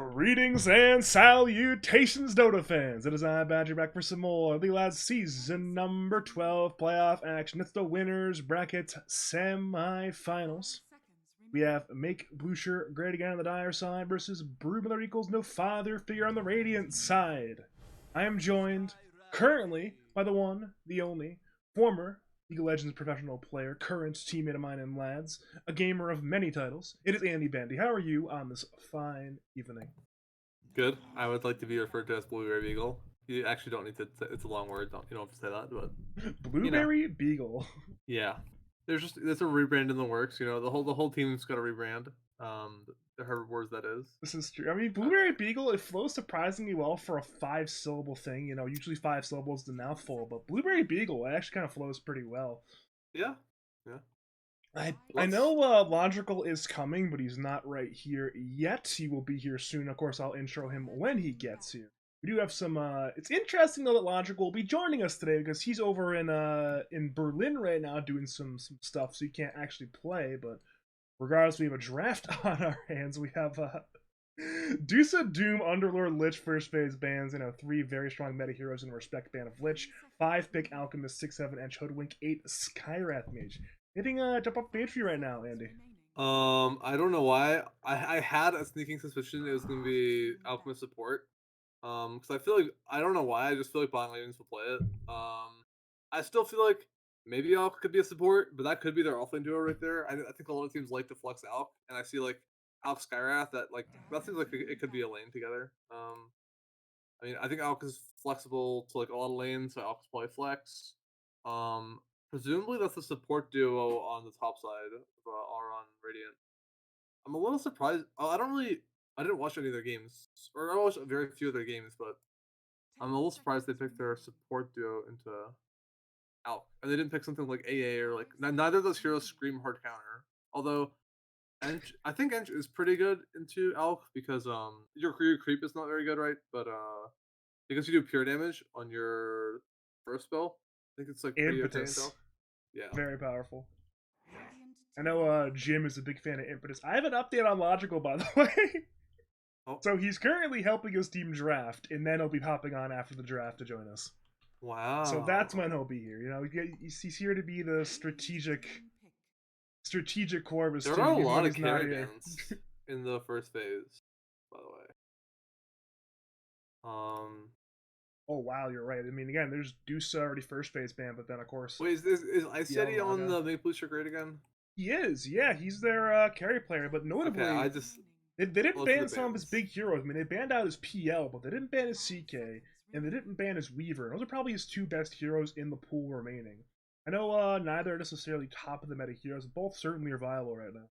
Greetings and salutations, Dota fans! It is I, Badger, back for some more the last season number 12 playoff action. It's the winners bracket semi-finals. We have Make Bloosher Great Again on the dire side versus broodmother equals no father figure on the radiant side. I am joined currently by the one, the only, former League of Legends professional player, current teammate of mine and lads, a gamer of many titles. It is Andy Bandy. How are you on this fine evening? Good. I would like to be referred to as Blueberry Beagle. You actually don't need to. It's a long word. You don't have to say that, but Blueberry Beagle. yeah. There's a rebrand in the works. The whole team's got a rebrand. The herbivores that is. This is true. I mean, Blueberry Beagle, it flows surprisingly well for a 5-syllable thing. Usually 5 syllables is a mouthful, but Blueberry Beagle it actually kind of flows pretty well. Yeah. Yeah. I know Logical is coming, but he's not right here yet. He will be here soon. Of course, I'll intro him when he gets here. We do have some. It's interesting though that Logical will be joining us today because he's over in Berlin right now doing some stuff, so he can't actually play. But regardless, we have a draft on our hands. We have Dusa, Doom, Underlord, Lich, first phase bans, 3 very strong meta heroes in respect ban of Lich, 5 pick Alchemist, 6-7 Edge Hoodwink, 8 Skywrath Mage. Anything jump up page for you right now, Andy? I don't know why. I had a sneaking suspicion it was gonna be Alchemist support. Because I feel like I don't know why. I just feel like Bond Ravens will play it. I still feel like maybe Alk could be a support, but that could be their offlane duo right there. I think a lot of teams like to flex Alk, and I see like Alk Skyrath that seems like it could be a lane together. I think Alk is flexible to like a lot of lanes, so Alk's probably flex. Presumably that's the support duo on the top side of Auron Radiant. I'm a little surprised. I didn't watch any of their games, or I watched very few of their games, but I'm a little surprised they picked their support duo into Alk, and they didn't pick something like AA or like neither of those heroes scream hard counter. Although I think Ench is pretty good into Alk because your creep is not very good, right? But because you do pure damage on your first spell, I think it's like pretty okay into Impetus. Alk. Yeah. Very powerful. I know Jim is a big fan of Impetus. I have an update on Logical, by the way. Oh So he's currently helping his team draft, and then he'll be hopping on after the draft to join us. So that's wow. when he'll be here. He's here to be the strategic core of his There are team, a even when lot of he's not here. Kerrigans in the first phase, by the way. Um, Oh wow, you're right. I mean, again, there's Deuce already first phase ban, but then of course wait, is Ice Yeti on Yamaga. the Make Bloosher Great Again? He is, yeah, he's their carry player. But Okay, notably, I just they didn't love for the ban some of his bands. big heroes. I mean, they banned out his PL, but they didn't ban his CK, and they didn't ban his Weaver. Those are probably his 2 best heroes in the pool remaining. I know neither are necessarily top of the meta heroes, but both certainly are viable right now.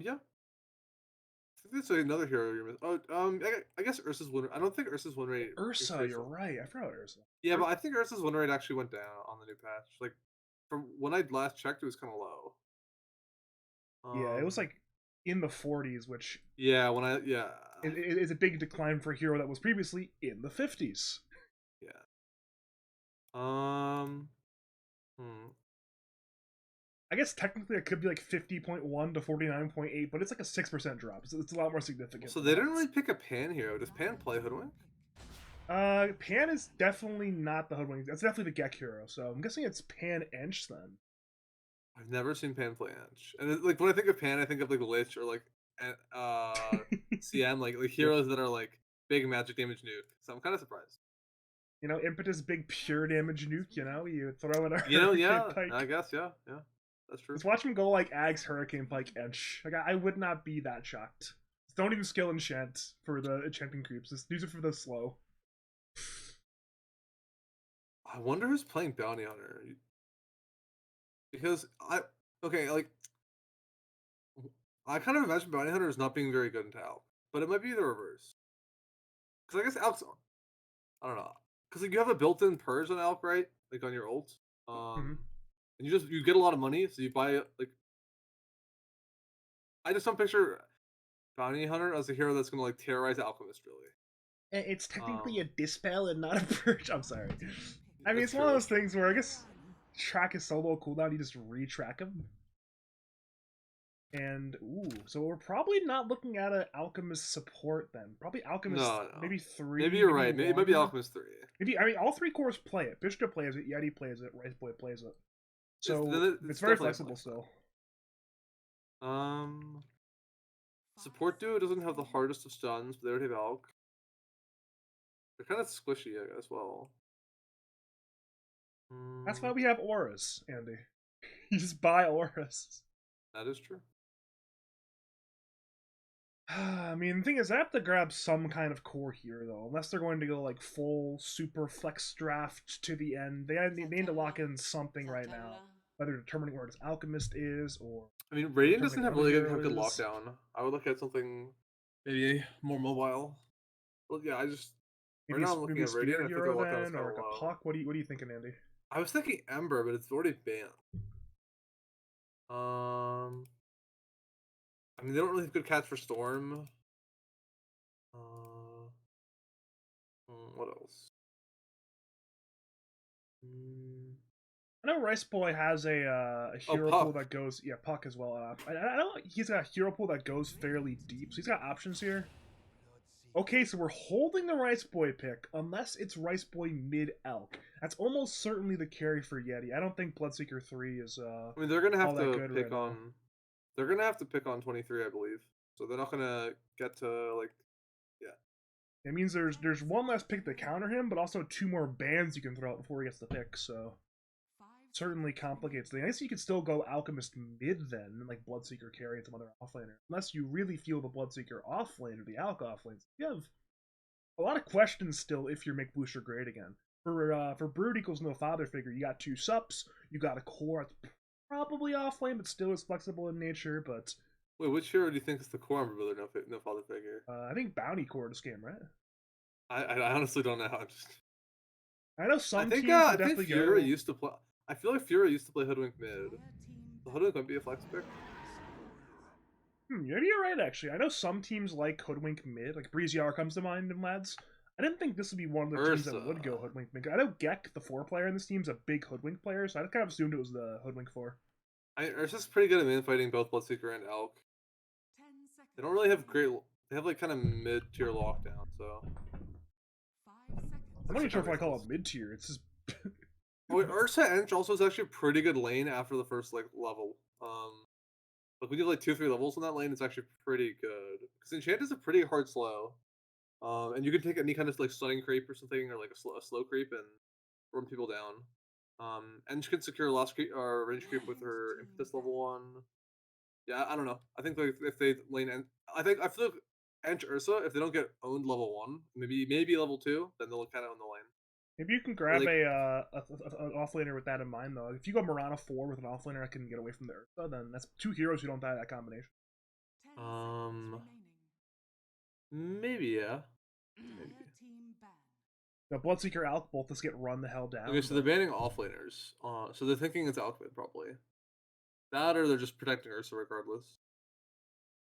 Yeah. I think there's another hero you're missing. Oh, I guess Ursa's win. I don't think Ursa's win rate Ursa, increased. you're right. I forgot Ursa. Yeah, but I think Ursa's win rate actually went down on the new patch. Like from when I last checked, it was kind of low. Yeah, it was Um, like in the 40s, which yeah, when I yeah is a big decline for a hero that was previously in the 50s. yeah. Um, hmm. I guess technically it could be like 50.1 to 49.8, but it's like a 6% drop. It's a lot more significant So than they that. didn't really pick a Pan hero. Does Pan play Hoodwink? Pan is definitely not the Hoodwink. That's definitely the Gek hero. So I'm guessing it's Pan Ench then. I've never seen Pan play Edge. And like when I think of Pan, I think of like Lich or like CM, like Yep. heroes that are like big magic damage nuke. So I'm kind of surprised. Impetus big pure damage nuke. You throw in a Hurricane Yeah, I Pike. guess, yeah, that's true. Let's watch him go like Ags Hurricane Pike Ench. Like I would not be that shocked. Don't even skill enchant for the enchanting creeps. Just use it for the slow. I wonder who's playing Bounty Hunter because okay, like I kind of imagine Bounty Hunter is not being very good into Alp, but it might be the reverse. Because I guess Alp's I don't know because like, you have a built-in purge on Alp, right? Like on your ult, Mm-hmm. and you get a lot of money, so you buy like I just don't picture Bounty Hunter as a hero that's gonna like terrorize Alchemist really. It's technically a Um, dispel and not a purge. I'm sorry. I mean, that's it's one of true. those That's true. things where I guess track is solo cooldown. You just retrack him. And ooh, so we're probably not looking at an alchemist support then. Probably alchemist No, no. maybe Maybe three, you're maybe right. Maybe it might be one. Alchemist 3. Maybe I mean all three cores play it. Bishop plays it, Yeti plays it, Rice Boy plays it. So it's It's very definitely a flexible flex then. still. Support duo doesn't have the hardest of stuns, but they already have Alch. They're kind of squishy as well. That's why Mm, we have auras, Andy. You just buy auras. that is true. I mean, the thing is, I have to grab some kind of core here, though. Unless they're going to go like full super flex draft to the end, they need to lock in something right now. Whether determining where this alchemist is, or I mean, Radiant doesn't determining have where the really hero have good is. lockdown. I would look at something maybe more mobile. Well, yeah, right now I'm looking Maybe a at Radiant. spirit I think their hero lockdown is then, kind or of like a low. puck. What are you thinking, Andy? I was thinking Ember, but it's already banned. Um, I mean, they don't really have good cats for Storm. Uh, what else? Mm, I know Rice Boy has a oh, hero pool Puck. that goes puck as well. I know he's got a hero pool that goes fairly deep, so he's got options here. Okay, so we're holding the Rice Boy pick unless it's Rice Boy mid elk. That's almost certainly the carry for Yeti. I don't think Bloodseeker 3 is I mean, they're gonna all have that to good right pick now. on. They're gonna have to pick on 23, I believe. So they're not gonna get to like, yeah. It means there's one less pick to counter him, but also two more bans you can throw out before he gets the pick, so certainly complicates things. I guess you could still go Alchemist mid then, like Bloodseeker carry and some other offlaner. Unless you really feel the Bloodseeker offlane or the Alch offlanes. You have a lot of questions still if you Make Bloosher Great Again. For Brood equals no father figure, you got two sups, you got a core that's probably offlane, but still is flexible in nature. But Wait, which hero do you think is the core Ember brother? No father figure. I think Bounty core this game, right? I honestly don't know. I know some teams I would think definitely Fury go. used to play. I feel like Fury used to play Hoodwink mid. So Hoodwink might be a flex pick. Maybe you're right, actually. I know some teams like Hoodwink mid, like Breezy R comes to mind in lads. I didn't think this would be one of the teams that would go Ursa. Hoodwink mid. I know Gek, the 4 player in this team, is a big Hoodwink player, so I kind of assumed it was the Hoodwink 4. Ursa's pretty good at man fighting both Bloodseeker and Elk. They don't really have great. They have like kind of mid tier lockdown. So I'm not even actually sure kind if of I makes call it sense. mid tier. It's just. Oh wait, Ursa Ench also is actually a pretty good lane after the first like level. Like we did like 2 or 3 levels on that lane. It's actually pretty good because Enchant is a pretty hard slow. And you can take any kind of like stunning creep or something, or like a slow creep and run people down. And she can secure last creep or range creep with her impetus level 1. Yeah, I don't know. I think like if they lane, and I feel like Ench Ursa, if they don't get owned level 1, maybe level 2, then they'll kind of own the lane. Maybe you can Or grab like, an offlaner with that in mind, though. If you go Mirana 4 with an offlaner that can get away from the Ursa, then that's 2 heroes who don't die that combination. maybe yeah, maybe. Now, Bloodseeker Alk both just get run the hell Okay, down, so they're but banning offlaners. So they're thinking it's Alchemid probably. That or they're just protecting Ursa regardless.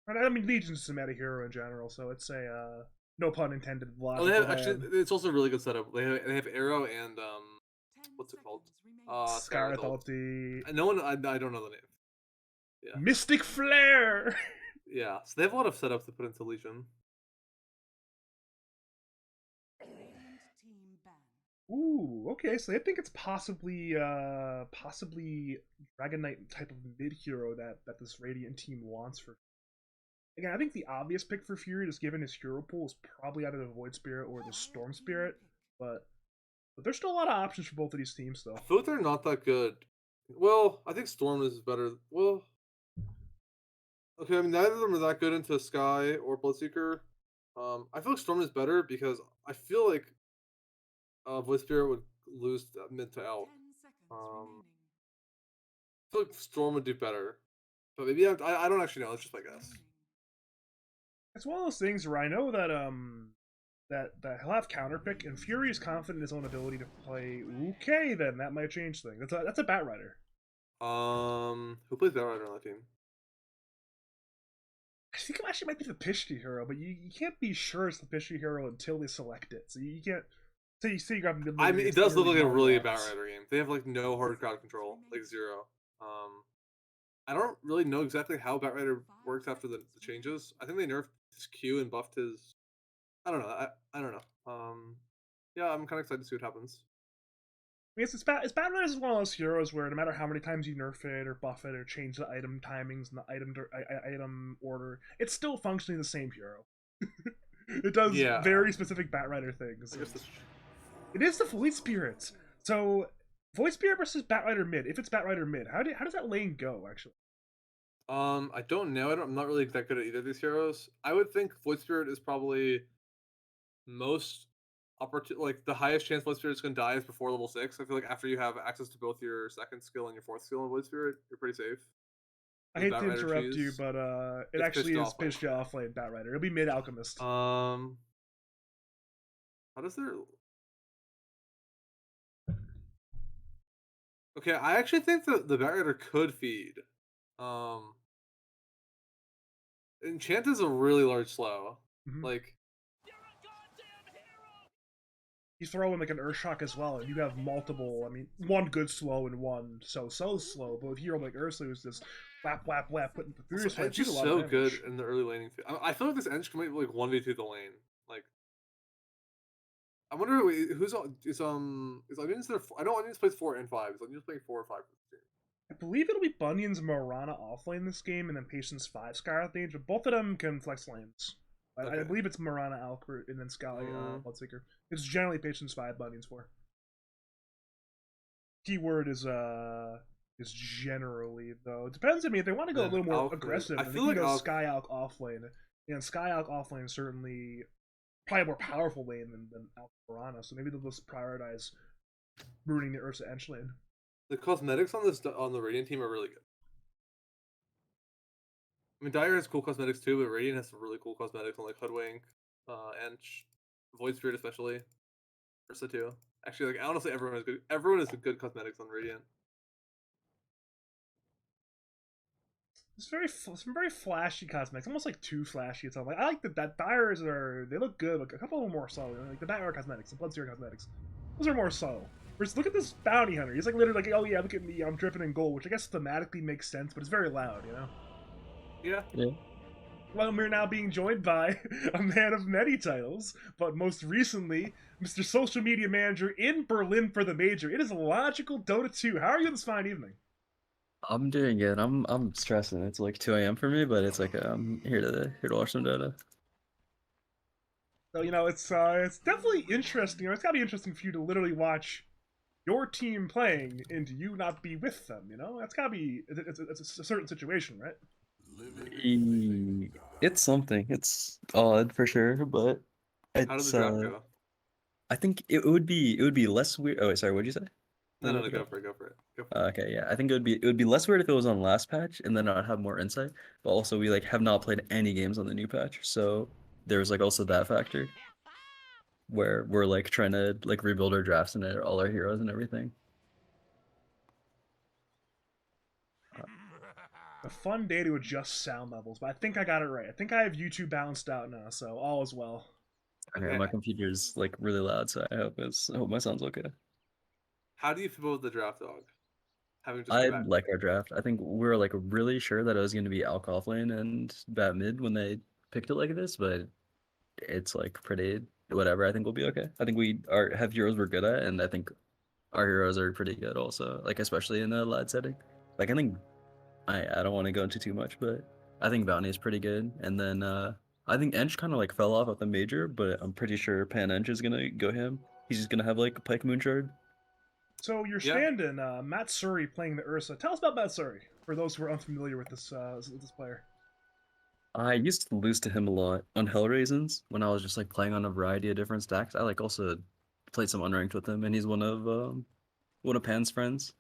I mean Legion's a meta hero in general, so it's a no pun intended Oh, they logical have actually. ban. It's also a really good setup. They have Arrow and what's it called? Skywrath Skywrath ult. ulti, And no one. I don't know the name. Yeah, Mystic Flare. yeah. So they have a lot of setups to put into Legion. Ooh, okay, so I think it's possibly Dragon Knight type of mid hero that this Radiant team wants for. Again, I think the obvious pick for Fury, just given his hero pool, is probably either the Void Spirit or the Storm Spirit. But there's still a lot of options for both of these teams, I though. feel like they're not that good. Well, I think Storm is better. Well, okay. I mean, neither of them are that good into Sky or Bloodseeker. I feel like Storm is better because I feel like Voice Spirit would lose mid to Elk. Um, I feel like Storm would do better, but maybe I don't actually know. It's just my guess. It's one of those things where I know that he'll have counter pick, and Fury is confident in his own ability to play. Okay, then that might change things. That's a Bat Rider. Who plays Batrider on that team? I think it actually might be the Pishti hero, but you can't be sure it's the Pishti hero until they select it. So you can't. So you grab mid I laner mean, it against does look eerily like a hard really decks. Batrider game. They have like no hard crowd control, like 0. I don't really know exactly how Batrider works after the changes. I think they nerfed his Q and buffed his. I don't know. I don't know. Yeah, I'm kind of excited to see what happens. I mean, it's Batman is one of those heroes where no matter how many times you nerf it or buff it or change the item timings and the item order, it's still functionally the same hero. It does Yeah, very specific Batrider things. I guess this. It is the Void Spirit. So Void Spirit versus Batrider mid. If it's Batrider mid, how does that lane go actually? I don't know. I'm not really that good at either of these heroes. I would think Void Spirit is probably most like the highest chance Void Spirit is going to die is before level 6. I feel like after you have access to both your second skill and your fourth skill in Void Spirit, you're pretty safe. I With hate to Batrider interrupt you, cheese, but it it's actually pitched is off lane. pitched off lane Batrider. It'll be mid Alchemist. How does there? Okay, I actually think that the Batrider could feed. Um, Enchant is a really large slow. Mm-hmm. Like, You throw in like an Urshock as well, and you have multiple. I mean, one good slow and one so slow. But if you're like Ursula, who's just whap whap whap putting the also, furious fight, Edge she's is a lot of so good damage. in the early laning. I feel like this Edge can like 1v2 the lane. Like, I wonder who's on is Onions there? I know Onions plays 4 and 5. Is Onions playing 4 or 5 for this team? I believe it'll be Bunyan's Morana offlane this game, and then Patience 5 Skyroth Age, but both of them can flex lanes. I Okay. believe it's Morana Alkbert and then Sky Bloodseeker. It's generally Patience 5, Bunyan's 4. Keyword is generally though. It depends. I mean, if they want to go a Then little more Alkred. aggressive, I then they feel can like go Alk. Sky Alk offlane. And Sky Alk offlane is certainly probably a more powerful lane than Alk Morana, so maybe they'll just prioritize ruining the Ursa Ench lane. The cosmetics on the Radiant team are really good. I mean, Dire has cool cosmetics too, but Radiant has some really cool cosmetics on like Hoodwink, Ench, Void Spirit especially, Ursa too. Actually, like honestly, everyone has good. Everyone has good cosmetics on Radiant. It's some very flashy cosmetics, almost like too flashy. It's all like I like that Dyers they look good, but a couple of them more subtle. Like the Dyer cosmetics, the Bloodseeker cosmetics, those are more subtle. Whereas look at this bounty hunter. He's like literally like, oh yeah, look at me, I'm dripping in gold, which I guess thematically makes sense, but it's very loud, you know. Yeah. Yeah. Well, we're now being joined by a man of many titles, but most recently, Mr. Social Media Manager in Berlin for the Major. It is Logical Dota 2. How are you this fine evening? I'm doing good. I'm stressing. It's like 2 a.m. for me, but it's like I'm here to watch some Dota. So it's definitely interesting. It's got to be interesting for you to literally watch your team playing and you not be with them. That's got to be it's a certain situation, right? It's something. It's odd for sure, but How did the it's draft go? I think it would be less weird. Oh, wait, sorry, what'd you say? No, Let me no, look no, it go up. for it. Go for it. Go for it. Okay, yeah. I think it would be less weird if it was on last patch, and then I'd have more insight. But also, we like have not played any games on the new patch, so there's like also that factor where we're like trying to like rebuild our drafts and all our heroes and everything. A fun day to adjust sound levels, but I think I got it right. I think I have YouTube balanced out now, so all is well. Okay, Okay. my computer's like really loud, so I hope my sound's okay. How do you feel with the draft dog having just come I back? like our draft. I think we were like really sure that it was going to be Alk lane and Bat mid when they picked it like this, but it's like pretty whatever. I think we'll be okay. I think we have heroes we're good at, and I think our heroes are pretty good also, like especially in the lad setting. Like I think I don't want to go into too much, but I think Bounty is pretty good, and then I think Ench kind of like fell off at the major, but I'm pretty sure Pan Ench is gonna go him. He's just gonna have like a Pike Moonshard. So you're Yeah. standing, Matt Surrey playing the Ursa. Tell us about Matt Surrey for those who are unfamiliar with this player. I used to lose to him a lot on Hell Raisins when I was just like playing on a variety of different stacks. I like also played some unranked with him, and he's one of Pan's friends.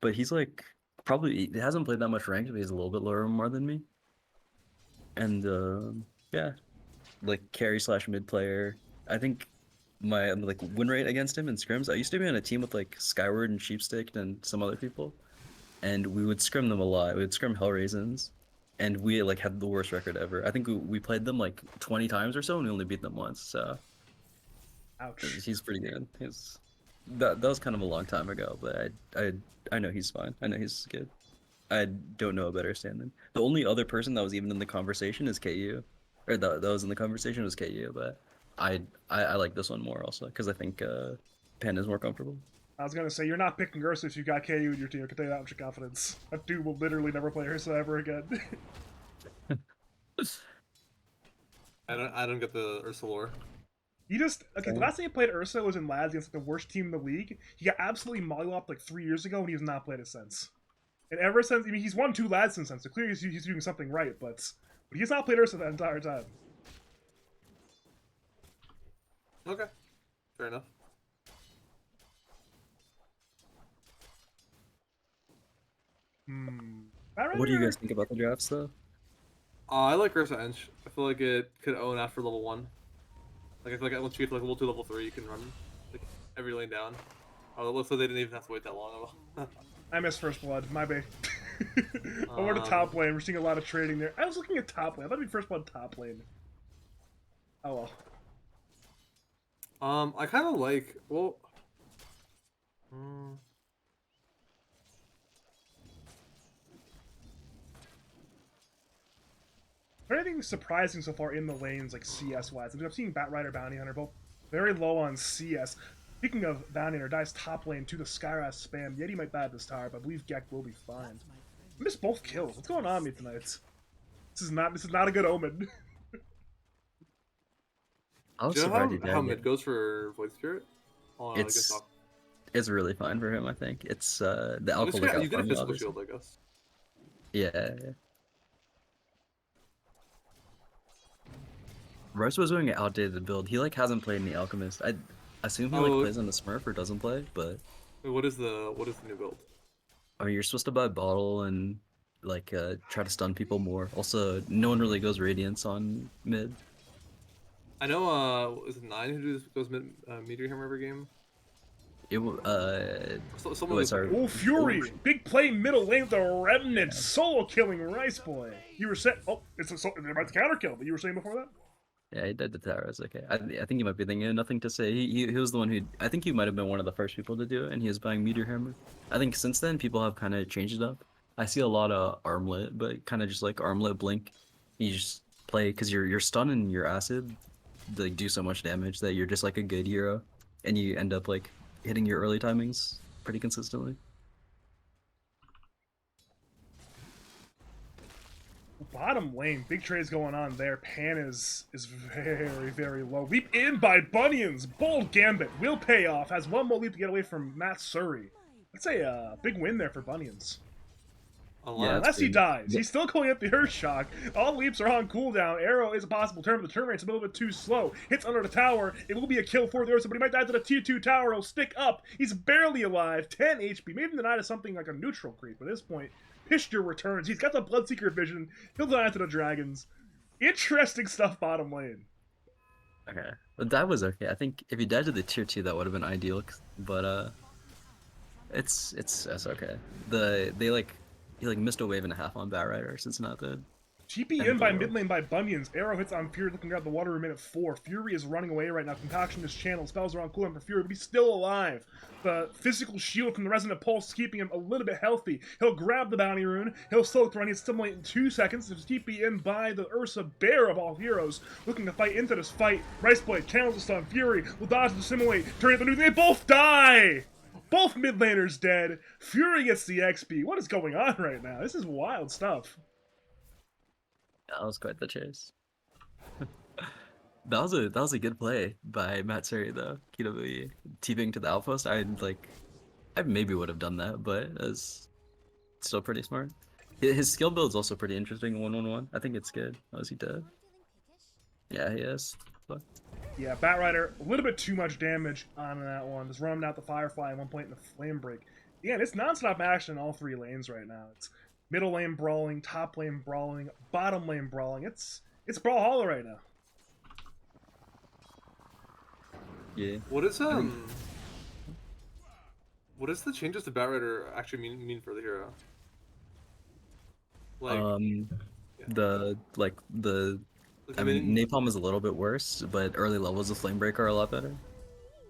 But he's like probably he hasn't played that much ranked, but he's a little bit lower more than me. And yeah, like carry slash mid player. I think my like win rate against him in scrims. I used to be on a team with like Skyward and Sheepstick and some other people, and we would scrim them a lot. We would scrim Hell Raisins, and we like had the worst record ever. I think we played them like 20 times or so, and we only beat them once. So Ouch. he's pretty good. That was kind of a long time ago, but I know he's fine. I know he's good. I don't know a better stand-in. The only other person that was even in the conversation is KU, or that was in the conversation was KU. But I like this one more also because I think Pan is more comfortable. I was gonna say you're not picking Ursa if you got KU in your team. I can tell you that with confidence. That dude will literally never play Ursa ever again. I don't get the Ursa lore. He just okay. The last time he played Ursa was in Lads against like, the worst team in the league. He got absolutely mollywopped like 3 years ago, and he has not played it since. And ever since, I mean, he's won 2 Lads since then, so clearly he's doing something right. But he has not played Ursa that entire time. Okay, fair enough. What do you guys think about the drafts though? I like Ursa Ench. I feel like it could own after level 1. Like I feel like once you get to like level 2, level 3, you can run like every lane down. Oh, it looks like they didn't even have to wait that long. I missed First Blood. My bad. Over to top lane. We're seeing a lot of trading there. I was looking at top lane. I thought it'd be First Blood top lane. Oh well. I kind of like well. Anything surprising so far in the lanes, like CS wise? I mean, I'm seeing Batrider, Bounty Hunter, both very low on CS. Speaking of Bounty Hunter, dies top lane to the Skyras spam. Yeti might bad this tower, but I believe Gek will be fine. I missed both kills. What's going on with me tonight? This is not a good omen. I was Do you surprised know how mid goes for Void Spirit? It's really fine for him. I think it's the alpha lookout. You did a physical shield, I guess. Yeah. Rice was doing an outdated build. He like hasn't played any Alchemist. I assume he like plays on the Smurf or doesn't play, but wait, what is the new build? I mean, you're supposed to buy bottle and like try to stun people more. Also, no one really goes Radiance on mid. I know is it 9 who goes mid Meteor Hammer every game? It will Oh, Fury! Big play middle lane with the Remnant solo killing Rice Boy. You were set. Oh, they're about to counter kill, but you were saying before that. Yeah, he died to Towers. Okay, I think you might be thinking nothing to say. He was the one who I think he might have been one of the first people to do it, and he was buying Meteor Hammer. I think since then people have kind of changed it up. I see a lot of Armlet, but kind of just like Armlet Blink. You just play because your stun and your acid like do so much damage that you're just like a good hero, and you end up like hitting your early timings pretty consistently. Bottom lane, big trades going on there. Pan is very, very low. Leap in by Bunions. Bold gambit will pay off. Has one more leap to get away from Matt Surrey. That's a big win there for Bunions. Yeah, unless he dies. He's still going up the Earth Shock. All leaps are on cooldown. Arrow is a possible turn, but the turn rate's a little bit too slow. Hits under the tower. It will be a kill for the Ursa, but he might die to the tier 2 tower. He'll stick up. He's barely alive. 10 HP. Maybe denied to something like a neutral creep. At this point, Pishter returns. He's got the Bloodseeker vision. He'll deny to the dragons. Interesting stuff bottom lane. Okay. But that was okay. I think if he died to the tier 2, that would have been ideal. But it's okay. He like missed a wave and a half on Batrider, so it's not good. TP in by mid lane by Bunions. Arrow hits on Fury, looking to grab the water room in at 4. Fury is running away right now. Concoction is channeled. Spells are on cooldown for Fury, but he's still alive. The physical shield from the Resonant Pulse is keeping him a little bit healthy. He'll grab the Bounty Rune. He'll slow throw. He'll stimulate in 2 seconds. There's TP in by the Ursa Bear of all heroes, looking to fight into this fight. Rice Blade channels the stun. Fury will dodge the Simulate. Turn it the new. They both die! Both mid laners dead. Fury gets the XP. What is going on right now? This is wild stuff. That was quite the chase. that was a good play by Matt Surrey though. KW TPing to the outpost. I maybe would have done that, but it's still pretty smart. His skill build's also pretty interesting. 1-1-1. I think it's good. Oh, is he dead? Yeah, he is. But... yeah, Batrider, a little bit too much damage on that one. Just running out the Firefly at one point in the Flame Break. Again, it's non-stop action in all 3 lanes right now. It's middle lane brawling, top lane brawling, bottom lane brawling. It's Brawlhalla right now. Yeah. What is the changes to Batrider actually mean for the hero? Like I mean, Napalm is a little bit worse, but early levels of Flame Break are a lot better.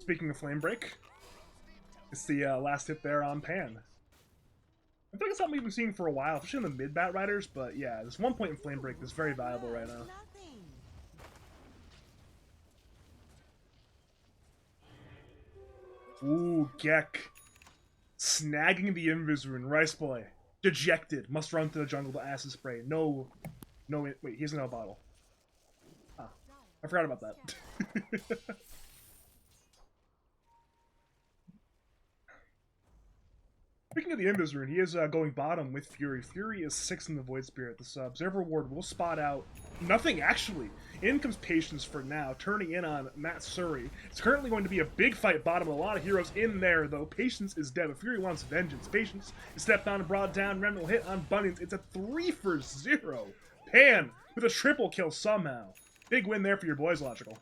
Speaking of Flame Break, it's the last hit there on Pan. I think it's something we've been seeing for a while, especially in the mid-bat riders, but yeah, this 1 point in Flame Break is very valuable right now. Ooh, Gek. Snagging the Invis Rune. Rice Boy. Dejected. Must run to the jungle to acid spray. No, wait, he doesn't have a bottle. Ah, I forgot about that. Speaking of the Invis Rune, he is going bottom with Fury. Fury is 6 in the Void Spirit. This Observer Ward will spot out nothing, actually. In comes Patience for now, turning in on Matt Surrey. It's currently going to be a big fight bottom with a lot of heroes in there, though. Patience is dead, but Fury wants vengeance. Patience is stepped down and brought down. Remnant will hit on Bunions. It's a 3-for-0. Pan with a triple kill somehow. Big win there for your boys, Logical.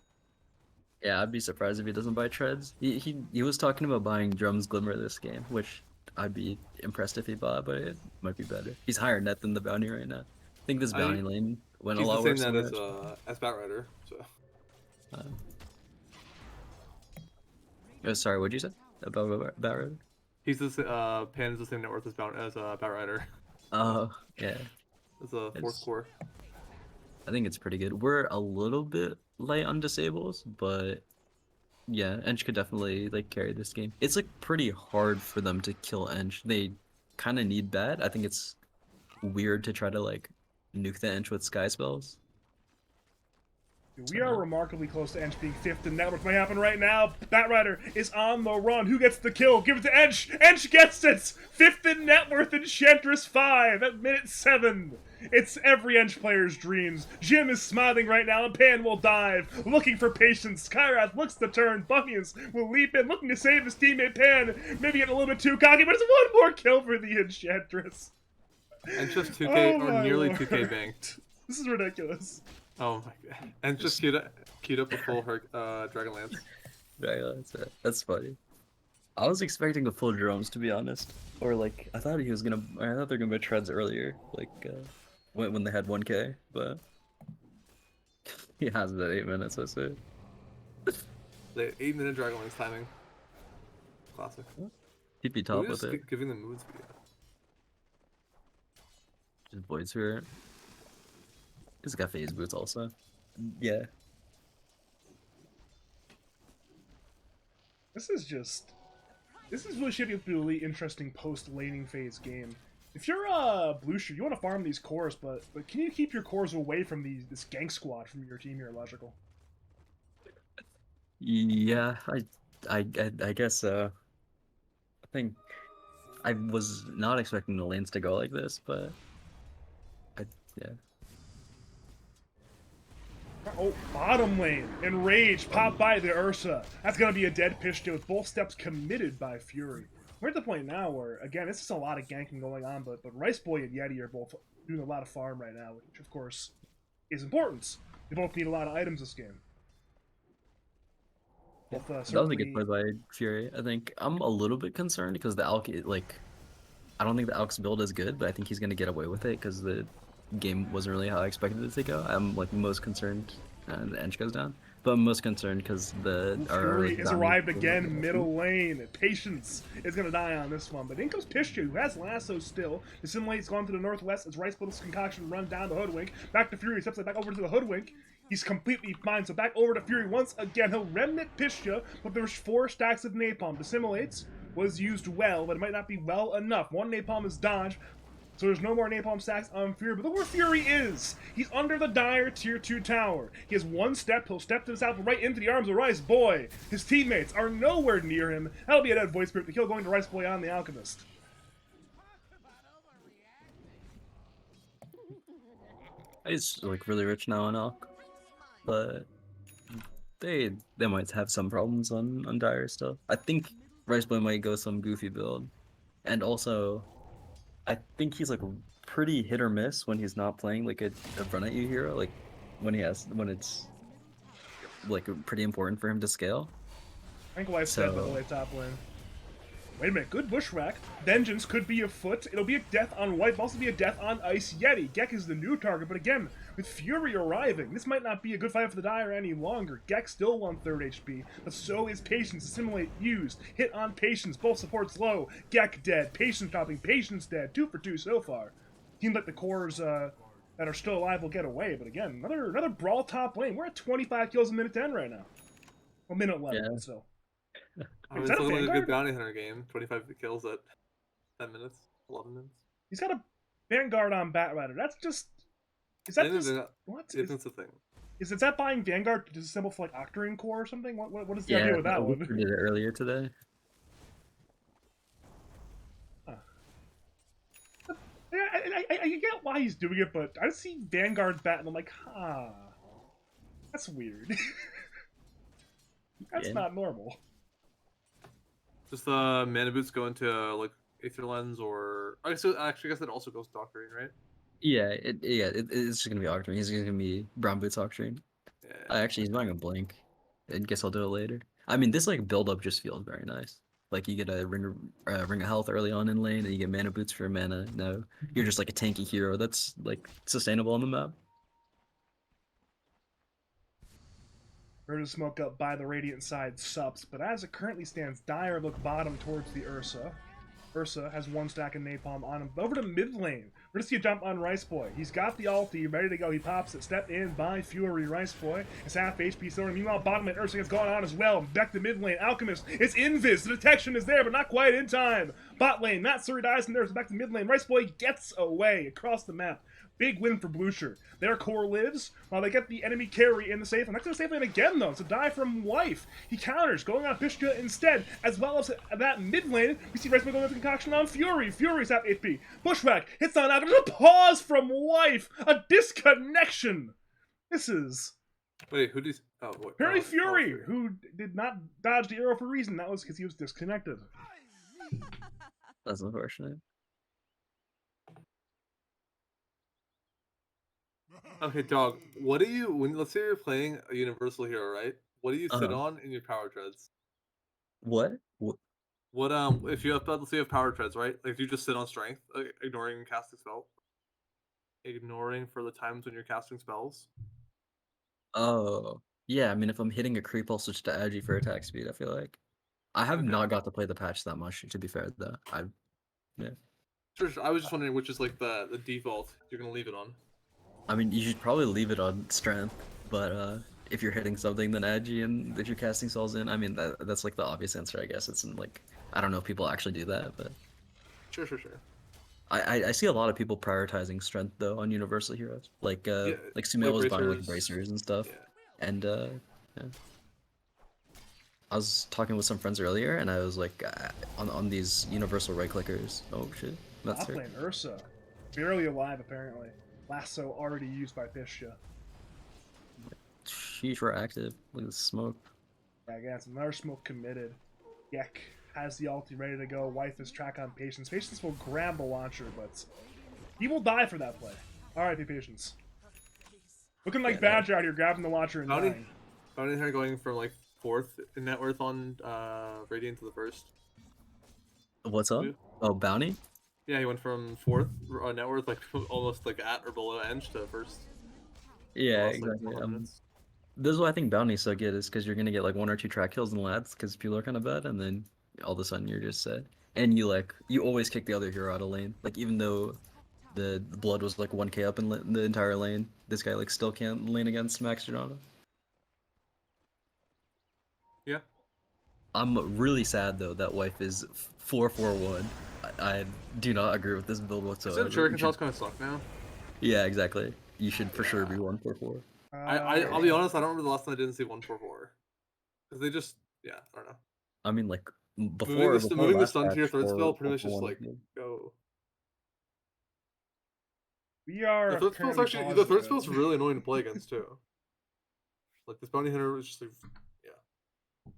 Yeah, I'd be surprised if he doesn't buy treads. He was talking about buying Drum's Glimmer this game, which I'd be impressed if he bought, but it might be better. He's higher net than the bounty right now. I think this bounty lane went a lot worse. He's the same net as Batrider, so. Oh, sorry, what'd you say about Batrider? He's the Pan is the same net worth as Batrider. Oh, yeah. It's a 4th core. I think it's pretty good. We're a little bit light on disables, but yeah, Ench could definitely like carry this game. It's like pretty hard for them to kill Ench. They kind of need that. I think it's weird to try to like nuke the Ench with sky spells. We are remarkably close to Ench being 5th in net, which might happen right now. Batrider is on the run. Who gets the kill? Give it to Ench. Ench gets it. 5th in net worth, Enchantress 5 at minute 7. It's every Ench player's dreams. Jim is smiling right now, and Pan will dive, looking for Patience. Kyrath looks to turn. Bunnians will leap in, looking to save his teammate Pan. Maybe getting a little bit too cocky, but it's 1 more kill for the Enchantress. And just 2k, or nearly Lord. 2k banked. This is ridiculous. Oh my god. And just queued up a full Dragonlance. Dragonlance, yeah. That's funny. I was expecting a full drums, to be honest. Or like, I thought they were gonna buy treads earlier, like when they had 1k, but he has it at 8 minutes, I say. The 8-minute Dragonlance timing. Classic. TP top with it. Giving the moods video. Just Void Spirit. He's got phase boots also. Yeah. This is really shaping up to be a really interesting post-laning phase game. If you're a Bloosher, you want to farm these cores, but can you keep your cores away from this gank squad from your team here, Logical? Yeah, I guess so. I think I was not expecting the lanes to go like this, but yeah. Oh, bottom lane. Enraged. Pop by the Ursa. That's going to be a dead Pishta with both steps committed by Fury. We're at the point now where, again, this is a lot of ganking going on, but Rice Boy and Yeti are both doing a lot of farm right now, which, of course, is important. They both need a lot of items this game. Both, that was a good play by Fury. I think I'm a little bit concerned because the Alk, like, I don't think the Alk's build is good, but I think he's going to get away with it because the game wasn't really how I expected it to go. I'm like most concerned the Ench goes down, but I'm most concerned because Fury has arrived again, middle lane. Patience is gonna die on this one, but in comes Pishtu, who has lasso still. The Simulate's gone to the northwest as Rice Bull's concoction run down the Hoodwink. Back to Fury, steps back over to the Hoodwink. He's completely fine, so back over to Fury once again. He'll remnant Pishtu, but there's 4 stacks of Napalm. The Simulates was used well, but it might not be well enough. 1 Napalm is dodged. So there's no more Napalm stacks on Fury, but look where Fury is! He's under the Dire Tier 2 tower. He has 1 step, he'll step himself right into the arms of Rice Boy. His teammates are nowhere near him. That'll be a dead Void Spirit, the kill going to Rice Boy on the Alchemist. He's like really rich now on Alk, but they might have some problems on Dire still. I think Rice Boy might go some goofy build, and also I think he's like pretty hit or miss when he's not playing like a run at you hero, like when it's like pretty important for him to scale. I think why I said by the way top lane. Wait a minute, good bushwhack. Vengeance could be afoot. It'll be a death on white, but also be a death on Ice Yeti. Gek is the new target, but again, with Fury arriving. This might not be a good fight for the Dire any longer. Gek still 1/3 HP, but so is Patience. Assimilate used. Hit on Patience. Both supports low. Gek dead. Patience dropping. Patience dead. 2 for 2 so far. Seems like the cores that are still alive will get away, but again, another brawl top lane. We're at 25 kills a minute 10 right now. Well, minute 11, Yeah. so. I mean, Is it's that a looking like a Vanguard? good bounty hunter game. 25 kills at 10 minutes, 11 minutes. He's got a Vanguard on Batrider. That's just. Is I that think just. that- What? I think that's the thing. Is that buying Vanguard to disassemble for like Octarine Core or something? What is the Yeah, idea with that we one? did it earlier today. Huh. I get why he's doing it, but I see Vanguard bat and I'm like, that's weird. That's Yeah. not normal. Just the mana boots go into like Aether Lens or I guess it also goes to Doctorine, right? It's just gonna be Octarine. He's gonna be Brown Boots Octarine. Yeah. Actually, he's buying a blink. I guess I'll do it later. I mean, this like build up just feels very nice. Like you get a ring of health early on in lane, and you get mana boots for mana. No, you're just like a tanky hero that's like sustainable on the map. Ursa smoke up by the Radiant side subs, but as it currently stands, Dire look bottom towards the Ursa. Ursa has 1 stack of napalm on him. Over to mid lane. We're gonna see a jump on Rice Boy. He's got the ulti, ready to go. He pops it. Step in by Fury. Rice Boy is half HP still. Meanwhile, bottom lane, Ursa gets gone on as well. Back to mid lane. Alchemist. It's Invis. The detection is there, but not quite in time. Bot lane. Matsuri dies and there's back to mid lane. Rice Boy gets away across the map. Big win for Bloosher. Their core lives while they get the enemy carry in the safe. I'm not going to safe lane again, though. It's a die from Wife. He counters, going on Pishka instead, as well as that mid lane. We see Rice going with the concoction on Fury. Fury's at HP. Bushwhack hits on out. There's a pause from Wife. A disconnection. This is Wait, who did? Oh, wait. Perry oh, Fury, Fury. who did not dodge the arrow for a reason. That was because he was disconnected. That's unfortunate. Okay, dog. What do you let's say you're playing a universal hero, right? What do you sit Uh-huh. on in your power treads? What? What if you have let's say you have power treads, right? Like if you just sit on strength, ignoring casting spell, ignoring for the times when you're casting spells. Oh, yeah. I mean, if I'm hitting a creep, I'll switch to Agi for attack speed. I feel like I have Okay. not got to play the patch that much. To be fair, though, Sure, I was just wondering which is like the default you're gonna leave it on. I mean, you should probably leave it on strength, but if you're hitting something, then Agi, and if you're casting spells in, I mean, that's like the obvious answer, I guess. It's like I don't know if people actually do that, but Sure. I see a lot of people prioritizing strength though on universal heroes, like Sumail was buying like bracers and stuff, Yeah. and yeah. I was talking with some friends earlier, and I was like, on these universal right clickers. Oh shit, that's Top lane, Ursa. Barely alive, apparently. Lasso already used by Pishka. Sheesh, we're active. Look at the smoke. Yeah, again, it's another smoke committed. Gek has the ulti ready to go. Wife is track on Patience. Patience will grab the launcher, but he will die for that play. Alright, Patience. Looking like Badger out here grabbing the launcher and dying. Bounty Hunter going from like 4th in net worth on Radiant to the 1st. What's up? Oh, bounty? Yeah, he went from 4th on net worth, like almost like at or below Eng to 1st. Yeah, Lost, like, exactly. 4 minutes. This is why I think bounty's so good, is because you're gonna get like 1 or 2 track kills in lads because people are kind of bad, and then all of a sudden you're just set. And you always kick the other hero out of lane. Like even though the blood was like 1k up in the entire lane, this guy like still can't lane against Max Giordano. Yeah. I'm really sad though that Wife is 4-4-1. I do not agree with this build whatsoever. Isn't Shuriken Shell's kind of suck now? Yeah, exactly. You should for sure be 1-4-4. I'll be honest, I don't remember the last time I didn't see 144. Because they just, yeah, I don't know. I mean, like, Moving the last stun to your patch, third spell pretty much 4-4-1 just like, is good. go. We are. The third spell's really annoying to play against too. Like this bounty hunter is just like, yeah.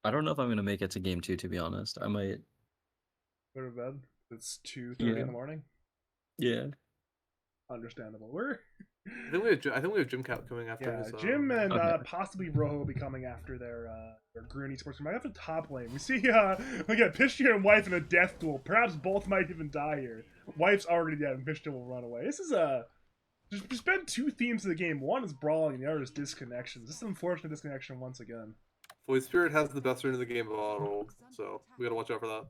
I don't know if I'm gonna make it to game 2, to be honest. I might. Go to bed. It's 2:30 in the morning. Yeah. Understandable. I think we have Jim Cap coming after. Yeah, so... Jim and Okay. possibly Rojo will be coming after their Groony Sports. Might have to top lane. We see again Pishka and Wife in a death duel. Perhaps both might even die here. Wife's already dead, and Pishka will run away. This is a There's been two themes of the game. One is brawling, and the other is disconnections. This is unfortunate disconnection once again. Void Spirit has the best rune in the game of all, so we gotta watch out for that.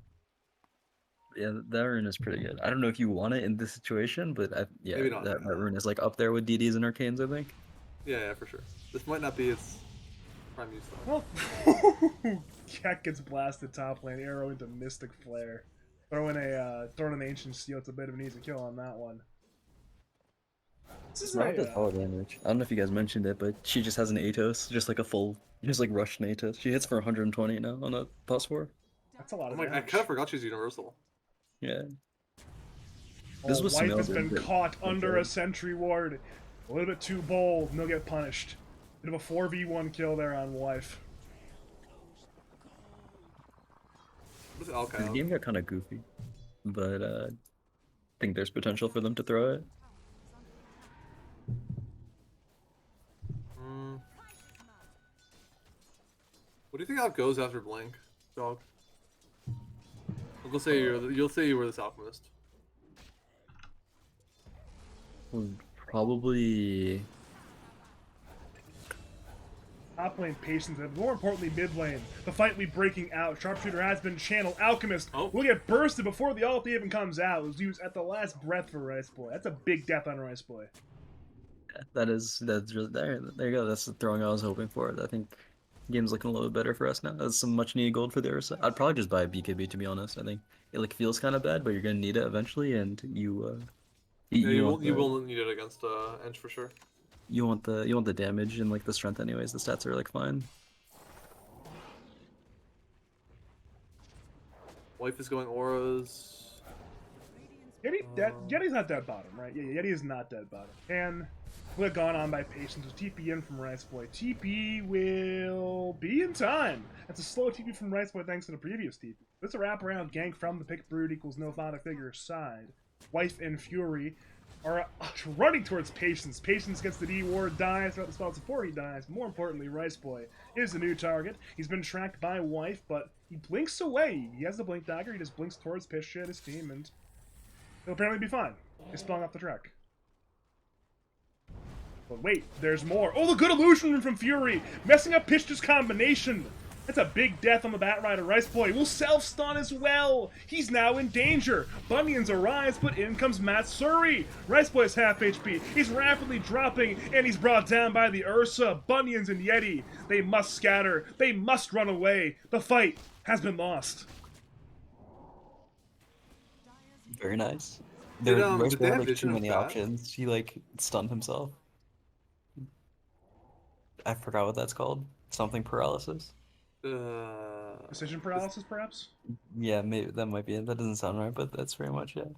Yeah, that rune is pretty good. I don't know if you want it in this situation, but yeah, Maybe not. that rune is like up there with DDs and Arcanes, I think. Yeah, for sure. This might not be its prime use though. Well, Keck gets blasted top lane, arrow into Mystic Flare. Throwing an Ancient Steel. It's a bit of an easy kill on that one. This is Not does all damage. I don't know if you guys mentioned it, but she just has an Atos, just like a full, just like Russian Atos. She hits for 120 now on a +4. That's a lot of I damage. kind of forgot she's universal. Yeah. This was Wife has been caught under a sentry ward. A little bit too bold. No get punished. Bit of a 4v1 kill there on Wife. Okay. The game got kind of goofy, but I think there's potential for them to throw it. What do you think how it goes after Blink, dog? You'll say you were this alchemist. Probably Top lane Patience, and more importantly mid lane. The fight will be breaking out. Sharpshooter has been channeled. Alchemist will get bursted before the ult even comes out. It was used at the last breath for Rice Boy. That's a big death on Rice Boy. that's really there. There you go. That's the throwing I was hoping for. I think game's looking a little bit better for us now. That's some much needed gold for the Ursa. I'd probably just buy a BKB to be honest. I think it like feels kind of bad, but you're gonna need it eventually, and you will need it against Ench for sure. You want the damage and like the strength anyways. The stats are like fine. Wife is going auras. Yeti's not dead bottom, right? Yeah, Yeti is not dead bottom. And would have gone on by Patience with TP in from Rice Boy. TP will be in time. That's a slow TP from Rice Boy thanks to the previous TP. It's a wraparound gank from the pick brood equals no father figure side. Wife and Fury are running towards Patience. Patience gets the D ward, dies throughout the spots before he dies. More importantly, Rice Boy is the new target. He's been tracked by Wife, but he blinks away. He has the blink dagger. He just blinks towards Pisha and his team, and he'll apparently be fine. He's spelling off the track. But wait, there's more. Oh, the good illusion from Fury, messing up Pish's combination. That's a big death on the Batrider. Rice Boy will self-stun as well. He's now in danger. Bunions arise, but in comes Matsuri. Rice Boy's half HP. He's rapidly dropping, and he's brought down by the Ursa. Bunions and Yeti. They must scatter. They must run away. The fight has been lost. Very nice. Did, Rice did Boy they had have like too vision of many that? options. He like stunned himself. I forgot what that's called. Something paralysis. Decision paralysis, perhaps? Yeah, maybe that might be it. That doesn't sound right, but that's very much it.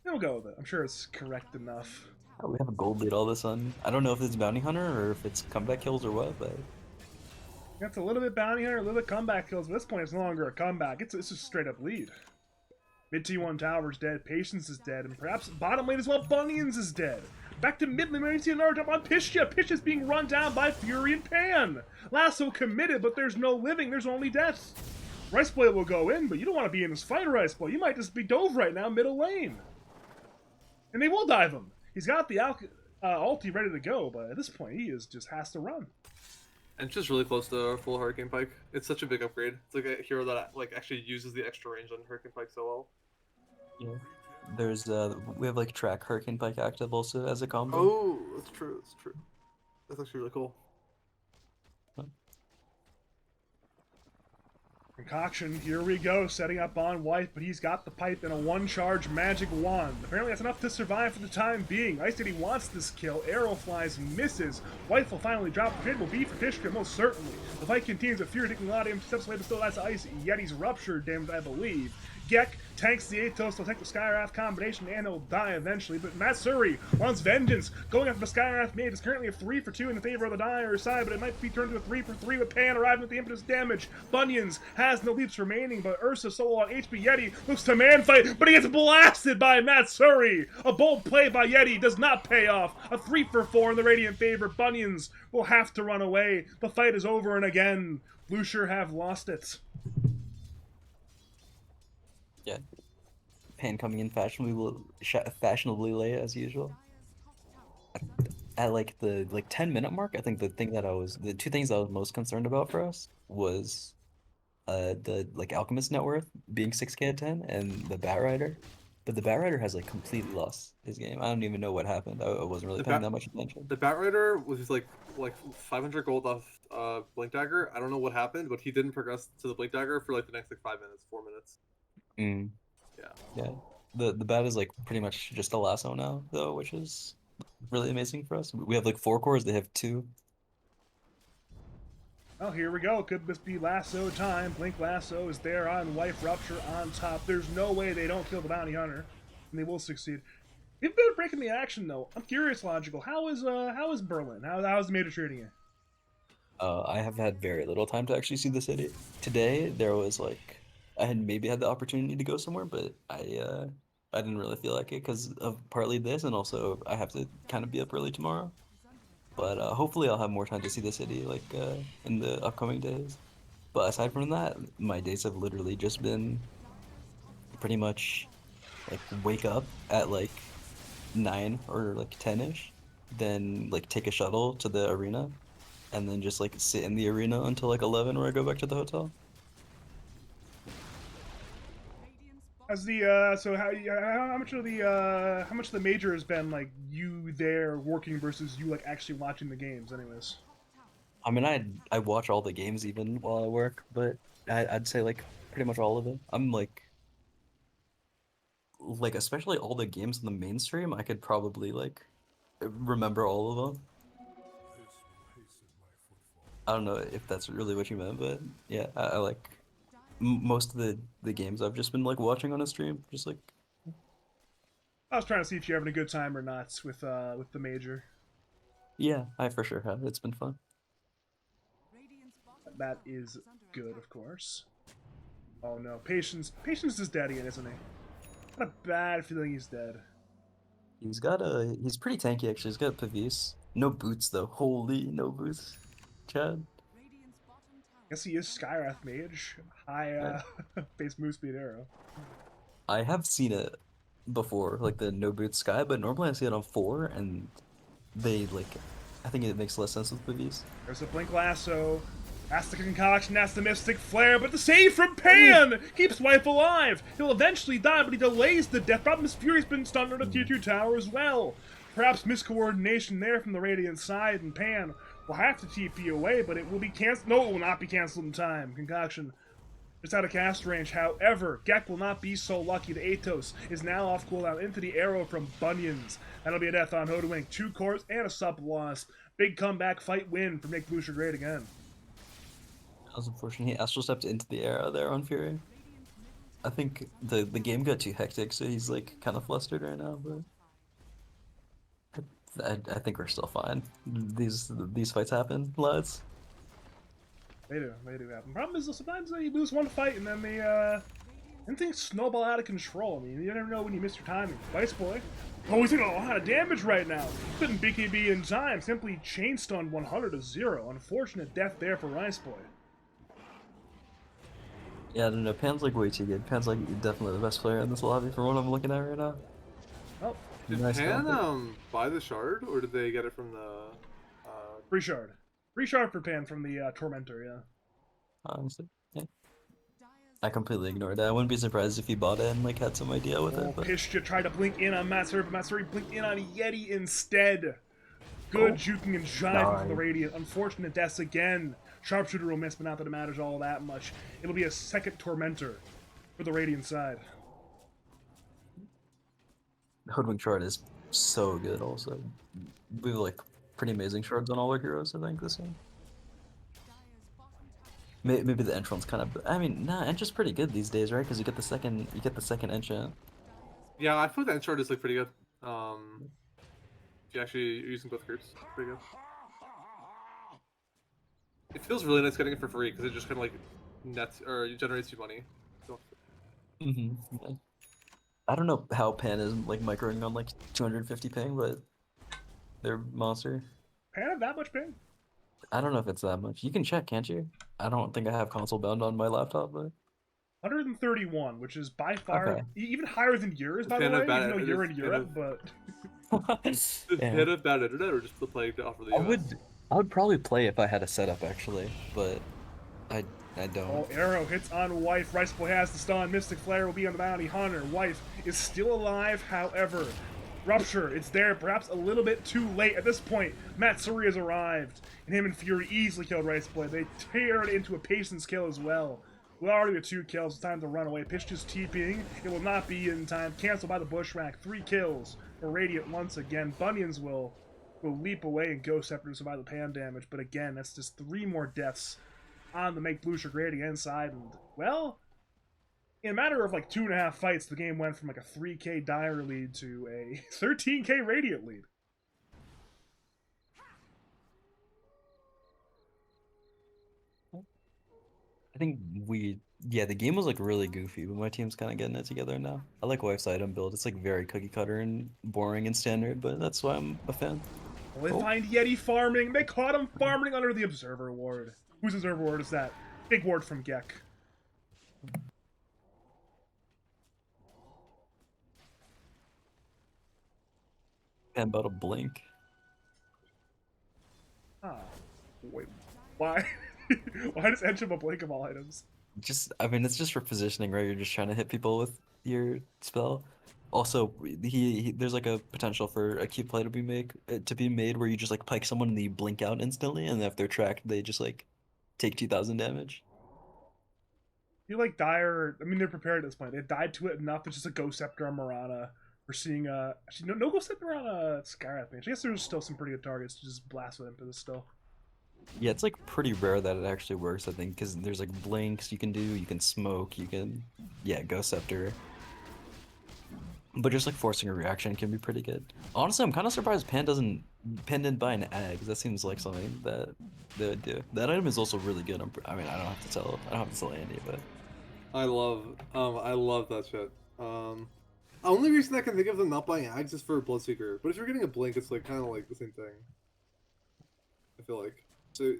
We'll go with it. I'm sure it's correct enough. Oh, we have a gold lead all of a sudden. I don't know if it's bounty hunter or if it's comeback kills or what, but That's a little bit bounty hunter, a little bit comeback kills. But at this point, it's no longer a comeback. It's just a straight up lead. Mid T1 Tower's dead, Patience is dead, and perhaps bottom lane as well, Bunions is dead. Back to mid lane, we see another jump on Pisha. Pisha's being run down by Fury and Pan. Lasso committed, but there's no living, there's only death. Rice Boy will go in, but you don't want to be in this fight, Rice Boy. You might just be dove right now, middle lane. And they will dive him. He's got the ulti ready to go, but at this point, he just has to run. And it's just really close to full Hurricane Pike. It's such a big upgrade. It's like a hero that like actually uses the extra range on Hurricane Pike so well. yeah. There's we have like track Hurricane Pike active also as a combo. Oh, that's true. That's true. That's actually really cool. Concoction, here we go, setting up on Wife, but he's got the pipe and a one-charge magic wand. Apparently that's enough to survive for the time being. Ice City wants this kill. Arrow flies, misses. Wife will finally drop. The trade will be for Fishka, most certainly. The fight continues with Fury taking a lot of damage, steps away, but still that's Ice. Yeti's ruptured damage, I believe. Gek tanks the Atos, will take the Skywrath combination, and he'll die eventually. But Matsuri wants vengeance. Going after the Skywrath mage is currently a 3-for-2 in the favor of the Dire side, but it might be turned to a 3-for-3 with Pan arriving with the impetus damage. Bunions has no leaps remaining, but Ursa solo on HP. Yeti looks to man fight, but he gets blasted by Matsuri. A bold play by Yeti does not pay off. A 3-for-4 in the Radiant favor. Bunions will have to run away. The fight is over, and again, Bloosher have lost it. Yeah. Pan coming in fashionably late as usual. At like the 10-minute mark, I think the two things I was most concerned about for us was the like Alchemist net worth being 6K at 10 and the Batrider. But the Batrider has like completely lost his game. I don't even know what happened. I wasn't really The paying bat that much attention. the Batrider was just like 500 gold off Blink Dagger. I don't know what happened, but he didn't progress to the Blink Dagger for like the next like 5 minutes, 4 minutes. Mm, Yeah. yeah. The bat is like pretty much just a lasso now though, which is really amazing for us. We have like 4 cores, they have 2. Oh, here we go. Could this be lasso time? Blink Lasso is there on Wife Rupture on top. There's no way they don't kill the bounty hunter, and they will succeed. They've been breaking the action though. I'm curious, Logical. How is Berlin? How's the major treating you? I have had very little time to actually see the city. Today there was like I had maybe had the opportunity to go somewhere, but I didn't really feel like it because of partly this and also I have to kind of be up early tomorrow. But hopefully I'll have more time to see the city like in the upcoming days. But aside from that, my days have literally just been pretty much like wake up at like 9 or like 10-ish, then like take a shuttle to the arena, and then just like sit in the arena until like 11 where I go back to the hotel. As the so how much of the major has been like you there working versus you like actually watching the games, anyways? I mean, I watch all the games even while I work, but I'd say like pretty much all of it. I'm like especially all the games in the mainstream, I could probably like remember all of them. I don't know if that's really what you meant, but yeah, I like most of the games I've just been like watching on a stream, just like I was trying to see if you're having a good time or not with the major. yeah, I for sure have. It's been fun. That is good, of course. Oh no, Patience is dead again, isn't he? Got a bad feeling he's dead. He's pretty tanky actually. He's got Pavis. No boots though. Holy no boots. Chad. Guess he is Skywrath Mage. High I, base move speed arrow. I have seen it before, like the no boots sky, but normally I see it on 4 and they like I think it makes less sense with Pavis. There's a Blink Lasso. That's the concoction, that's the Mystic Flare, but the save from Pan keeps Wife alive. He'll eventually die, but he delays the death. Problem Fury's been stunned on a tier 2 tower as well. Perhaps miscoordination there from the Radiant side, and Pan will have to TP away, but it will be canceled. No, it will not be canceled in time. Concoction just out of cast range. However, Gek will not be so lucky. The Atos is now off cooldown into the arrow from Bunions. That'll be a death on Hoodwink. 2 cores and a sub loss. Big comeback fight win for Make Bloosher Great Again. That was unfortunate. He astral stepped into the arrow there on Fury. I think the game got too hectic, so he's like kind of flustered right now, but I think we're still fine. These fights happen, lads. They do happen. Problem is, sometimes you lose one fight and then then things snowball out of control. I mean, you never know when you miss your timing. Vice Boy, oh, he's doing a lot of damage right now. Couldn't BKB in time. Simply chain stunned 100 to 0. Unfortunate death there for Rice Boy. Yeah, I don't know. Pan's like way too good. Pan's like definitely the best player in this lobby from what I'm looking at right now. Oh, did nice Pan buy the shard, or did they get it from the free shard. Free shard for Pan from the Tormentor, yeah. Honestly, yeah. I completely ignored that. I wouldn't be surprised if he bought it and like had some idea with it. But... Pishja tried to blink in on Matsuri, but Matsuri blinked in on Yeti instead. Good juking and jiving from the Radiant. Unfortunate deaths again. Sharpshooter will miss, but not that it matters all that much. It'll be a second Tormentor for the Radiant side. Hoodwink shard is so good also. We have like pretty amazing shards on all our heroes, I think, this game. Maybe the enchant's kind of. I mean, nah, enchant's pretty good these days, right? Because you get the second enchant. Yeah, I thought the enchant is like pretty good. If you actually are using both groups, pretty good. It feels really nice getting it for free because it just kind of like nets or generates you money. So. Yeah. I don't know how Pan is like microing on like 250 ping, but they're monster. Pan have that much ping? I don't know if it's that much. You can check, can't you? I don't think I have console bound on my laptop, but 131, which is by far Okay. even higher than yours, by the Fan of way, bad even though you're in fan Europe, of but Yeah. fan of bad internet or just the play to offer the US? I would probably play if I had a setup actually, but I I don't. oh, arrow hits on Wife. Rice Boy has the stun. Mystic Flare will be on the bounty hunter. Wife is still alive, however. Rupture, it's there, perhaps a little bit too late. At this point, Matsuri has arrived, and him and Fury easily killed Rice Boy. They tear it into a patience kill as well. We're already with 2 kills. It's time to run away. Pitch just TPing. It will not be in time. Canceled by the Bushwhack. 3 kills for Radiant once again. Bunions will leap away and Ghost Scepter to survive the pan damage. But again, that's just 3 more deaths on the Make Bloosher Great Again side. And, well, in a matter of like 2.5 fights, the game went from like a 3k Dire lead to a 13k Radiant lead. I think the game was like really goofy, but my team's kind of getting it together now. I like Wife's item build. It's like very cookie cutter and boring and standard, but that's why I'm a fan. Well, they find Yeti farming. They caught him farming under the Observer Ward. Whose Observer Ward is that? Big ward from Gek. And about a blink. Ah, wait, why? Why does Enchim a blink of all items? I mean, it's just for positioning, right? You're just trying to hit people with your spell. Also, there's like a potential for a cute play to be made where you just like pike someone and you blink out instantly, and if they're tracked, they just like take 2,000 damage. I feel like Dire, I mean, they're prepared at this point. They've died to it enough. It's just a Ghost Scepter on Marana. We're seeing, actually, no Ghost Scepter on Skyrath Mage. I guess there's still some pretty good targets to just blast with Impetus still. Yeah, it's like pretty rare that it actually works, I think, because there's like blinks you can do, you can smoke, yeah, Ghost Scepter. But just like forcing a reaction can be pretty good. Honestly, I'm kind of surprised Pan didn't buy an egg. That seems like something that they would do. That item is also really good. I mean, I don't have to tell Andy, but I love that shit. Only reason I can think of them not buying Ags is for Bloodseeker. But if you're getting a blink, it's like kind of like the same thing. I feel like. So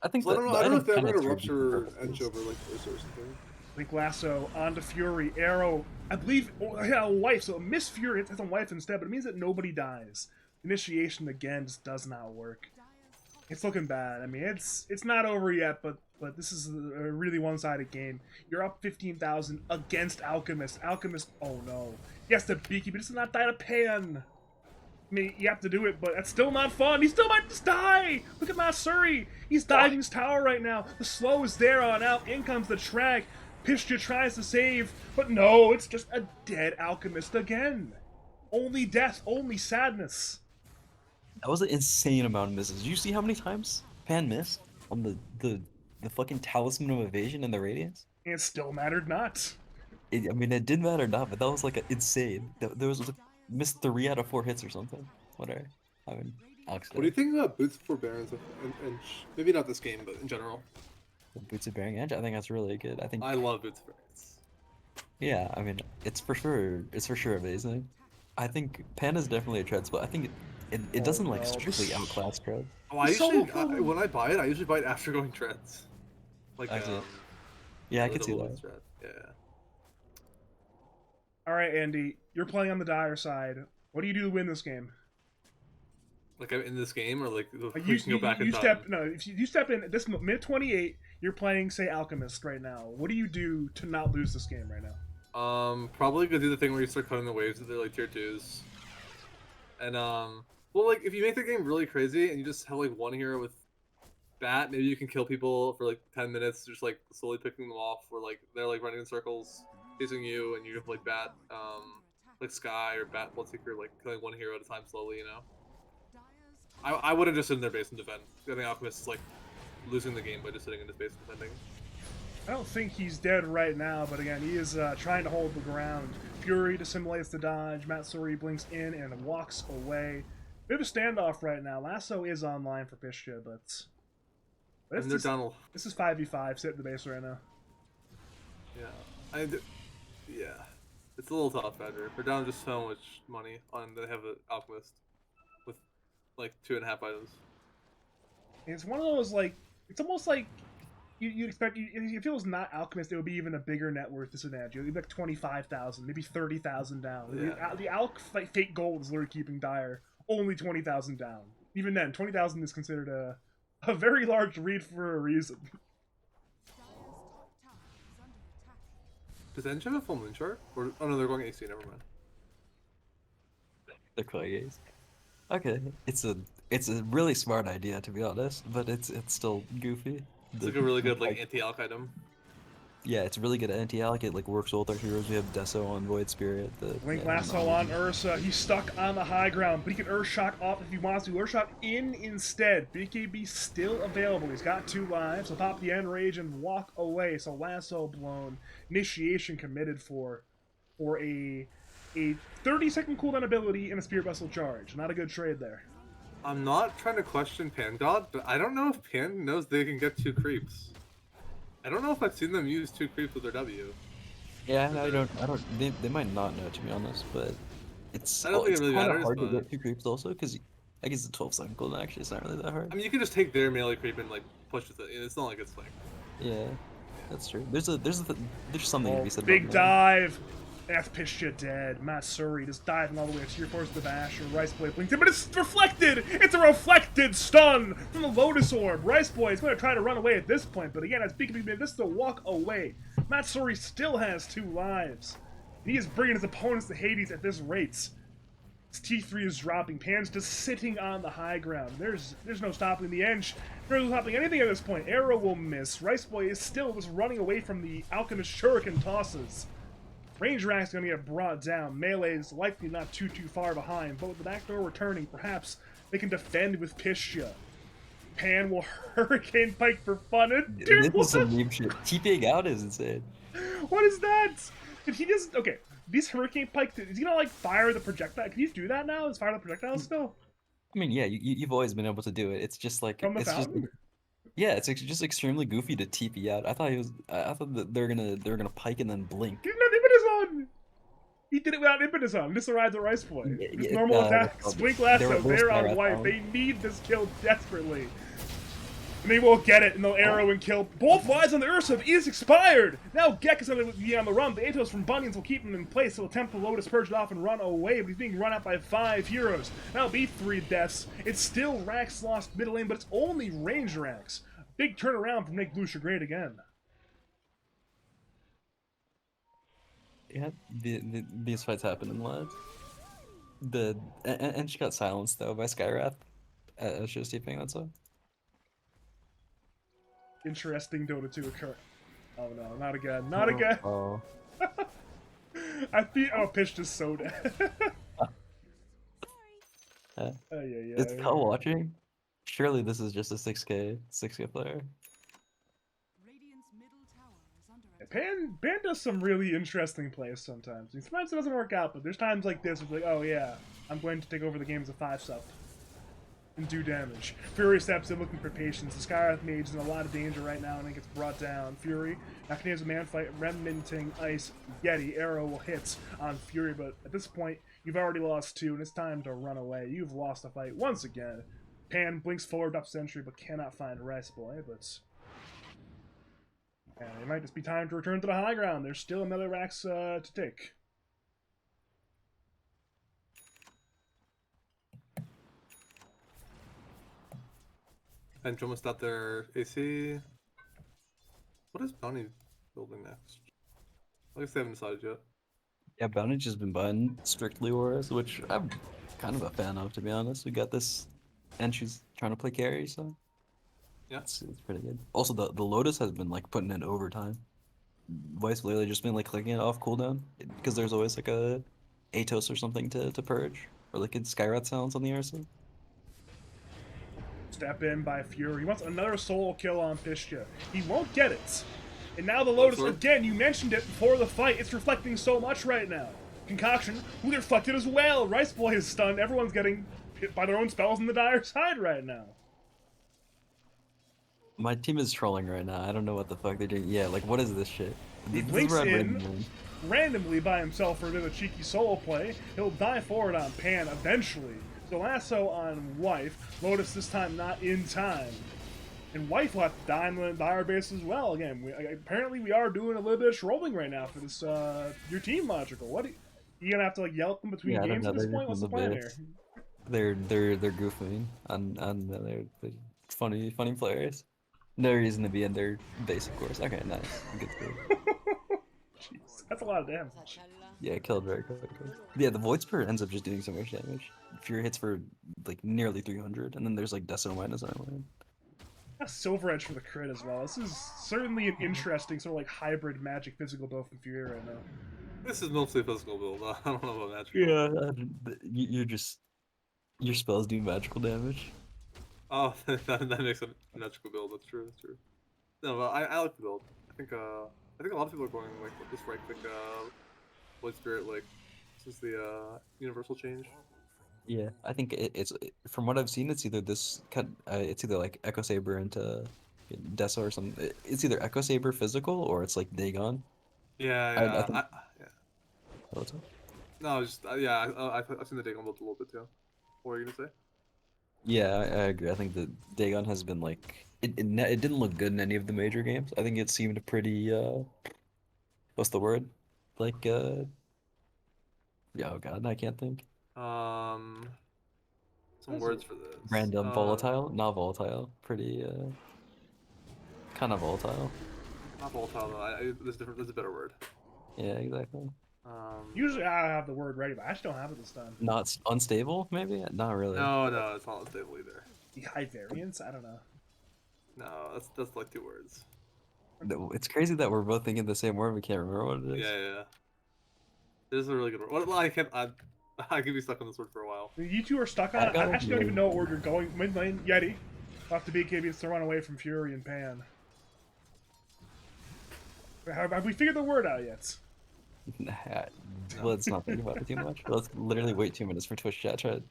I think I don't know. I don't know if they're kinda gonna served rupture the Edge purpose. over like Ursa or something. Link Lasso onto Fury. Arrow, I believe, yeah, Wife. So Miss Fury hits on Wife instead, but it means that nobody dies. Initiation again just does not work. It's looking bad. I mean, it's not over yet, but this is a really one-sided game. You're up 15,000 against Alchemist. Alchemist, oh no. Yes, the Beaky, but it's not die to Pan. I mean, you have to do it, but that's still not fun. He still might just die. Look at Matsuri. He's diving his tower right now. The slow is there on out. In comes the track. Pishka tries to save, but no, it's just a dead Alchemist again. Only death, only sadness. That was an insane amount of misses. Did you see how many times Pan missed on the fucking Talisman of Evasion and the Radiance? And it still mattered not. I mean, it didn't matter not, but that was like insane. There was like, missed 3 out of 4 hits or something. Whatever. I mean, Alex. What do you think about Boots for Barons and maybe not this game, but in general? Boots of Bearing Edge? I think that's really good. I love Boots for Barons. Yeah, I mean, it's for sure amazing. I think Pan is definitely a tread spot. I think it doesn't like strictly outclass tread. Oh, when I buy it, I usually buy it after going treads. Like yeah, I could see that. Strat. Yeah. All right, Andy, you're playing on the Dire side. What do you do to win this game? Like in this game, or like you can go back in time? If you step in at this minute 28, you're playing, say, Alchemist right now. What do you do to not lose this game right now? Probably go do the thing where you start cutting the waves that they're like tier 2s. And well, like if you make the game really crazy and you just have like one hero with Bat, maybe you can kill people for like 10 minutes, just like slowly picking them off, or like they're like running in circles, chasing you, and you have like Bat, like Sky or Bat Bloodseeker, like killing one hero at a time slowly, you know. I wouldn't just sit in their base and defend. I think Alchemist is like losing the game by just sitting in his base and defending. I don't think he's dead right now, but again, he is trying to hold the ground. Fury dissimulates the dodge. Matsuri blinks in and walks away. Bit of a standoff right now. Lasso is online for Pishka, but and they're down. This is 5v5. Sit in the base right now. Yeah, yeah, it's a little tough, Badger. They're down just so much money on. They have an Alchemist with like 2.5 items. It's one of those like it's almost like you'd expect, if it was not Alchemist, it would be even a bigger net worth disadvantage. You'd be like 25,000, maybe 30,000 down. Yeah. The Alch Fate Gold is literally keeping Dire only 20,000 down. Even then, 20,000 is considered a very large lead for a reason. Does Ench have a full moon short? Or, oh no, they're going AC, never mind. They're quite ace. Okay, it's a really smart idea to be honest, but it's still goofy. It's like a really good like anti-alch item. Yeah, it's really good at anti-alch. It like works well with our heroes. We have Deso on Void Spirit. Link Lasso on Ursa. He's stuck on the high ground, but he can Earth Shock off if he wants to. Earth Shock in instead. BKB still available. He's got 2 lives. He'll pop the Enrage and walk away. So Lasso blown. Initiation committed for a 30-second cooldown ability and a Spirit Vessel charge. Not a good trade there. I'm not trying to question Pan God, but I don't know if Pan knows they can get 2 creeps. I don't know if I've seen them use 2 creeps with their W. Yeah, no, I don't. They might not know, to be honest, but it's I don't think it really kind of matters, hard but... to get 2 creeps also, because I guess the 12-second cooldown actually is not really that hard. I mean, you can just take their melee creep and like push with it. It's not like it's like. Yeah, that's true. There's something to be said. Big about dive. That's Pishya dead. Matsuri just diving all the way to your force the bash, or Rice Boy blinked in, but it's reflected! It's a reflected stun from the Lotus Orb. Rice Boy is going to try to run away at this point, but again, as BKB made this to walk away. Matsuri still has 2 lives. He is bringing his opponents to Hades at this rate. His T3 is dropping. Pan's just sitting on the high ground. There's no stopping the Ench. There's no stopping anything at this point. Arrow will miss. Rice Boy is still just running away from the Alchemist Shuriken tosses. Range Rack's going to get brought down. Melee is likely not too far behind, but with the backdoor returning, perhaps they can defend with Pishya. Pan will Hurricane Pike for fun. And This is some meme shit. TPing out is insane. What is that? Did he just... Okay, these Hurricane Pike... Is he going to, like, fire the projectile? Can you do that now? Is fire the projectile still? I mean, yeah, you've always been able to do it. It's just like... From the it's fountain? just, yeah, it's just extremely goofy to TP out. I thought that they were gonna pike and then blink. He didn't have impetus on! He did it without impetus on. This arrives at Rice Boy. Just normal attacks. Blink Lasso, they're on white. They need this kill desperately. And they will get it, and they'll arrow and kill. Both lives on the Ursa is expired! Now Gek is going to be on the run. The Atos from Bunions will keep him in place. He'll attempt to Lotus Purge it off and run away, but he's being run out by 5 heroes. That'll be 3 deaths. It's still Rax lost middle lane, but it's only range Rax. Big turnaround from Make Bloosher Great Again. Yeah, these fights happen in live. And she got silenced though by Skywrath as she was TPing that side. Interesting Dota 2 occur. Oh no, not again. Not again. Oh. I feel Pitch is so dead. Yeah. Yeah. It's Cal watching. Surely this is just a 6k player. Pan does some really interesting plays sometimes. Sometimes it doesn't work out, but there's times like this where it's like, oh yeah, I'm going to take over the game as a 5-sub and do damage. Fury steps in looking for patience. The Skywrath Mage is in a lot of danger right now and then gets brought down. Fury now continues a man fight, remnanting Ice Yeti. Arrow will hit on Fury, but at this point, you've already lost 2 and it's time to run away. You've lost the fight once again. Pan blinks forward up Sentry, but cannot find Rice Boy, but... And it might just be time to return to the high ground. There's still another Rax to take. And almost got their AC. What is Bounty building next? I guess they haven't decided yet. Yeah, Bounty's just been buying strictly auras, which I'm kind of a fan of, to be honest. We got this, and she's trying to play carry, so yeah, it's pretty good. Also, the Lotus has been like putting in overtime. Vice literally just been like clicking it off cooldown because there's always like a Atos or something to purge, or like a Skywrath silence on the RC. Step in by Fury. He wants another solo kill on Pishya. He won't get it. And now the Lotus, again, you mentioned it before the fight, it's reflecting so much right now. Concoction will get reflected as well. Rice Boy is stunned. Everyone's getting hit by their own spells on the dire side right now. My team is trolling right now. I don't know what the fuck they're doing. Yeah, like, what is this shit? He blinks in randomly by himself for a bit of a cheeky solo play. He'll die forward on Pan eventually. So Lasso on Wife. Lotus this time not in time. And Wife will have to die in the dire base as well. Again, apparently we are doing a little bit of trolling right now for this your team logical. What you gonna have to like yell at them between Yeah, I don't games know. at this They're point? just What's in the the plan here? bits. They're goofing and they're funny players. No reason to be in their base, of course. Okay, nice. Good to Jeez, that's a lot of damage. Yeah, killed very quickly. Yeah, the Void Spirit ends up just doing so much damage. Fury hits for like nearly 300, and then there's like Deso minus armor. A Silver Edge for the crit as well. This is certainly an interesting sort of like hybrid magic physical build from Fury right now. This is mostly a physical build. I don't know about magic. Yeah, you're just your spells do magical damage. Oh, that makes a magical build. That's true. That's true. No, but I like the build. I think a lot of people are going like this right click Void Spirit, like this is the universal change. Yeah, I think it's from what I've seen, it's either this it's either like Echo Saber into Deso or something. It's either Echo Saber physical or it's like Dagon. Yeah, I yeah, think. yeah. What's up? No, just yeah, I've seen the Dagon build a little bit too. What were you gonna say? Yeah, I agree. I think that Dagon has been like it didn't look good in any of the major games. I think it seemed pretty what's the word? Like yeah, oh god, I can't think. Some words for this. Random, volatile, not volatile. Pretty kind of volatile. Not volatile though. There's a better word. Yeah, exactly. Usually I have the word ready, but I just don't have it this time. Not unstable, maybe? Not really. No, it's not unstable either. The high variance? I don't know. No, that's like 2 words. It's crazy that we're both thinking the same word. We can't remember what it is. Yeah. This is a really good word. Well, I can't. I could be stuck on this word for a while. You two are stuck on it. I actually don't even know what word you're going. Mid lane, Yeti. Off the BKB is to run away from Fury and Pan. Have we figured the word out yet? Let's not think about it too much. Let's literally wait 2 minutes for Twitch chat to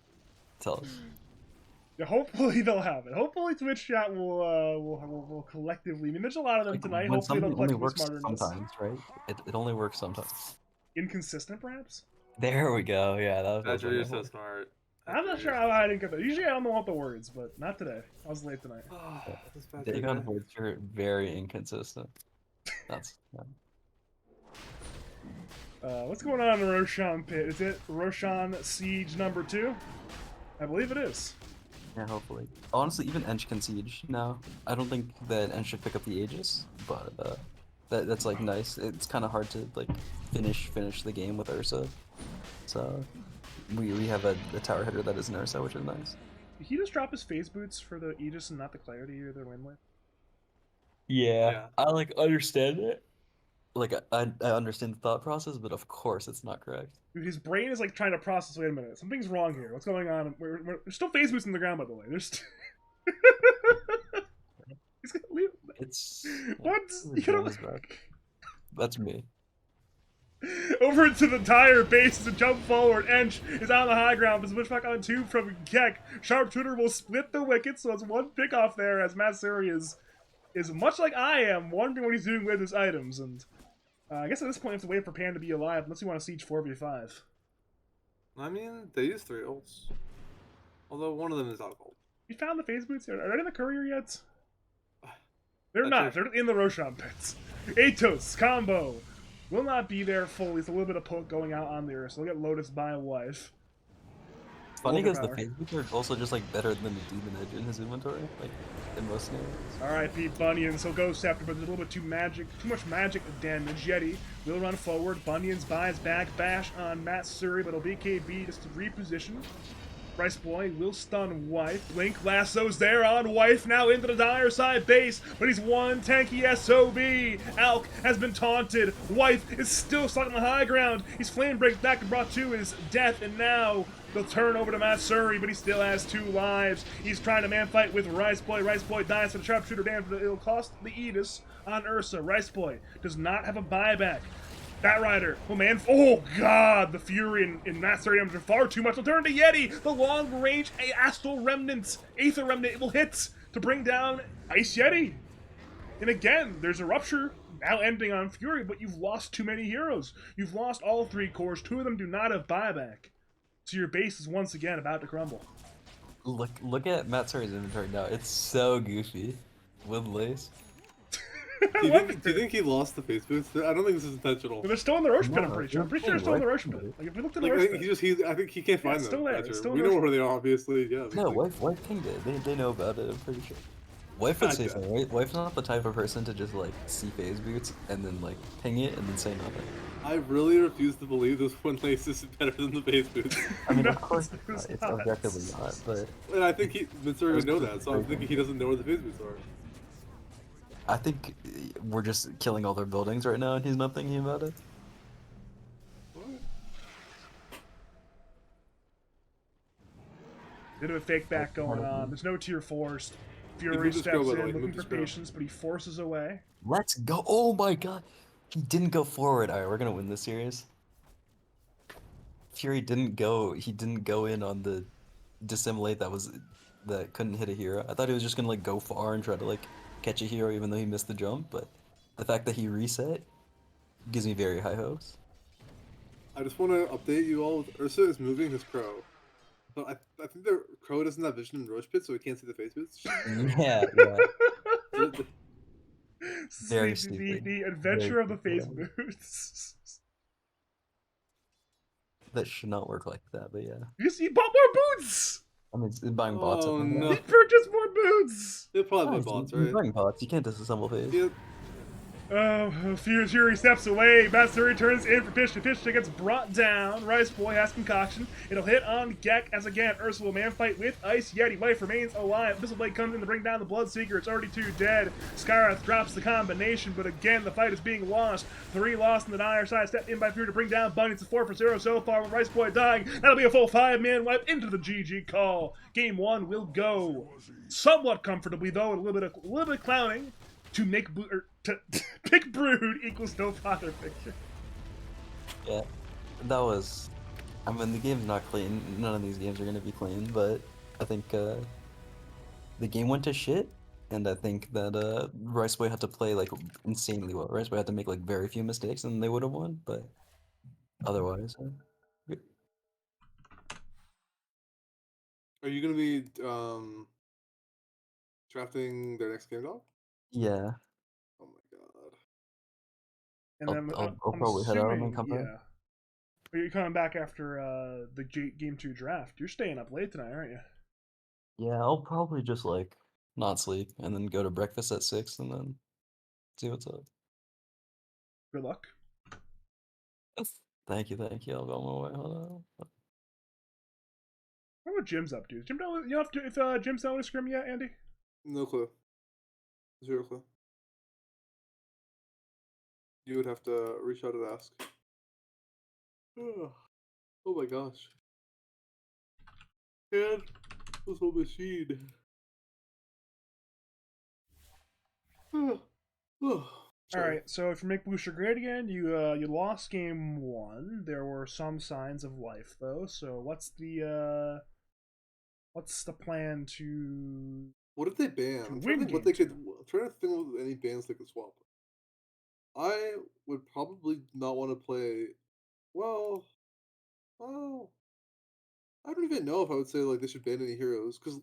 tell us. Yeah, hopefully they'll have it. Hopefully Twitch chat will collectively. I mean, there's a lot of them Like, tonight. when Hopefully they'll something only collectively works smarter than us. sometimes, right? It only works sometimes. Inconsistent, perhaps. There we go. Yeah, that was Badger, you're so wonderful. smart. I'm not sure how I didn't get that. Usually I don't know what the words, but not today. I was late tonight. Dagon words are very inconsistent. That's yeah. What's going on in the Roshan pit? Is it Roshan Siege number 2? I believe it is. Yeah, hopefully. Honestly, even Ench can siege now. I don't think that Ench should pick up the Aegis, but that's like nice. It's kind of hard to like finish the game with Ursa, so we have a tower hitter that is an Ursa, which is nice. Did he just drop his phase boots for the Aegis and not the Clarity or the Windlane? Yeah, I like understand it. Like I understand the thought process, but of course it's not correct. Dude, his brain is like trying to process. Wait a minute, something's wrong here. What's going on? There's still phase boots in the ground, by the way. There's. He's gonna leave. It's What? That's me. Over into the dire base to jump forward. Ench is on the high ground. But switchback on 2 from Keck. Sharpshooter will split the wicket, so it's 1 pick off there as Matsuri is much like I am, wondering what he's doing with his items. And I guess at this point, you have to wait for Pan to be alive unless you want to siege 4v5. I mean, they use 3 ults. Although one of them is out of ult. You found the phase boots? Are they in the courier yet? They're not. They're in the Roshan pits. Atos combo will not be there fully. It's a little bit of poke going out on there, so they'll get Lotus by a wife. Funny because the phase boots are also just like better than the Demon Edge in his inventory, like in most scenarios. R.I.P. Bunyan, so Ghost Scepter, but there's a little bit too much magic damage. Yeti will run forward. Bunyan's buys back, bash on Matsuri, but it'll be KB just to reposition. Rice Boy will stun Wife. Blink lassos there on Wife, now into the dire side base, but he's one tanky SOB. Alk has been taunted. Wife is still stuck on the high ground. He's flame break back and brought to his death, and now they'll turn over to Matsuri, but he still has 2 lives. He's trying to man fight with Rice Boy. Rice Boy dies for the sharpshooter damage, but it'll cost the Aegis on Ursa. Rice Boy does not have a buyback. Bat Rider, oh man, oh god, the Fury in Matsuri are far too much. They'll turn to Yeti, the long range Astral Remnant, Aether Remnant, it will hit to bring down Ice Yeti. And again, there's a rupture, now ending on Fury, but you've lost too many heroes. You've lost all 3 cores, 2 of them do not have buyback. So your base is once again about to crumble. Look at Matsuri's inventory now. It's so goofy. with lace. Do you think he lost the face boots? I don't think this is intentional. They're still in the roach pit, I'm No, pretty sure. I'm they're pretty sure they're still in the roach pit. playing Like, if we looked in the Like, roach I pit. think I think he can't Yeah, find it's still them. there. Thatcher. It's still in We the know roach where they are, obviously. Yeah. No, like, wife pinged it. They know about it. I'm pretty sure. Wife would say Gotcha. so, right? Wife's not the type of person to just like see phase boots and then like ping it and then say nothing. I really refuse to believe this one lace is better than the face boots. I mean, No, of course it's it's not. objectively not, but And I think Mincer would know Those that, so I'm thinking he doesn't know where the face boots are. I think we're just killing all their buildings right now and he's not thinking about it. What? Bit of a fake back going on. There's no tier forced. Fury moved his steps crow, by the way. in, He looking moved for his crow. patience, but he forces away. Let's go. Oh my god. He didn't go forward. Alright, we're gonna win this series. Fury didn't go in on the dissimulate that couldn't hit a hero. I thought he was just gonna like go far and try to like catch a hero even though he missed the jump, but the fact that he reset gives me very high hopes. I just want to update you all. Ursa is moving his crow. But I think the crow doesn't have vision in Roach Pit, so he can't see the face boots. Yeah. Very the stupid. adventure Very of the face stupid. boots. That should not work like that, but yeah. He bought more boots! I mean, it's buying bots. Oh, I think, no. He purchased more boots! They'll probably yeah. be bots, He's right? buying bots. You can't disassemble phase. Yeah. Fury steps away. Matsuri turns in for Pishka. Pishka gets brought down. Rice Boy has concoction. It'll hit on Gek as again. Ursa will man fight with Ice Yeti. Wife remains alive. Missile Blade comes in to bring down the Bloodseeker. It's already 2 dead. Skyrath drops the combination, but again the fight is being lost. 3 lost in the dire side. Step in by Fury to bring down Bunny. It's a 4 for 0 so far with Rice Boy dying. That'll be a full 5-man wipe into the GG call. Game 1 will go somewhat comfortably though, a little bit of clowning. To make to pick brood equals no father figure. Yeah, that was. I mean, the game's not clean. None of these games are gonna be clean, but I think the game went to shit, and I think that Riceboy had to play like insanely well. Riceboy had to make like very few mistakes, and they would have won. But otherwise, Are you gonna be drafting their next game dog? yeah, Oh my god. And then I'll I'm probably head out and then assuming, come back. yeah. Are you coming back after the game 2 draft? You're staying up late tonight, aren't you? Yeah, I'll probably just like not sleep and then go to breakfast at 6 and then see what's up. Good luck. Thank you. I'll go on my way. Hold on. What about Jim's up to? Jim, you have to if Jim's not with scrim yet, Andy? No clue. Zero clue. You would have to reach out and ask. Oh my gosh. And this whole machine. All right, so if you Make Bloosher Great Again, you lost game 1. There were some signs of life though. So what's the plan to? What if they ban? I'm trying win to think what game they could. I'm trying to think of any bans they could swap. I would probably not want to play. Well, oh, I don't even know if I would say like they should ban any heroes because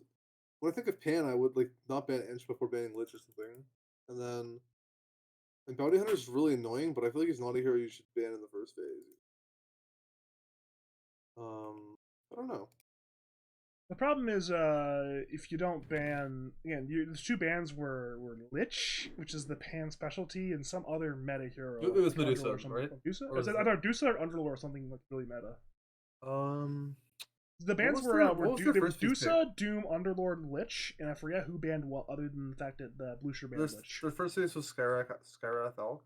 when I think of Pan, I would like not ban Inch before banning Lich or something, and then and Bounty Hunter is really annoying, but I feel like he's not a hero you should ban in the first phase. I don't know. The problem is, if you don't ban again, the 2 bans were Lich, which is the Pan specialty, and some other meta hero. It was like Medusa, Underlord or something. right? Medusa? Or Is it is it- either Medusa or Underlord or something like really meta? What The bans was were their- what was their there was first pick? Medusa, Doom, Underlord, Lich, and I forget who banned what, other than the fact that the Bloosher banned Lich. Their first phase was Skyrath Elk.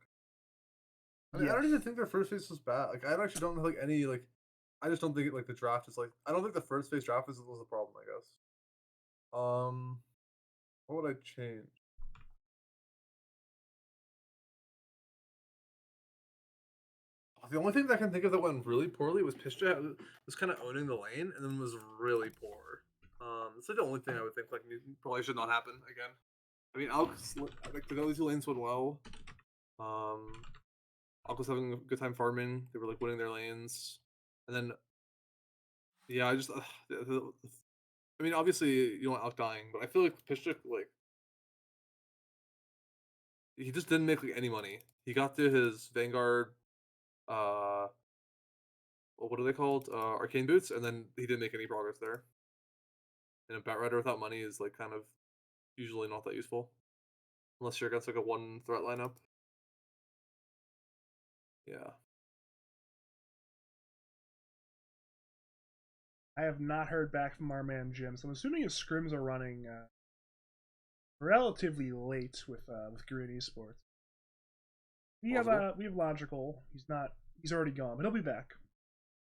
I mean, I Yeah. don't even think their first phase was bad. Like, I actually don't have like any like. I just don't think like the draft is like. I don't think the first phase draft was a problem. I guess. What would I change? The only thing that I can think of that went really poorly was Pishja was kind of owning the lane and then was really poor. That's like the only thing I would think like probably should not happen again. I mean, like the other 2 lanes went well. Alk was having a good time farming. They were like winning their lanes, and then yeah, I just I mean, obviously you don't want Alk dying, but I feel like Pishja like he just didn't make like any money. He got to his Vanguard, what are they called? Arcane boots, and then he didn't make any progress there. And a Batrider without money is like kind of usually not that useful, unless you're against like a one threat lineup. Yeah. I have not heard back from our man Jim, so I'm assuming his scrims are running relatively late with Green Esports. We have Logical. He's already gone, but he'll be back.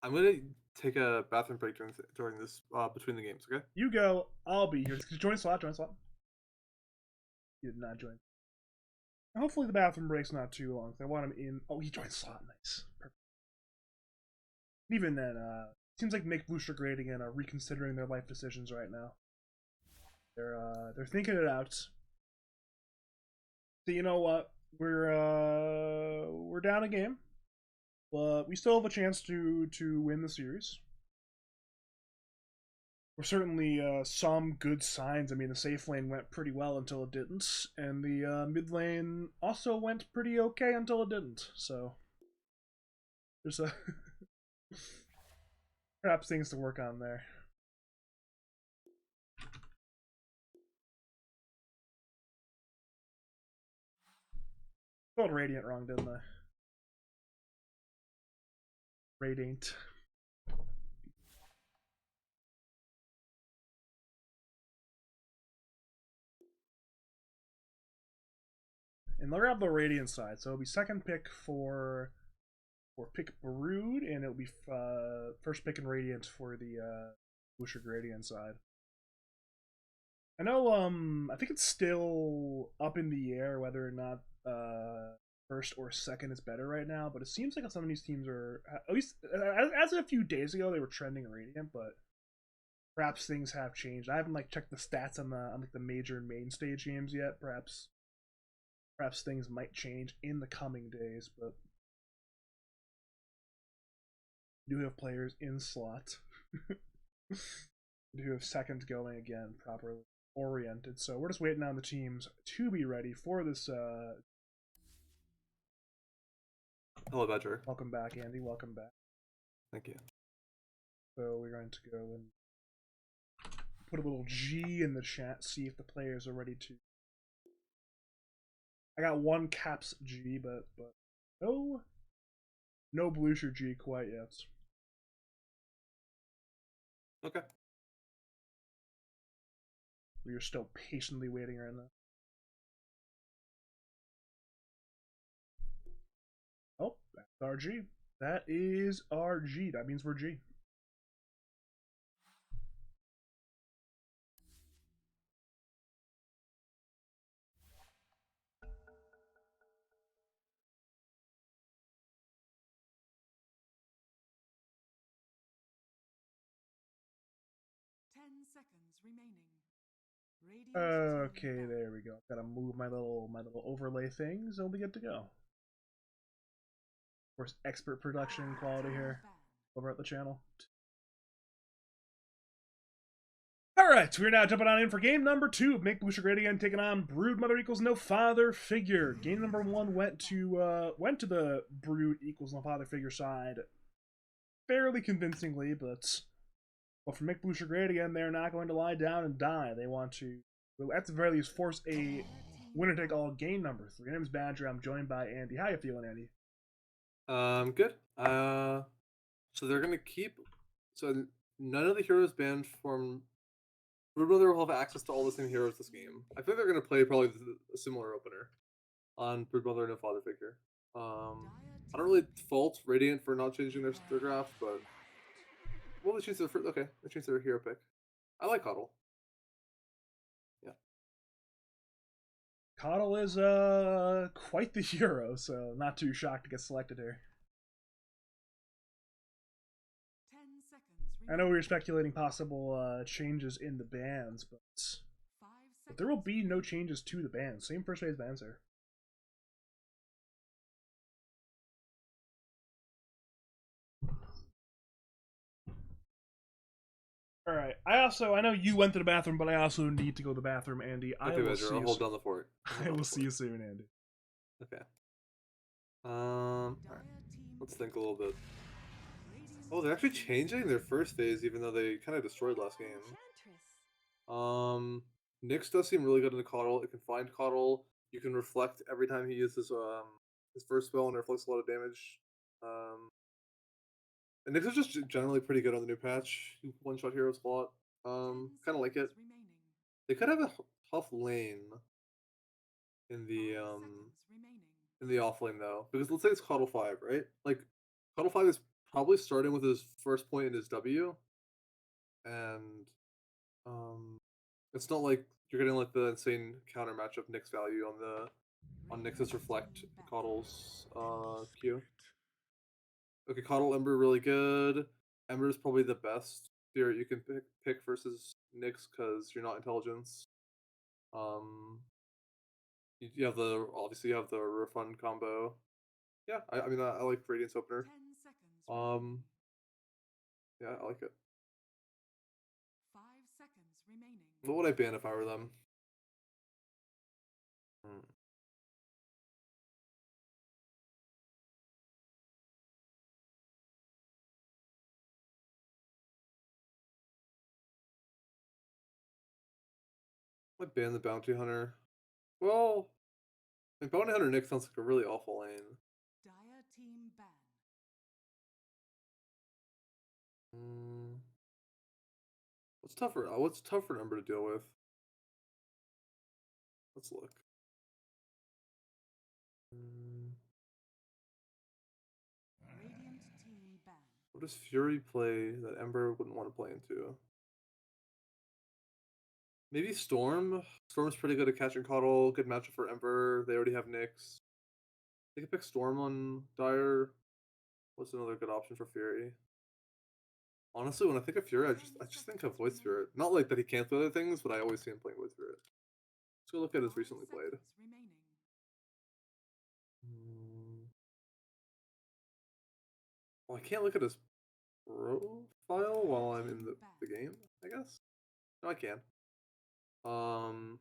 I'm gonna take a bathroom break during this between the games. Okay. You go. I'll be here. Join slot. Join slot. He did not join. Hopefully the bathroom break's not too long. I want him in. Oh, he joined slot. Nice. Perfect. Even then, seems like Make Bloosher Great Again are reconsidering their life decisions right now. They're thinking it out. So you know what? We're down a game, but we still have a chance to win the series. We're certainly some good signs. I mean, the safe lane went pretty well until it didn't, and the mid lane also went pretty okay until it didn't. So there's a perhaps things to work on there. Spelled Radiant wrong, didn't I? Radiant. And they'll grab the Radiant side, so it'll be second pick for pick Brood, and it'll be first pick in Radiant for the Bloosher Gradient side. I know, I think it's still up in the air whether or not first or second is better right now, but it seems like some of these teams are, at least as of a few days ago, they were trending Radiant, but perhaps things have changed. I haven't like checked the stats on like the major and main stage games yet. Perhaps things might change in the coming days, but we do have players in slot. We do have second going again, properly oriented. So we're just waiting on the teams to be ready for this. Hello, Badger. Welcome back, Andy. Welcome back. Thank you. So we're going to go and put a little G in the chat, see if the players are ready to. I got one caps G, but no Bloosher G quite yet. Okay. We are still patiently waiting right now. Oh, that's our G. That is our G. That means we're G. Okay, there we go. Gotta move my little overlay things, and we'll be good to go. Of course, expert production quality here over at the channel. Alright, we're now jumping on in for game number 2 of Make Bloosher Great Again, taking on broodmother equals no father figure. Game number 1 went to the brood equals no father figure side fairly convincingly, but for Make Bloosher Great Again, they're not going to lie down and die. They want to, at the very least, force a winner-take-all game number 3. My name is Badger. I'm joined by Andy. How you feeling, Andy? Good. So they're gonna keep. So none of the heroes banned from broodmother will have access to all the same heroes this game. I think they're gonna play probably a similar opener on broodmother no father figure. I don't really fault Radiant for not changing their draft, but well, they changed their they changed their hero pick. I like Coddle. Yeah. Coddle is quite the hero, so not too shocked to get selected here. I know we were speculating possible changes in the bans, but there will be no changes to the bans. Same first phase bans here. Alright, I know you went to the bathroom, but I also need to go to the bathroom, Andy. Okay, Badger, I'll hold down the fort. I will see you soon, Andy. Okay. Alright. Let's think a little bit. Oh, they're actually changing their first phase, even though they kind of destroyed last game. Um, Nyx does seem really good in the Coddle. It can find Coddle. You can reflect every time he uses his first spell and it reflects a lot of damage. Um, and Nyx is just generally pretty good on the new patch. You one-shot heroes a lot. Kind of like it. They could have a tough lane in the off lane though, because let's say it's Coddle 5, right? Like Coddle 5 is probably starting with his first point in his W, and um, it's not like you're getting like the insane counter matchup Nyx value on Nyx's reflect Coddle's Q. Okay, Coddle Ember really good. Ember is probably the best spirit you can pick versus Nyx because you're not intelligence. Um, you have the obviously you have the refund combo. Yeah, I mean I like Radiance opener. Um, yeah, I like it. What would I ban if I were them? Hmm. I'd ban the Bounty Hunter. Well, I mean, Bounty Hunter Nick sounds like a really awful lane. Mm, what's tougher? What's tougher number to deal with? Let's look. Mm, what does Fury play that Ember wouldn't want to play into? Maybe Storm. Storm's pretty good at catching Coddle. Good matchup for Ember. They already have Nyx. They could pick Storm on Dire. What's another good option for Fury? Honestly, when I think of Fury, I just think of Void Spirit. Not like that he can't do other things, but I always see him playing Void Spirit. Let's go look at his recently played. Mm, well, I can't look at his profile while I'm in the game, I guess. No, I can. Um,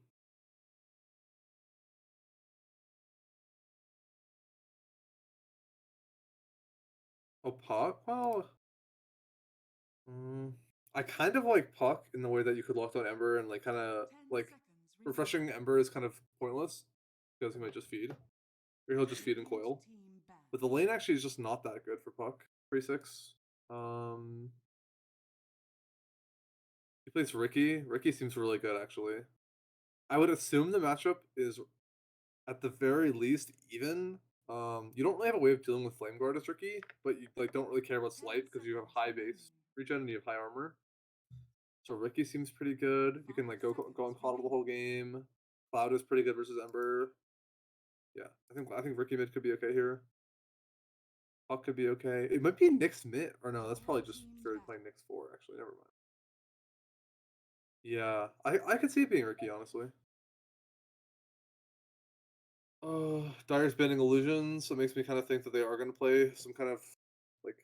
oh, Puck? Well, mm, I kind of like Puck in the way that you could lock down Ember and like kind of like refreshing Ember is kind of pointless because he might just feed. Or he'll just feed and coil. But the lane actually is just not that good for Puck. 3-6. Um, he plays Ricky. Ricky seems really good actually. I would assume the matchup is at the very least even. You don't really have a way of dealing with Flame Guard as Ricky, but you like don't really care about Slight because you have high base regen and you have high armor. So Ricky seems pretty good. You can like go on Coddle the whole game. Cloud is pretty good versus Ember. Yeah, I think Ricky mid could be okay here. Puck could be okay. It might be Nyx mid, or no, that's probably just for playing Nyx 4. Actually, never mind. Yeah, I could see it being Ricky honestly. Dire's banning illusions, so it makes me kind of think that they are going to play some kind of like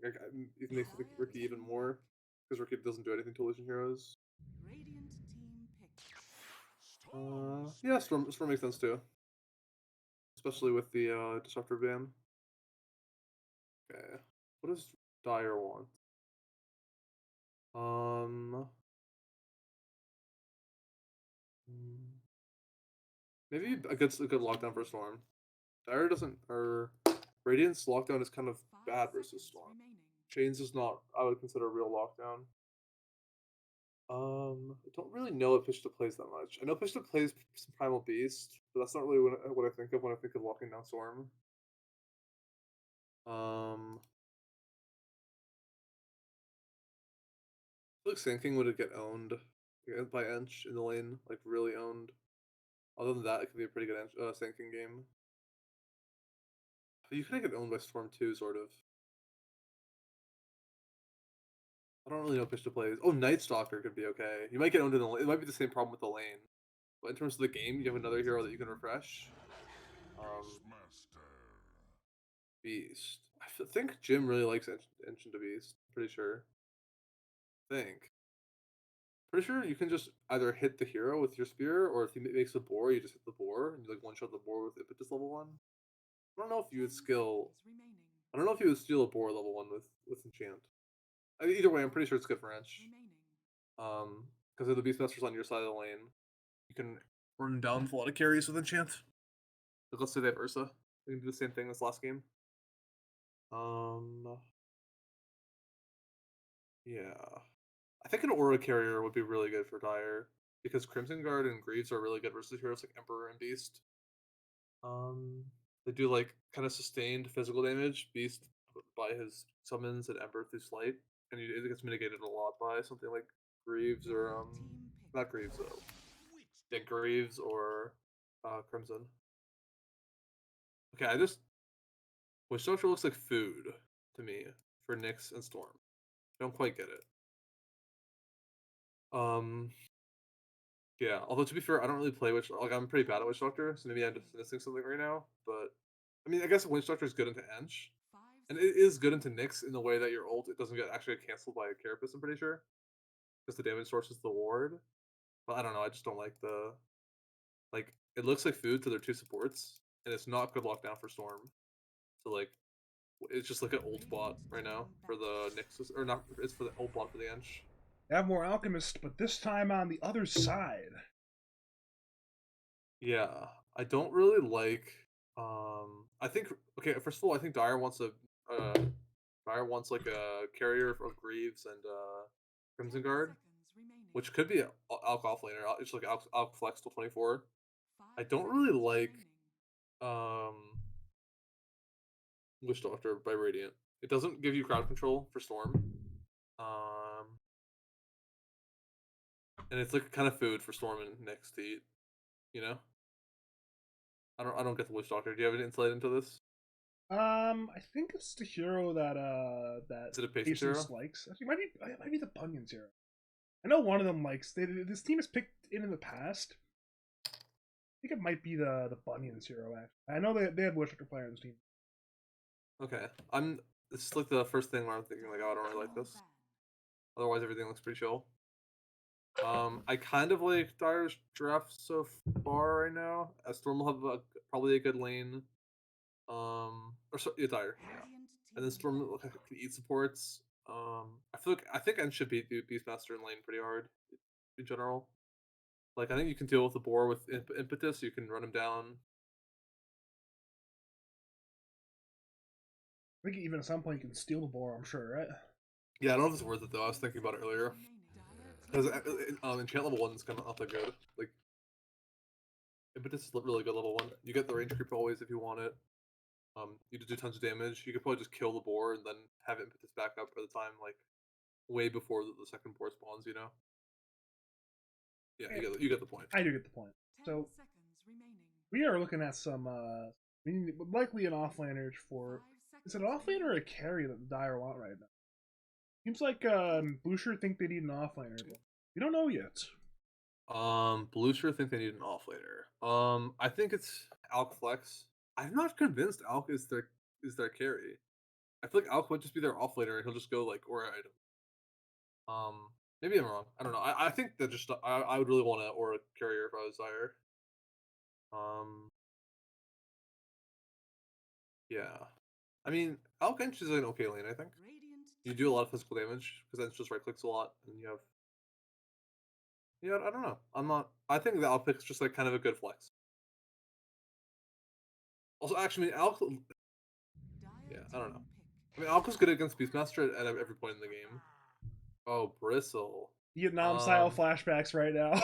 it makes me think Ricky even more because Ricky doesn't do anything to illusion heroes. Yeah, Storm makes sense too, especially with the disruptor ban. Okay, what does Dire want? Um, mm, maybe a good lockdown for Storm. Dire doesn't, or Radiance lockdown is kind of bad versus Storm. Chains is not, I would consider a real lockdown. I don't really know if Pishta plays that much. I know Pishta plays some Primal Beast, but that's not really what I think of when I think of locking down Storm. Um, I feel like Sand would get owned by Ench in the lane, like really owned. Other than that, it could be a pretty good Sand game. You could get owned by Storm too, sort of. I don't really know Pishta plays. Oh, Night Stalker could be okay. You might get owned in the lane. It might be the same problem with the lane. But in terms of the game, you have another hero that you can refresh. Beast. I think Jim really likes Ancient to Beast. Pretty sure. I think. Pretty sure you can just either hit the hero with your spear, or if he makes a boar, you just hit the boar and you like one shot the boar with impetus level 1. I don't know if you would skill. I don't know if you would steal a boar level 1 with enchant. Either way, I'm pretty sure it's good for Ench. Because if the Beastmaster's on your side of the lane, you can run down with a lot of carries with enchant. Like, let's say they have Ursa. They can do the same thing as last game. Yeah. I think an Aura Carrier would be really good for Dire. Because Crimson Guard and Greaves are really good versus heroes like Emperor and Beast. They do like kind of sustained physical damage. Beast by his summons and Emperor through Slight. And it gets mitigated a lot by something like Greaves or not Greaves though. Yeah, Greaves or Crimson. Okay, Witch Doctor looks like food to me for Nyx and Storm. Don't quite get it. Yeah, although to be fair, I don't really play Witch. Like I'm pretty bad at Witch Doctor, so maybe I'm just missing something right now. But I mean, I guess Witch Doctor is good into Ench, and it is good into Nyx in the way that your ult it doesn't get actually canceled by a Carapace. I'm pretty sure because the damage source is the ward. But I don't know. I just don't like the like. It looks like food to their two supports, and it's not good lockdown for Storm. So like, it's just like an ult bot right now for the Nyx, or not. It's for the ult bot for the Ench. They have more Alchemist, but this time on the other side. Yeah, I don't really like. I think okay. First of all, I think Dire wants like a carrier of Greaves and Crimson Guard, which could be Alk offlaner. It's like Alk flex till 24. I don't really like um Witch Doctor by Radiant. It doesn't give you crowd control for Storm. Um, and it's like kind of food for Storm and Nyx to eat. You know, I don't get the Witch Doctor. Do you have any insight into this? I think it's the hero that Is it a patience Patience hero? likes. Actually, it might be the Bunions hero. I know one of them likes. This team has picked in the past. I think it might be the Bunions hero. Actually, I know they have Witcher player on this team. Okay, This is like the first thing where I'm thinking like, oh, I don't really like this. Otherwise, everything looks pretty chill. I kind of like Dire's draft so far right now. Storm will have probably a good lane. Yeah, Dire, yeah. And then Storm can eat supports. I think N should beat Beastmaster in lane pretty hard in general. Like I think you can deal with the boar with impetus. You can run him down. I think even at some point you can steal the boar. I'm sure, right? Yeah, I don't know if it's worth it though. I was thinking about it earlier because enchant level 1 is kind of not that good. Like impetus is really good level 1. You get the range creep always if you want it. You just do tons of damage. You could probably just kill the boar and then have impetus back up by the time like way before the second boar spawns. You know. Yeah, you get the point. I do get the point. So we are looking at some likely an offlaner for. Is it an offlaner or a carry that the Dire want right now? Seems like Bloosher think they need an offlaner, but we don't know yet. Bloosher think they need an offlaner. I think it's Alk Flex. I'm not convinced Alk is their carry. I feel like Alk would just be their offlaner and he'll just go like aura item. Maybe I'm wrong. I don't know. I think that just I would really want an aura carrier if I was Dire. Yeah. I mean, Alk Ench is an okay lane. I think you do a lot of physical damage because Ench just right clicks a lot, and you have. Yeah, I don't know. I'm not. I think the Alk pick's just like kind of a good flex. Also, actually, Alk. Yeah, I don't know. I mean, Alk was good against Beastmaster at every point in the game. Oh, Bristle. Vietnam style flashbacks right now.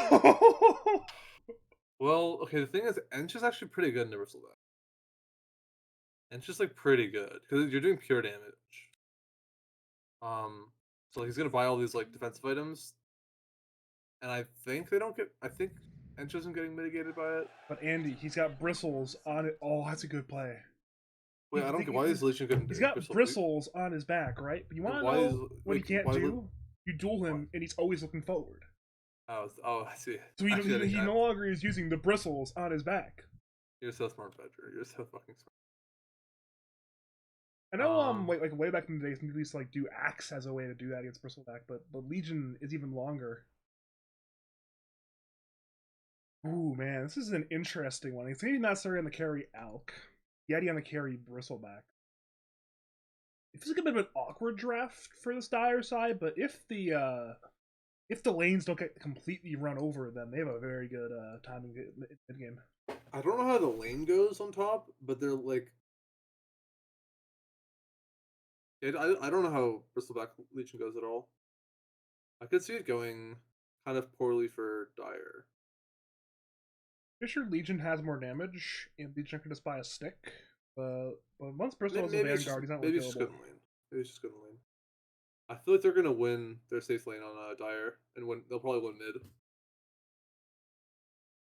Well, okay. The thing is, Ench is actually pretty good in the Bristle deck. Ench is like pretty good because you're doing pure damage. So he's gonna buy all these like defensive items, and I think they don't get. I think Ench isn't getting mitigated by it. But Andy, he's got bristles on it. Oh, that's a good play. Wait, I don't get why is Legion good. He's got bristles on his back, right? But you want to know what he can't do? You duel him, and he's always looking forward. Oh, I see. So he no longer is using the bristles on his back. You're so smart, Badger. You're so fucking smart. I know, like way back in the days, we used to like do Axe as a way to do that against Bristleback, but Legion is even longer. Ooh, man, this is an interesting one. It's maybe not starting on the carry Alk. Yeti on the carry Bristleback. It feels like a bit of an awkward draft for this dire side, but if the lanes don't get completely run over, then they have a very good timing mid game. I don't know how the lane goes on top, but they're like. I don't know how Bristleback Legion goes at all. I could see it going kind of poorly for Dire. Fisher Legion has more damage, and Legion can just buy a stick. But once Bristol has a Maybe Vanguard, he's not maybe really it's just killable. good in lane. Maybe it's just good in lane. I feel like they're gonna win their safe lane on Dire, and they'll probably win mid.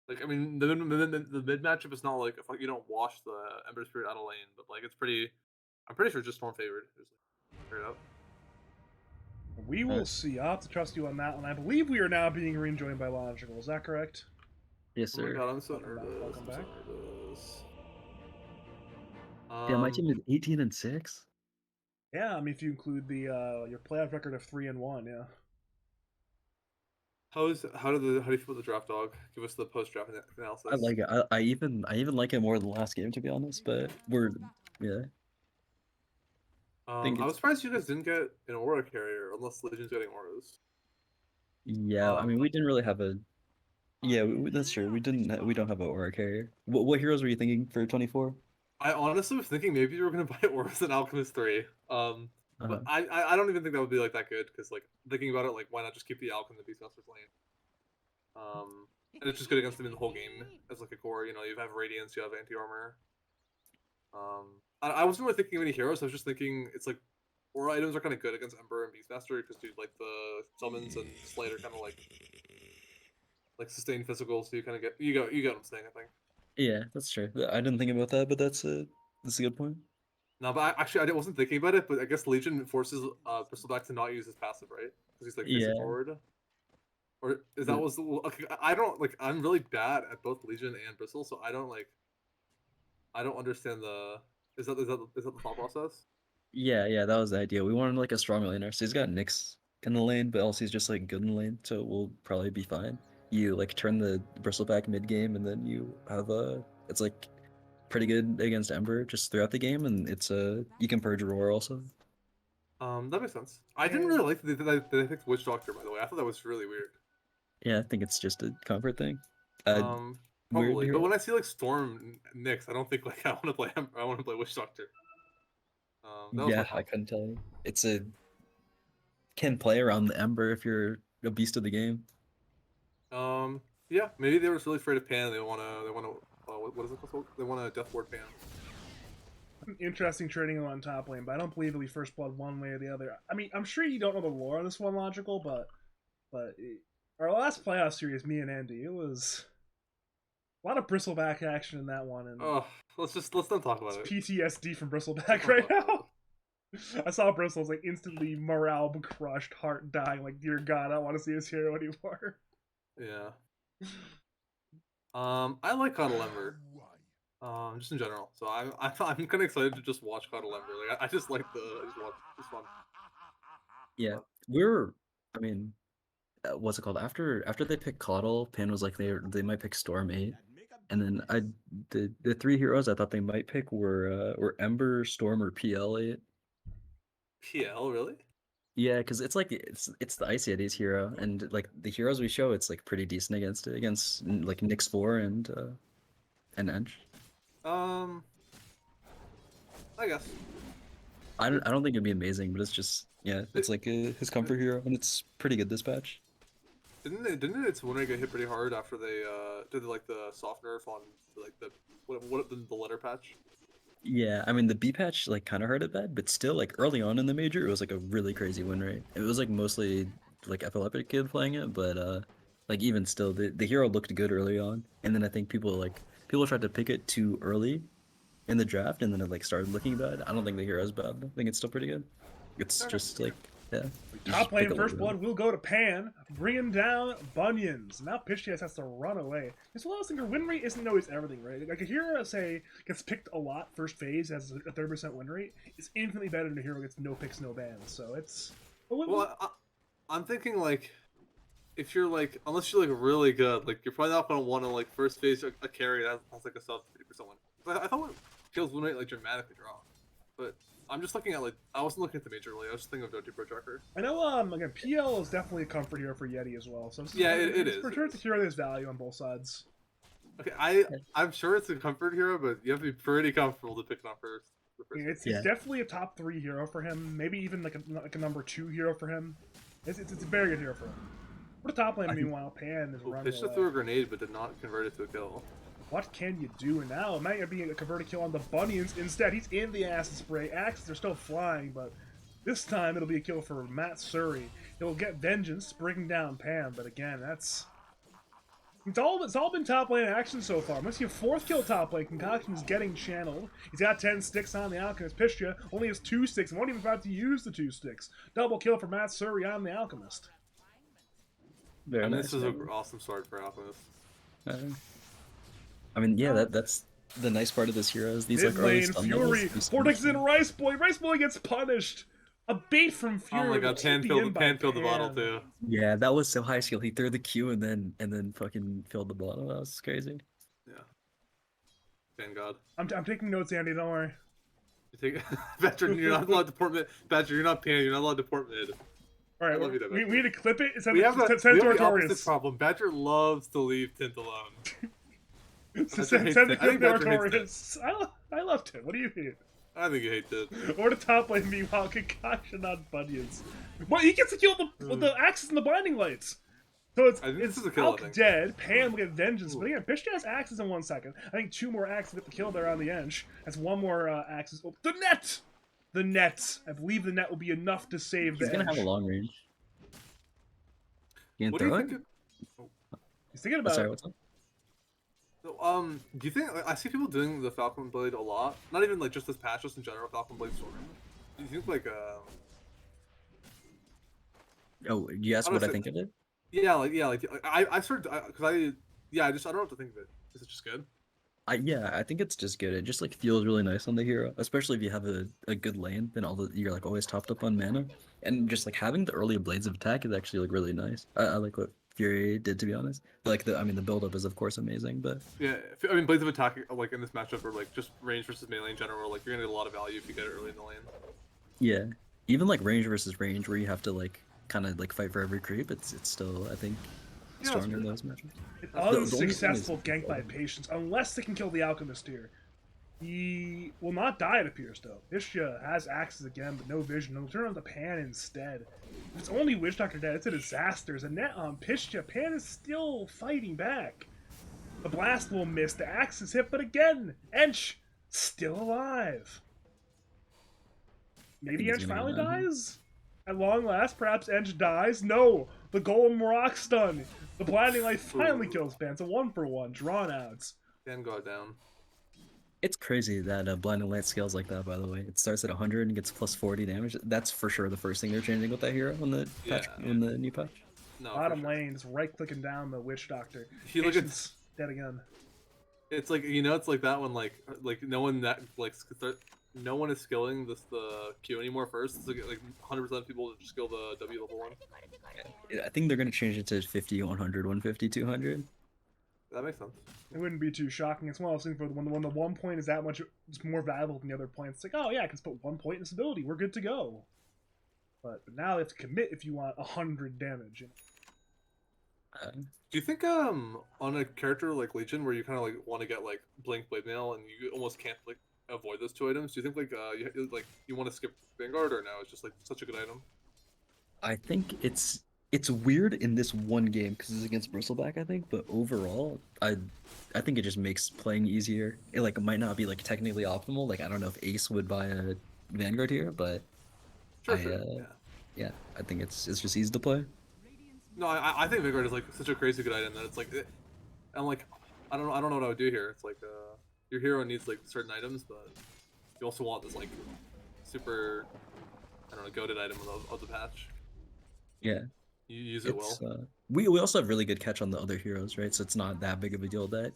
Like I mean, the mid matchup is not like if you don't wash the Ember Spirit out of lane, but like it's pretty. I'm pretty sure it's just Storm favored. Just like, straight up. We will see. I'll have to trust you on that one. I believe we are now being rejoined by Logical. Is that correct? Yes, Oh my sir. god, I'm so Welcome back, nervous. welcome I'm so back. nervous. Yeah, my team is 18-6. Yeah, I mean if you include the your playoff record of 3-1, yeah. How do you feel about the draft dog? Give us the post draft analysis. I like it. I even like it more than last game, to be honest. But yeah. I was surprised you guys didn't get an aura carrier unless Legion's getting auras. Yeah, I mean we didn't really have a. Yeah, that's true. We don't have an aura carrier. What heroes were you thinking for 24? I honestly was thinking maybe you were gonna buy auras in Alchemist 3. But I don't even think that would be like that good because like thinking about it, like why not just keep the Alch in the Beastmaster's lane? And it's just good against them in the whole game as like a core. You know, you have Radiance, you have anti armor. I wasn't really thinking of any heroes. I was just thinking it's like aura items are kind of good against Ember and Beastmaster because dude, like the summons and Slate are kind of like sustained physical, so you kind of get you get what I'm saying. I think. Yeah, that's true. I didn't think about that, but that's a good point. No, but I wasn't thinking about it. But I guess Legion forces Bristleback to not use his passive, right? Because he's like facing Yeah. forward. Or is that was the okay, I don't like I'm really bad at both Legion and Bristle, so I don't understand the is that the thought process? Yeah, that was the idea. We wanted like a strong laner. So he's got Nyx in the lane, but also he's just like good in the lane, so we'll probably be fine. You like turn the Bristleback mid game, and then you have it's like pretty good against Ember just throughout the game, and it's you can purge Roar also. That makes sense. I didn't really like that they picked Witch Doctor, by the way. I thought that was really weird. Yeah, I think it's just a comfort thing. Weird Probably. But hero. when I see like Storm Nyx, I don't think like I want to play him. I want to play Witch Doctor. That was my Yeah, I comment. couldn't tell you. It's a can play around the Ember if you're a beast of the game. Yeah, maybe they were really afraid of Pan. They want to. What is it called? They want a Death Ward Pan. Interesting trading on top lane, but I don't believe it'll be first blood one way or the other. I mean, I'm sure you don't know the lore on this one, Logical, but our last playoff series, me and Andy, it was a lot of bristleback action in that one, and let's not talk about it. PTSD from bristleback right now. I saw Bristles like instantly morale crushed, heart dying. Like, dear God, I don't want to see this hero anymore. Yeah. I like Cuddle Ember. Just in general. So I'm kind of excited to just watch Cuddle Ember. Like I just like it's fun. Yeah, I mean, what's it called? After they picked Coddle, Pan was like they might pick Storm 8, and then the three heroes I thought they might pick were Ember, Storm, or PL 8. PL really? Yeah, because it's like it's the Icy Eddies hero, and like the heroes we show, it's like pretty decent against like Nyx 4 and Ench. I guess. I don't think it'd be amazing, but it's just it's like his comfort hero, and it's pretty good dispatch. Didn't its win rate get hit pretty hard after they did like the soft nerf on like the letter patch? Yeah, I mean the B patch like kind of hurt it bad, but still like early on in the major, it was like a really crazy win rate. It was like mostly like Epileptic Kid playing it, but like even still, the hero looked good early on, and then I think people tried to pick it too early in the draft, and then it like started looking bad. I don't think the hero's bad. I think it's still pretty good. It's just like Top lane first blood will go to Pan, bringing down Bunions. Now Pishias has to run away. It's one of those things where win rate isn't always everything, right? Like a hero, say, gets picked a lot first phase, has a 30% win rate, it's infinitely better than a hero gets no picks, no bans. So it's... Well, I'm thinking like if you're like, unless you're like really good, like you're probably not gonna want to like first phase a carry that has like a sub 50% win. I thought kills win rate like dramatically drop, but I'm just looking at like I wasn't looking at the major really. I was just thinking of Doty Pro Tracker. I know. Again, PL is definitely a comfort hero for Yeti as well. So yeah, it is. For sure, it's a hero that has value on both sides. Okay, I'm sure it's a comfort hero, but you have to be pretty comfortable to pick it up first. It's definitely a top 3 hero for him. Maybe even like a number 2 hero for him. It's a very good hero for him. For the top lane, meanwhile, Pan is running Pitched through a grenade, but did not convert it to a kill. What can you do now? It might be a converted kill on the bunny. Instead, he's in the acid spray. Axes are still flying, but this time it'll be a kill for Matt Surrey. He'll get vengeance, bringing down Pan. But again, it's all been top lane action so far. Must be a 4th kill top lane. Concoction is getting channeled. He's got 10 sticks on the Alchemist. Pistia only has 2 sticks and won't even have to use the 2 sticks. Double kill for Matt Surrey on the Alchemist. Very nice. This is an awesome start for Alchemist. I mean, yeah, that's the nice part of this hero is these like early stun Fury, Vortex in Rice Boy. Rice Boy gets punished. A bait from Fury. Oh my god, Pan filled the bottle too. Yeah, that was so high skill. He threw the Q and then fucking filled the bottle. That was crazy. Yeah. Thank God. I'm taking notes, Andy. Don't worry. You take Badger. You're not allowed to port mid. Badger, you're not Pan. You're not allowed to port mid. All right, we need to clip it. We have the opposite problem. Badger loves to leave Tint alone. Send the clip to Artorias. I love Tint. What do you mean? I think you hate Tint. Or the top lane, meanwhile, Concoction on Bunions. Well, he gets to kill with the axes and the blinding lights. So it's Alk dead. Pan will get vengeance. But again, Pistia has axes in 1 second. I think 2 more axes get the kill there on the edge. That's 1 more axes. Oh, the net! The net. I believe the net will be enough to save the edge. He's gonna have a long range. You what do you think? He's thinking about Sorry, what's up? So, do you think I see people doing the Falcon Blade a lot? Not even like just this patch, just in general, Falcon Blade sword. Do you think like Oh, you asked what I think of it? Yeah, I started because I don't know what to think of it. Is it just good? Yeah, I think it's just good. It just like feels really nice on the hero, especially if you have a good lane. Then you're like always topped up on mana, and just like having the early blades of attack is actually like really nice. I like what Fury did, to be honest. Like the build up is of course amazing, but yeah, I mean blades of attack like in this matchup are like just range versus melee in general. Like you're gonna get a lot of value if you get it early in the lane. Yeah, even like range versus range, where you have to like kind of like fight for every creep. It's still I think stronger in those matchups. Unsuccessful gank by Patience, unless they can kill the Alchemist here. He will not die, it appears, though. Pistia has axes again, but no vision. He'll turn on the Pan instead. If it's only Witch Doctor dead, it's a disaster. There's a net on Pistia. Pan is still fighting back. The blast will miss. The axe is hit, but again, Ench still alive. Maybe Ench finally dies? At long last, perhaps Ench dies? No! The Golem Rock Stun! The Blinding Light finally kills Pan. It's a 1-for-1. Drawn outs. Can go down. It's crazy that Blinding Light scales like that, by the way. It starts at 100 and gets plus 40 damage. That's for sure the first thing they're changing with that hero on the patch, on the new patch. No, bottom lane, just right-clicking down the Witch Doctor. He look at dead again. It's like, you know, it's like that one, like no one that like no one is skilling the Q anymore first. It's like 100% of people just skill the W level 1. I think they're gonna change it to 50, 100, 150, 200. That makes sense. It wouldn't be too shocking. It's one of those things where when the 1 point is that much more valuable than the other points. It's like, oh yeah, I can put 1 point in this ability. We're good to go. But now you have to commit if you want 100 damage. Do you think on a character like Legion where you kind of like want to get like Blink Blade Mail and you almost can't like avoid those 2 items? Do you think like you want to skip Vanguard, or no? It's just like such a good item. I think it's weird in this one game because it's against Bristleback, I think, but overall, I think it just makes playing easier. It like might not be like technically optimal. Like I don't know if Ace would buy a Vanguard here, but yeah, I think it's just easy to play. No, I think Vanguard is like such a crazy good item that it's like, I'm like, I don't know what I would do here. It's like your hero needs like certain items, but you also want this like super, I don't know, goated item of the patch. Yeah. You use it well. We also have really good catch on the other heroes, right? So it's not that big of a deal that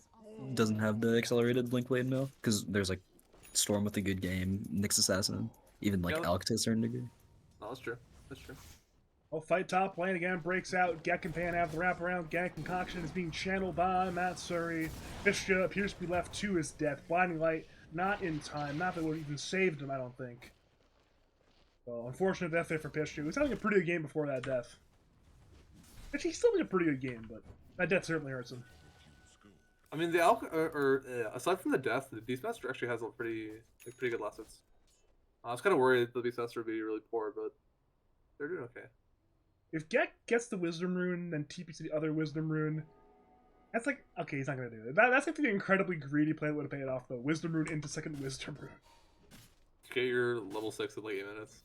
doesn't have the accelerated Blink Blade Mill, because there's like Storm with a good game, Nyx Assassin, even like Alk to a certain degree. No, that's true. That's true. Oh, fight top lane again, breaks out. Gek and Pan have the wraparound. Gank concoction is being channeled by Matsuri. Fishja appears to be left to his death. Blinding light, not in time. Not that would have even saved him, I don't think. Well, unfortunate death there for Fishja. He was having a pretty good game before that death. Actually, he's still having a pretty good game, but that death certainly hurts him. I mean, aside from the death, the Beastmaster actually has a pretty good last hits. I was kind of worried the Beastmaster would be really poor, but they're doing okay. If Gek gets the Wisdom Rune, then TPs to the other Wisdom Rune, that's like, okay, he's not going to do it. That's like the incredibly greedy play that would have paid off, though. Wisdom Rune into second Wisdom Rune. Get your level 6 in like 8 minutes.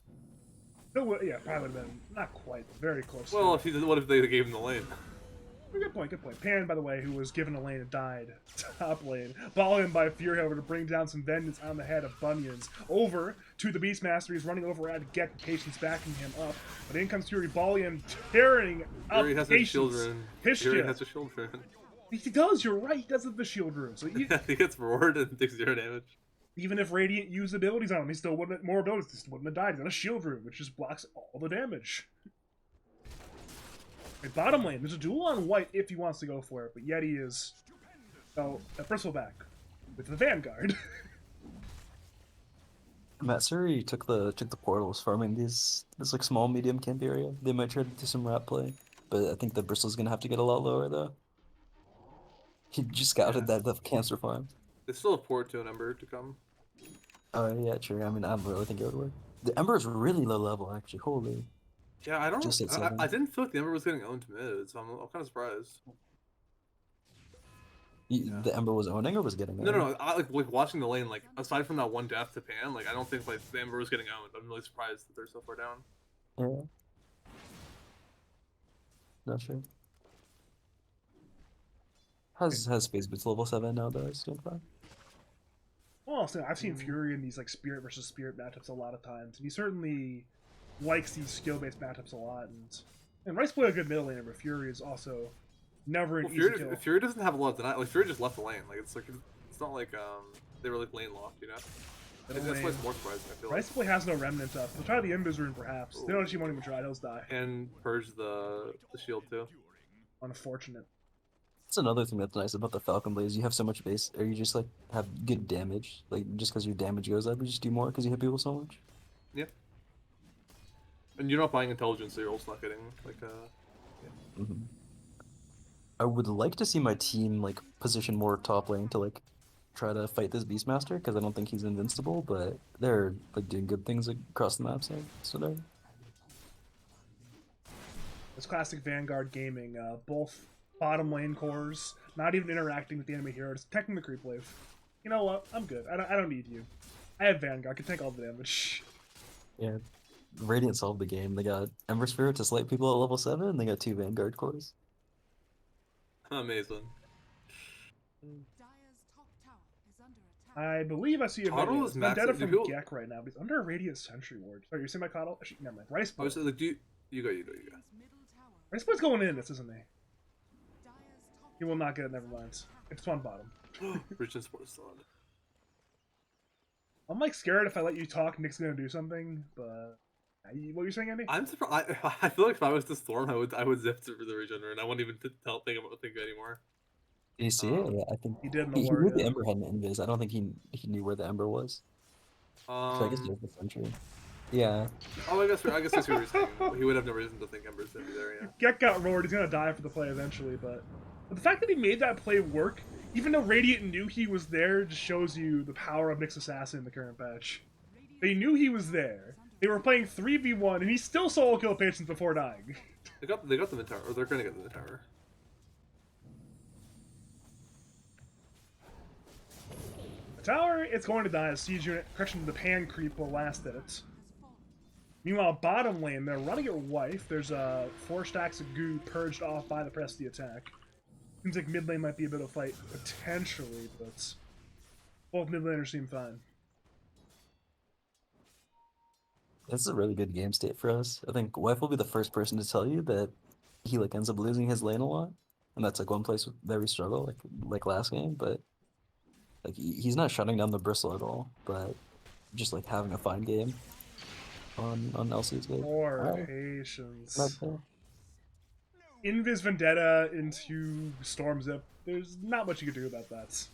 No, yeah, probably would have been not quite, but very close. Well, what if they gave him the lane? Good point, good point. Pan, by the way, who was given a lane and died. Top lane. Ball in by Fury, however, to bring down some vengeance on the head of Bunions. Over to the Beastmaster. He's running over at Gek. Patience backing him up. But in comes Fury. Ball in tearing up Fury has Patience. a shield rune. Fury has a shield rune. He does, you're right. He does have the shield rune. So he gets rewarded and takes 0 damage. Even if Radiant used abilities on him, he still wouldn't more abilities. He still wouldn't have died. He's got a shield rune, which just blocks all the damage. Okay, bottom lane, there's a duel on white if he wants to go for it, but Yeti is... Oh, first of all back. With the Vanguard. Matsuri took the portals, farming this like small medium camp area. They might try to do some rat play, but I think the bristle's gonna have to get a lot lower though. He just scouted that the cancer farm. They still have port to an Ember to come. Oh yeah, true. I mean, I really think it would work. The Ember is really low level actually. Holy. Yeah, I don't. Just at 7. I didn't feel like the Ember was getting owned mid, so I'm kind of surprised. The Ember was owning or was getting owned? No. I like watching the lane. Like aside from that one death to Pan, like I don't think like the Ember was getting owned. I'm really surprised that they're so far down. Yeah. Not sure. Has Space Boots level 7 now though? It's doing fine. Well, so I've seen Fury in these like spirit versus spirit matchups a lot of times, and he certainly likes these skill-based matchups a lot. And Rice play a good middle laner, but Fury is also never an easy kill. Fury doesn't have a lot of deny. Like Fury just left the lane. Like it's not like they were like lane locked, you know. That's why it's more surprising. I feel Rice play has no remnant up. They'll try the Invis rune perhaps. They don't actually won't even try. They'll die. And purge the shield too. Unfortunate. That's another thing that's nice about the Falcon Blaze. You have so much base, or you just like have good damage. Like just because your damage goes up, you just do more because you hit people so much. Yeah. And you're not buying intelligence, so you're also not getting like Yeah. I would like to see my team like position more top lane to like try to fight this Beastmaster because I don't think he's invincible, but they're like doing good things across the map. So they're... It's classic Vanguard gaming. Both bottom lane cores, not even interacting with the enemy hero, just protecting the creep wave. You know what? I'm good. I don't need you. I have Vanguard. I can take all the damage. Yeah. Radiant solved the game. They got Ember Spirit to slate people at level 7, and they got 2 Vanguard cores. amazing. I believe I see a Coddle is Vendetta maxed. from Gek right now, but he's under a Radiant Sentry Ward. Sorry, you're saying my Coddle? Actually, never mind. Rice I was like, you go. Rice Boy's going in this, isn't he? He will not get it, never mind. It's one bottom. Rich and Sport still on. I'm like scared if I let you talk, Nick's gonna do something, but what were you saying, Andy? I'm surprised. I feel like if I was to Storm, I would zip to the Regener, and I wouldn't even think anymore. Did you see it? Yeah, I think he did in he the knew the Ember had an invis. I don't think he knew where the Ember was. So I guess there's the sentry. Yeah. Oh, I guess that's what you were saying. He would have no reason to think Ember's gonna be there. Yeah. Gek got roared. He's gonna die for the play eventually, but the fact that he made that play work, even though Radiant knew he was there, just shows you the power of Nick's Assassin in the current patch. They knew he was there. They were playing 3v1, and he still solo killed Patience before dying. They got the mid tower, or they're gonna get the mid tower. The tower, it's going to die as siege unit. Correction, the pan creep will last it. Meanwhile, bottom lane, they're running at wife. There's 4 stacks of goo purged off by the press of the attack. Seems like mid lane might be a bit of a fight, potentially, but both mid laners seem fine. This is a really good game state for us. I think Wife will be the first person to tell you that he like ends up losing his lane a lot, and that's like one place that we struggle, like last game. But like he's not shutting down the bristle at all, but just like having a fine game. on LC's good. Or Alright, patience. not bad. Invis Vendetta into Storm Zip. There's not much you can do about that.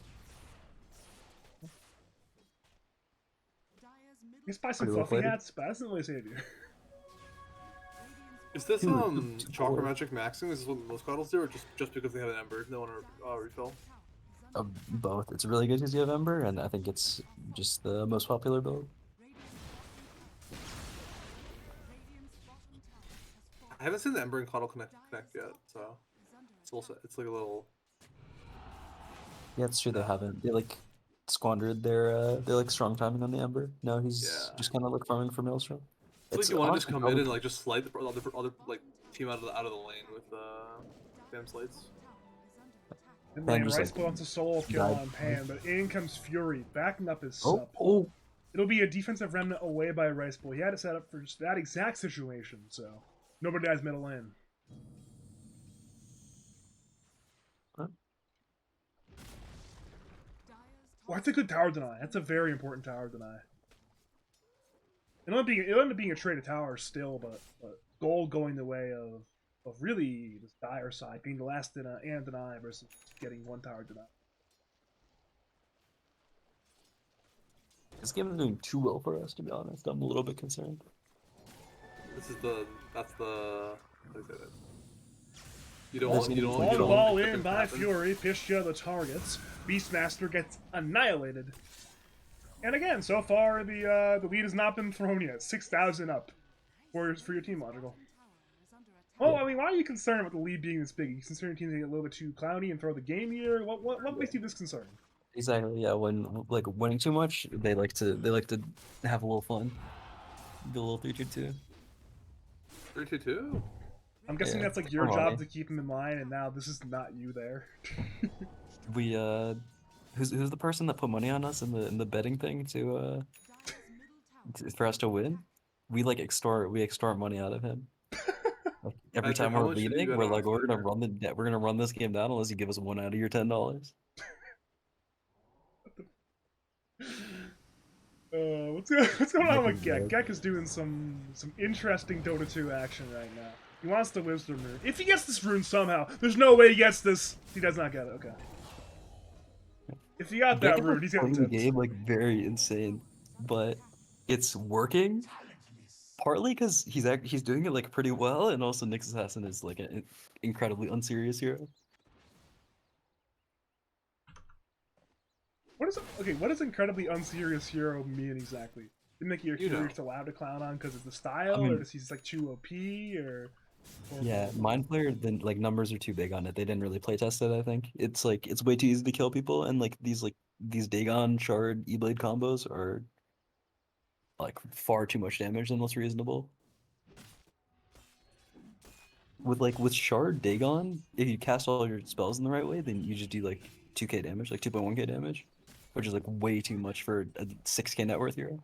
You buy some Pretty well fluffy played. hats, but that doesn't really save you. Is this Two Chakra four. Magic maxing? Is this what most Coddles do, or just because they have an Ember, they want to refill? Both. It's really good because you have Ember, and I think it's just the most popular build. I haven't seen the Ember and Coddle connect yet, so it's also like a little. Yeah, it's true they haven't. They like squandered their like strong timing on the Ember. No, he's Yeah. just kind of like farming for Maelstrom. It's like It's you want to just honestly come in probably and like just slide the other like team out of the lane with damn slides. And Pan man, just, Rice like, wants a solo kill died. on Pan, but in comes Fury, backing up his oh sup. oh It'll be a defensive remnant away by Rice Bowl. He had it set up for just that exact situation, so nobody dies middle lane. Huh? Oh, that's a good tower deny. That's a very important tower deny. It'll end up being a trade of towers still, but gold going the way of really this dire side being the last and deny versus getting one tower deny. This game is doing too well for us, to be honest. I'm a little bit concerned. That's the how do you say that? You There's don't Ball you the don't ball expect in it to by happen. Fury, Pistia the targets. Beastmaster gets annihilated. And again, so far the lead has not been thrown yet. 6,000 up for your team, Logical. Oh, I mean, why are you concerned about the lead being this big? Are you concerned your team's getting a little bit too clowny and throw the game here? What makes you this concerned? Exactly. Yeah. When like winning too much, they like to have a little fun. Do a little 3-2-2. 3-2-2. I'm guessing Yeah, that's like it's your for job money. to keep him in line, and now this is not you there. We who's the person that put money on us in the betting thing for us to win? We like extort money out of him. Like, every Patrick, time how we're much did you leading, bet we're on like, us, Patrick? we're gonna run this game down unless you give us one out of your $10. What's going on with Fucking Gek? bad. Gek is doing some interesting Dota 2 action right now. He wants the Wisdom Rune. If he gets this rune somehow, there's no way he gets this. He does not get it. Okay. If he got that Gek is, rune, like, he's getting playing the tipped. game like very insane, but it's working. Partly because he's doing it like pretty well, and also Nyx Assassin is like an incredibly unserious hero. What does incredibly unserious hero mean exactly? Didn't make your You hero know. just allowed to clown on because it's the I style, or mean, does he's like too OP, or yeah, Mind Flayer, then like numbers are too big on it. They didn't really play test it, I think. It's like it's way too easy to kill people, and like these Dagon Shard E-Blade combos are like far too much damage than what's reasonable. With Shard Dagon, if you cast all your spells in the right way, then you just do like 2k damage, like 2.1k damage, which is like way too much for a 6k net worth hero.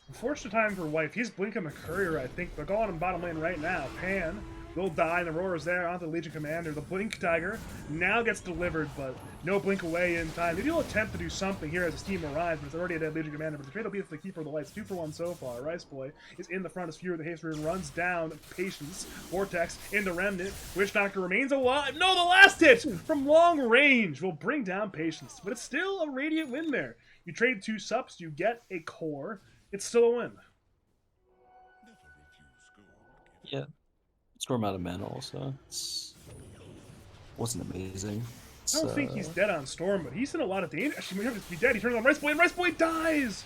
Unfortunate time for Wife. He's blinking the courier, I think. They're going on bottom lane right now. Pan will die, and Aurora's there onto the Legion Commander. The Blink Tiger now gets delivered, but no blink away in time. Maybe he'll attempt to do something here as his team arrives, but it's already a dead Legion Commander. But the trade will be for the Keeper of the Lights. 2 for 1 so far. Rice Boy is in the front as Fury the Haste Rune runs down. Patience. Vortex into Remnant. Witch Doctor remains alive. No, the last hit from long range will bring down Patience. But it's still a Radiant win there. You trade 2 subs, you get a core. It's still a win. Yeah. Storm out of mana also. Wasn't amazing. I don't think he's dead on Storm, but he's in a lot of danger. Actually, he might have to be dead. He turns on Rice Boy, and Rice Boy dies!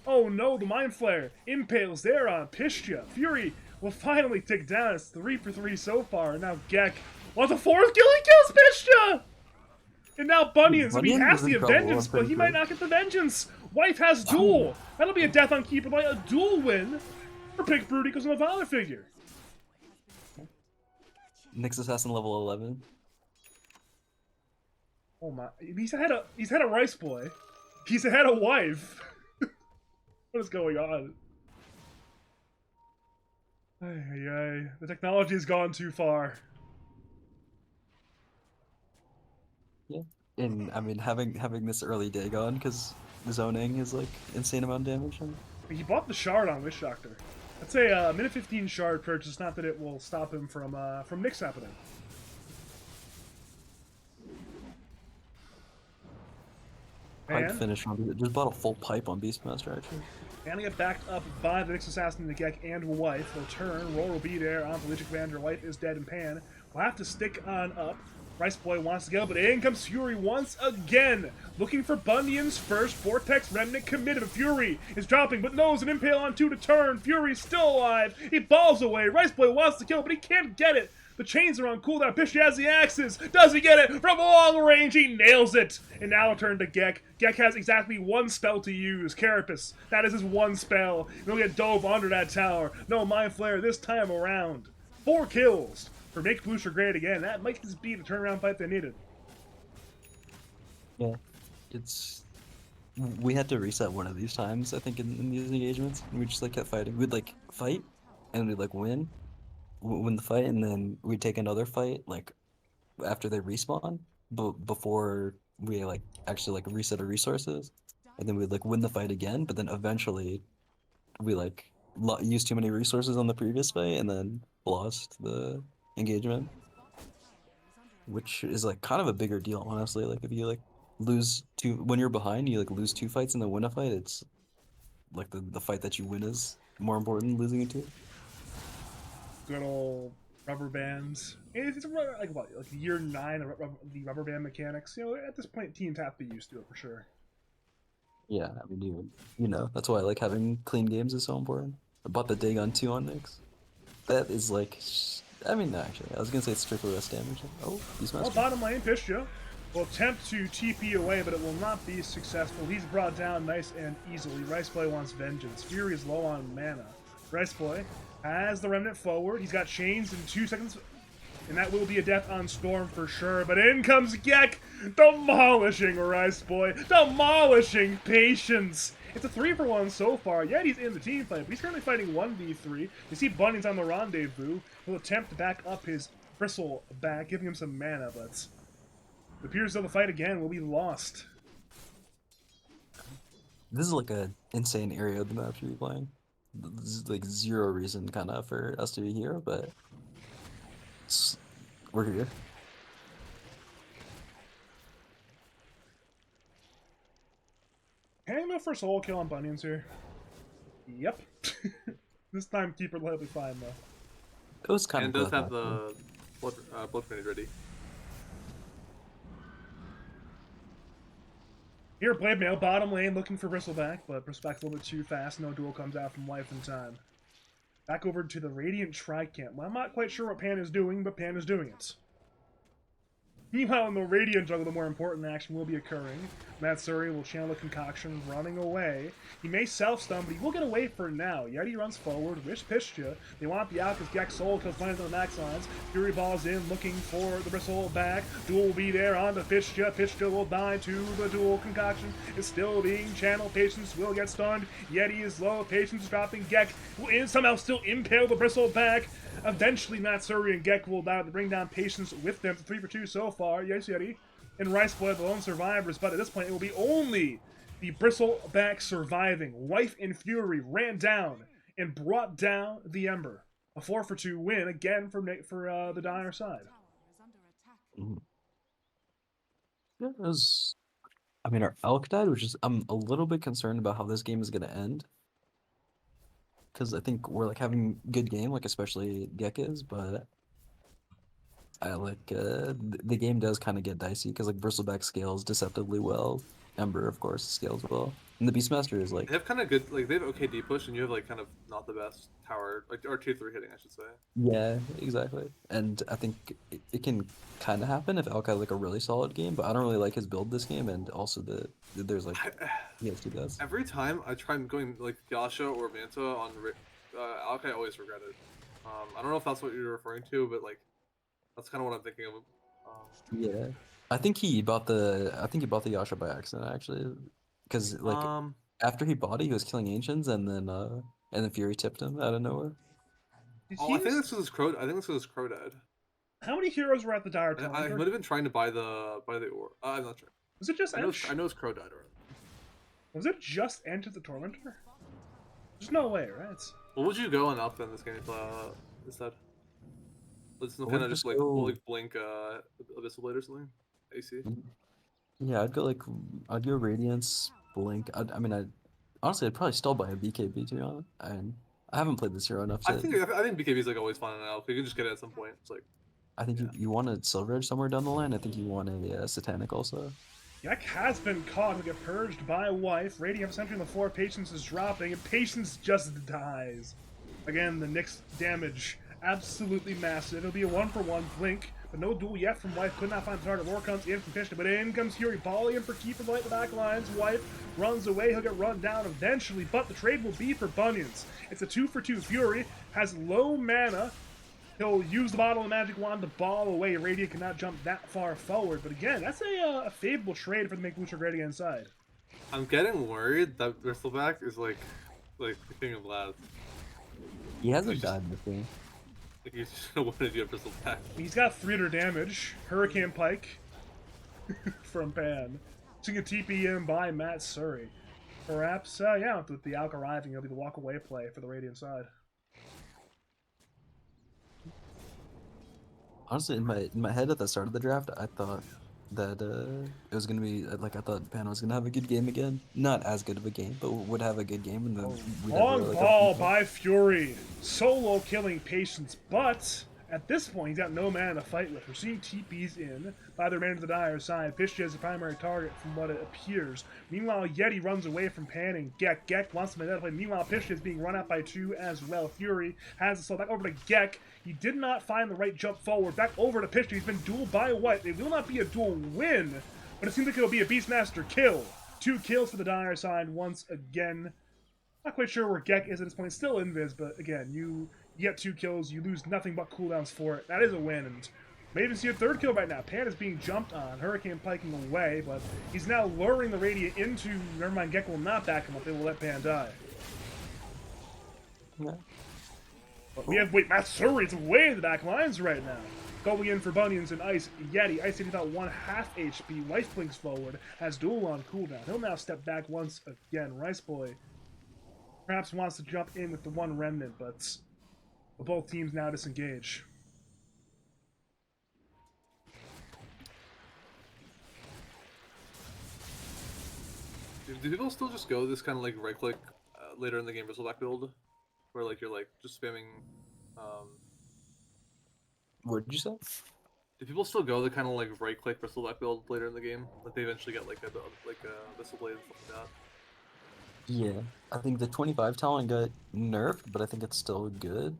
Oh no, the Mind Flare impales there on Pistia. Fury will finally tick down. It's 3 for 3 so far, and now Gek wants a 4th kill. He kills Pistia! And now Bunyan, so he Bunyan has is in the trouble, Vengeance, I'm but pretty he might sure. not get the Vengeance. Wife has Duel. That'll be a death on Keeper, but a dual win for Pick Broody because of the Father figure. Nyx Assassin level 11. Oh my! He's had a Rice Boy. He's had a wife. What is going on? Ay, ay, ay. The technology has gone too far. Yeah. And I mean having this early Dagon because zoning is like insane amount of damage. He bought the shard on Wish Doctor. That's a minute 15 shard purchase. Not that it will stop him from Nyx happening. Pipe finish on just bought a full pipe on Beastmaster actually. And get backed up by the Nyx Assassin, the Gek, and Wife. They'll turn. Roll will be there on the Legit Commander. Wife is dead in Pan. We'll have to stick on up. Rice Boy wants to go, but in comes Fury once again. Looking for Bunyan's first Vortex Remnant committed. Fury is dropping, but knows an Impale on 2 to turn. Fury's still alive. He balls away. Rice Boy wants to kill, but he can't get it. The chains are on cooldown. Pishy has the axes. Does he get it? From long range, he nails it. And now a turn to Gek. Gek has exactly one spell to use. Carapace. That is his one spell. He'll get dove under that tower. No Mind Flare this time around. 4 kills for Make Bloosher Great Again. That might just be the turnaround fight they needed. Yeah. We had to reset one of these times, I think, in these engagements. We just like kept fighting. We'd like fight, and we'd like win the fight, and then we'd take another fight like after they respawn, but before we like actually like reset our resources, and then we'd like win the fight again. But then eventually we like used too many resources on the previous fight, and then lost the engagement, which is like kind of a bigger deal, honestly. Like if you like lose when you're behind, you like lose 2 fights and then win a fight. It's like the fight that you win is more important than losing it to. Good old rubber bands. It's like what, like year 9 of the rubber band mechanics. You know, at this point, teams have to be used to it for sure. Yeah, I mean, you know, that's why like having clean games is so important. I bought the Dagon 2 on Nyx. That is like, I mean, no, actually, I was gonna say it's strictly less damage. Oh, he's well, bottom lane, Pishtya will attempt to TP away, but it will not be successful. He's brought down nice and easily. Rice Boy wants vengeance. Fury is low on mana. Rice Boy has the Remnant forward. He's got chains in 2 seconds, and that will be a death on Storm for sure. But in comes Gek, demolishing Rice Boy, demolishing Patience. It's a 3-for-1 so far. Yet he's in the team fight, but he's currently fighting 1v3. You see Bunny's on the rendezvous. He'll attempt to back up his Bristle back, giving him some mana, but it appears though the fight again will be lost. This is like an insane area of the map to be playing. There's like 0 reason kind of for us to be here, but we're here. Can I go for a solo kill on Bunions here? Yep. This time Keeper will be fine though. It was kind of. And does have the blood grenade ready. Here, Blade Mail, bottom lane, looking for Bristleback, but Bristleback's a little bit too fast. No duel comes out from Life in time. Back over to the Radiant Tricamp. Well, I'm not quite sure what Pan is doing, but Pan is doing it. Meanwhile, in the Radiant jungle, the more important action will be occurring. Matsuri will channel a concoction, running away. He may self-stun, but he will get away for now. Yeti runs forward, Wish Pishtya. They want the out because Gek Soul kills Bunnies on the max lines. Fury balls in, looking for the Bristle back. Duel will be there on the Pishtya. Pishtya will die to the dual concoction. It's still being channeled. Patience will get stunned. Yeti is low. Patience is dropping. Gek will somehow still impale the Bristle back. Eventually, Matsuri and Gek will bring down Patience with them. 3-for-2 so far. Yes, Yeti. And Rice Boy, the lone survivors, but at this point, it will be only the Bristleback surviving. Wife and Fury ran down and brought down the Ember. A 4-for-2 win again for the Dire side. Mm. Yeah, it was. I mean, our Elk died, which is I'm a little bit concerned about how this game is gonna end. Because I think we're like having a good game, like especially Gek is, but I like the game does kind of get dicey because like Bristleback scales deceptively well. Ember, of course, scales well, and the Beastmaster is like they have kind of good, like they have okay deep push, and you have like kind of not the best tower, like or 2-3 hitting, I should say. Yeah, exactly. And I think it can kind of happen if Elk has like a really solid game, but I don't really like his build this game, and also there's like he has 2 deaths. Every time I try going like Yasha or Manta on Elk, I always regret it. I don't know if that's what you're referring to, but like that's kind of what I'm thinking of. Yeah, I think he bought the Yasha by accident actually, because like after he bought it, he was killing ancients, and then Fury tipped him out of nowhere. Oh, I think this was his crow. I think this was his crow dad. How many heroes were at the Dire Tormentor? I might have been trying to buy the ore. I'm not sure. Was it just I know his crow died already. Was it just Enter the Tormentor? There's no way, right? What would you go on Alpha in this game instead? Let's I kind would of just just go. blink Abyssal Blade or something. AC. Yeah, I'd go like I'd go Radiance, Blink. I mean, honestly I'd probably still buy a BKB to be honest. And I haven't played this hero enough to. I think BKB is like always fun in Alpha. You can just get it at some point. It's like I think yeah. you want a Silver Edge somewhere down the line. I think you want a Satanic also. Gek has been caught. He'll get purged by Wife. Radiant Sentry on the floor. Patience is dropping, and Patience just dies. Again, the Nyx damage absolutely massive. It'll be a 1-for-1 blink, but no duel yet from Wife. Could not find the target. Lore comes in from Fishner, but in comes Fury. Volley in for keeper light the back lines. Wife runs away. He'll get run down eventually, but the trade will be for Bunions. It's a 2-for-2. Fury has low mana. He'll use the bottle of magic wand to ball away. Radiant cannot jump that far forward. But again, that's a favorable trade for the Make Bloosher Great Again side. I'm getting worried that Bristleback is like the king of lads. He hasn't died in the thing. Like he's just gonna win if you have Bristleback. He's got 300 damage. Hurricane Pike from Pan. Seeing a TP in by Matt Surrey. Perhaps, yeah, with the Alk arriving, it'll be the walk-away play for the Radiant side. Honestly, in my head at the start of the draft, I thought that it was gonna be like I thought Pan was gonna have a good game again. Not as good of a game, but would have a good game. And then we'd have Long like ball by Fury. Solo killing Patience, but at this point, he's got no man to fight with. We're seeing TPs in by the remainder of the dire side. Pishja is the primary target from what it appears. Meanwhile, Yeti runs away from Pan and Gek. Gek wants to make that play. Meanwhile, Pishja is being run out by 2 as well. Fury has the slow back over to Gek. He did not find the right jump forward. Back over to Pishja. He's been dueled by White. It will not be a duel win, but it seems like it'll be a Beastmaster kill. 2 kills for the dire side once again. Not quite sure where Gek is at this point. It's still invis, but again, you get 2 kills, you lose nothing but cooldowns for it. That is a win, and may even see a 3rd kill right now. Pan is being jumped on, Hurricane piking away, but he's now luring the Radiant into. Never mind, Gek will not back him up. They will let Pan die. Yeah. But we have Matt Surrey's way in the back lines right now. Going in for Bunions and Ice. Yeti. Ice hitting about 1/2 HP. Life blinks forward. Has duel on cooldown. He'll now step back once again. Rice Boy perhaps wants to jump in with the 1 remnant, but both teams now disengage. Do people still just go this kind of like right click later in the game Bristleback build, where like you're like just spamming? What did you say? Do people still go the kind of like right click Bristleback build later in the game? Like they eventually get like a Abyssal Blade and stuff like that. Yeah, I think the 25 talent got nerfed, but I think it's still good.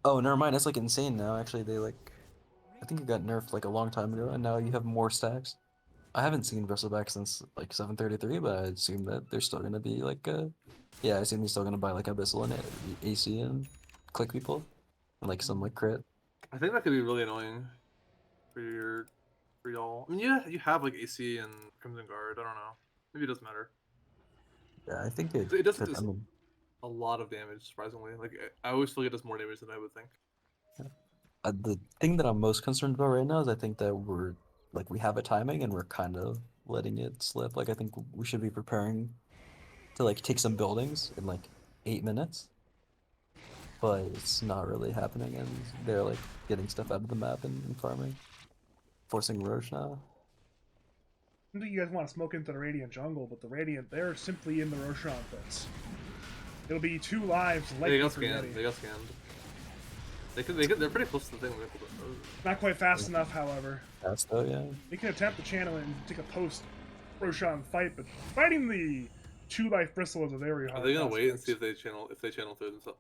Oh, never mind. It's like insane now. Actually, I think it got nerfed like a long time ago, and now you have more stacks. I haven't seen Bristleback since like 733, but I assume that they're still gonna be like, yeah, I assume they're still gonna buy like Abyssal and AC and click people, and like some like crit. I think that could be really annoying for y'all. I mean, yeah, you have like AC and Crimson Guard. I don't know. Maybe it doesn't matter. Yeah, I think it. It doesn't I mean, a lot of damage, surprisingly. Like I always feel like it does more damage than I would think. the thing that I'm most concerned about right now is I think that we have a timing and we're kind of letting it slip. Like I think we should be preparing to like take some buildings in like 8 minutes, but it's not really happening, and they're like getting stuff out of the map and farming, forcing Roche now. I think you guys want to smoke into the Radiant jungle, but the Radiant, they're simply in the Roshan pits. It'll be 2 lives likely for Yeti. They got scanned. They're pretty close to the thing. Not quite fast enough, however. That's though, yeah. They can attempt to channel it and take a post Roshan fight, but fighting the 2-life bristle is a very hard. Are they gonna wait and see if they channel through themselves?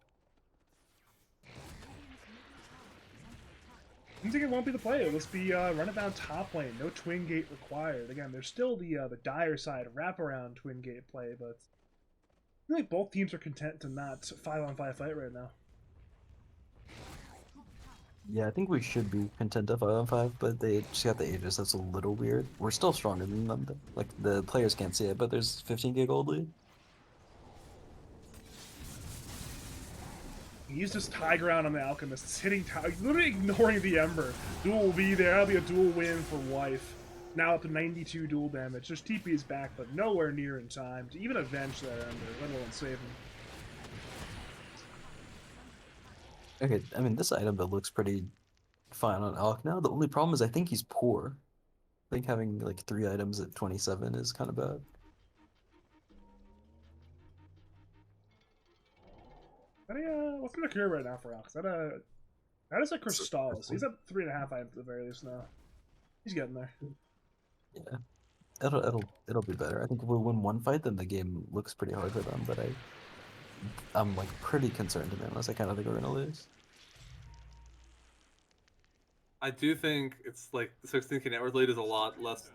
I think it won't be the play. Let's be run it down top lane. No twin gate required. Again, there's still the dire side wraparound twin gate play, but I think both teams are content to not 5-on-5 fight right now. Yeah, I think we should be content to 5-on-5, but they just got the Aegis. That's a little weird. We're still stronger than them, though. Like, the players can't see it, but there's 15k gold lead. He's just high ground on the Alchemist. It's hitting literally ignoring the Ember. Duel will be there. That'll be a duel win for Wife. Now up to 92 dual damage. Just TP is back, but nowhere near in time to even avenge that ender, let alone save him. Okay, I mean, this item that looks pretty fine on Alec now. The only problem is I think he's poor. I think having like 3 items at 27 is kind of bad. What's gonna occur right now for Alex? That is a Crystal. So he's Crystal. at 3.5 items at the very least now. He's getting there. Yeah, it'll be better. I think if we win one fight, then the game looks pretty hard for them. But I'm like pretty concerned to be honest. I kind of think we're gonna lose. I do think it's like the 16k network lead is a lot less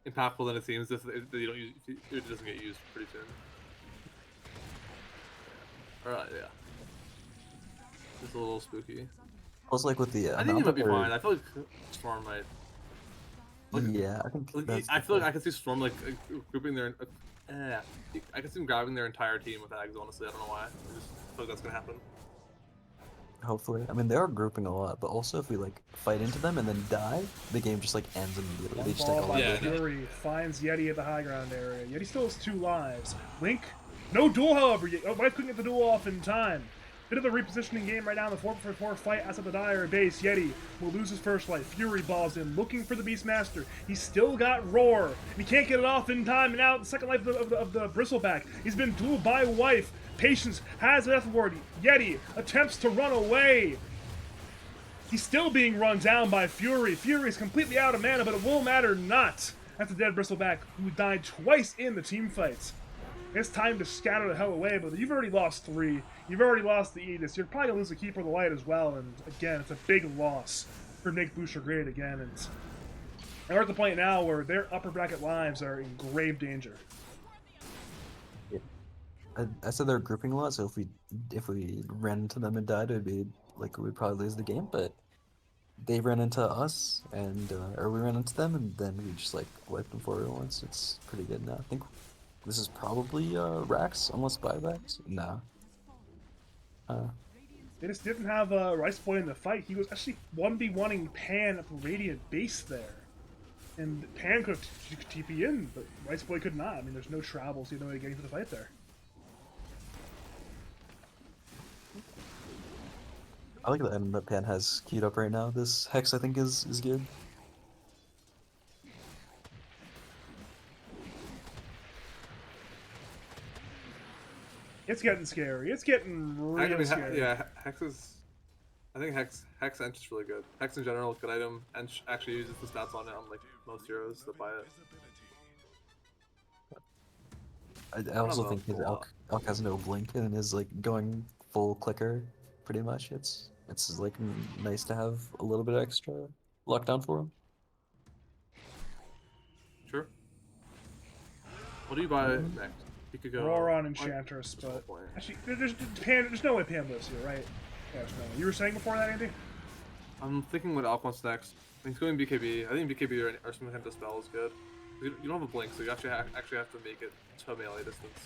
impactful than it seems if you don't use, if it doesn't get used pretty soon. Alright, yeah. It's a little spooky. Also, like with the I think it might be fine. I feel like Storm might. Like, yeah, I think I feel like I can see Storm like grouping their. I can see them grabbing their entire team with Ags. Honestly, I don't know why. I just feel like that's gonna happen. hopefully. I mean, they are grouping a lot, but also if we like fight into them and then die, the game just like ends immediately. They just take all Ball by Yeah, I know. Fury finds Yeti at the high ground area. Yeti still has 2 lives. Link, no duel, however. Why couldn't get the duel off in time? Bit of a repositioning game right now in the 4v4 fight outside the Dire base. Yeti will lose his first life. Fury balls in, looking for the Beastmaster. He's still got Roar. And he can't get it off in time. And now the second life of the Bristleback. He's been dueled by Wife. Patience has an F word. Yeti attempts to run away. He's still being run down by Fury. Fury is completely out of mana, but it will matter not. That's a dead Bristleback who died twice in the team fights. It's time to scatter the hell away, but you've already lost 3. You've already lost the Aegis. You're probably going to lose the Keeper of the Light as well, and again, it's a big loss for Make Bloosher Great Again. And we're at the point now where their upper bracket lives are in grave danger. I said they're grouping a lot, so if we ran into them and died, it'd be like we'd probably lose the game. But they ran into us, and or we ran into them, and then we just like wiped them for once. It's pretty good now. I think this is probably Rax, almost buybacks. Nah. They just didn't have Rice Boy in the fight. He was actually 1v1ing Pan at the Radiant base there. And Pan could have TP in, but Rice Boy could not. I mean, there's no travel, so you had no way of getting to the fight there. I like the item that Pan has queued up right now. This Hex, I think, is good. It's getting scary. It's getting real scary. Yeah, Hex is. I think Hex Ench is really good. Hex in general is a good item. Ench actually uses the stats on it on like most heroes that buy it. I also think his Elk has no blink and is like going full clicker, pretty much. It's like nice to have a little bit extra lockdown for him. Sure. What do you buy next? You could go. Roar on Enchantress, but actually, there's no way Pan lives here, right? Yeah, there's no way. You were saying before that, Andy? I'm thinking what Alk wants next. He's going BKB. I think BKB or some kind of spell is good. You don't have a blink, so you actually have to make it to melee distance.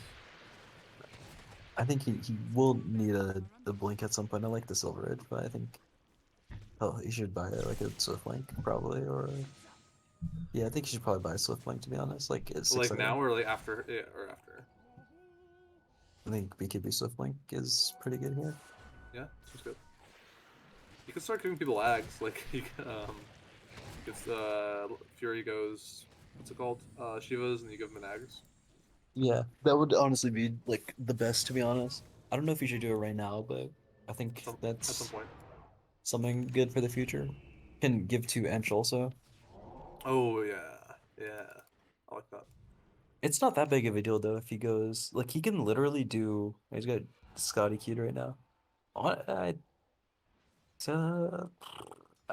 I think he will need a blink at some point. I like the Silver Edge, but I think he should buy like a Swift Link probably, or yeah, I think he should probably buy a Swift Link to be honest. Like it's like now or like after, yeah, or after. I think BKB Swift Link is pretty good here. Yeah, seems good. You can start giving people Ags, like you can, if Fury goes, what's it called? Shivas, and you give them an Ags. Yeah, that would honestly be like the best to be honest. I don't know if you should do it right now, but I think that's at some point something good for the future. Can give to Ench also. Oh yeah, I like that. It's not that big of a deal though if he goes like he can literally do. He's got Scotty queued right now. I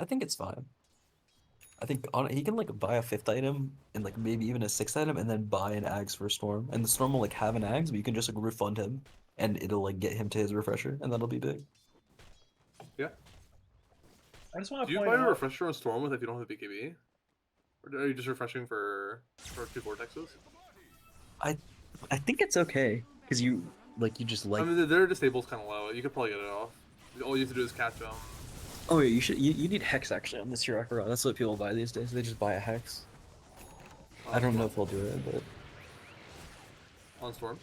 think it's fine. I think he can like buy a 5th item and like maybe even a 6th item and then buy an Ags for Storm. And the Storm will like have an Ags, but you can just like refund him and it'll like get him to his refresher and that'll be big. Yeah. I just want Do to you point buy a out. refresher on Storm with if you don't have a BKB? Or are you just refreshing for 2 vortexes? I think it's okay because you just like. I mean, their disable's kind of low. You could probably get it off. All you have to do is catch them. Oh yeah, you need Hex actually on this hero. That's what people buy these days. They just buy a Hex. I don't know if he'll do it, but On Storm.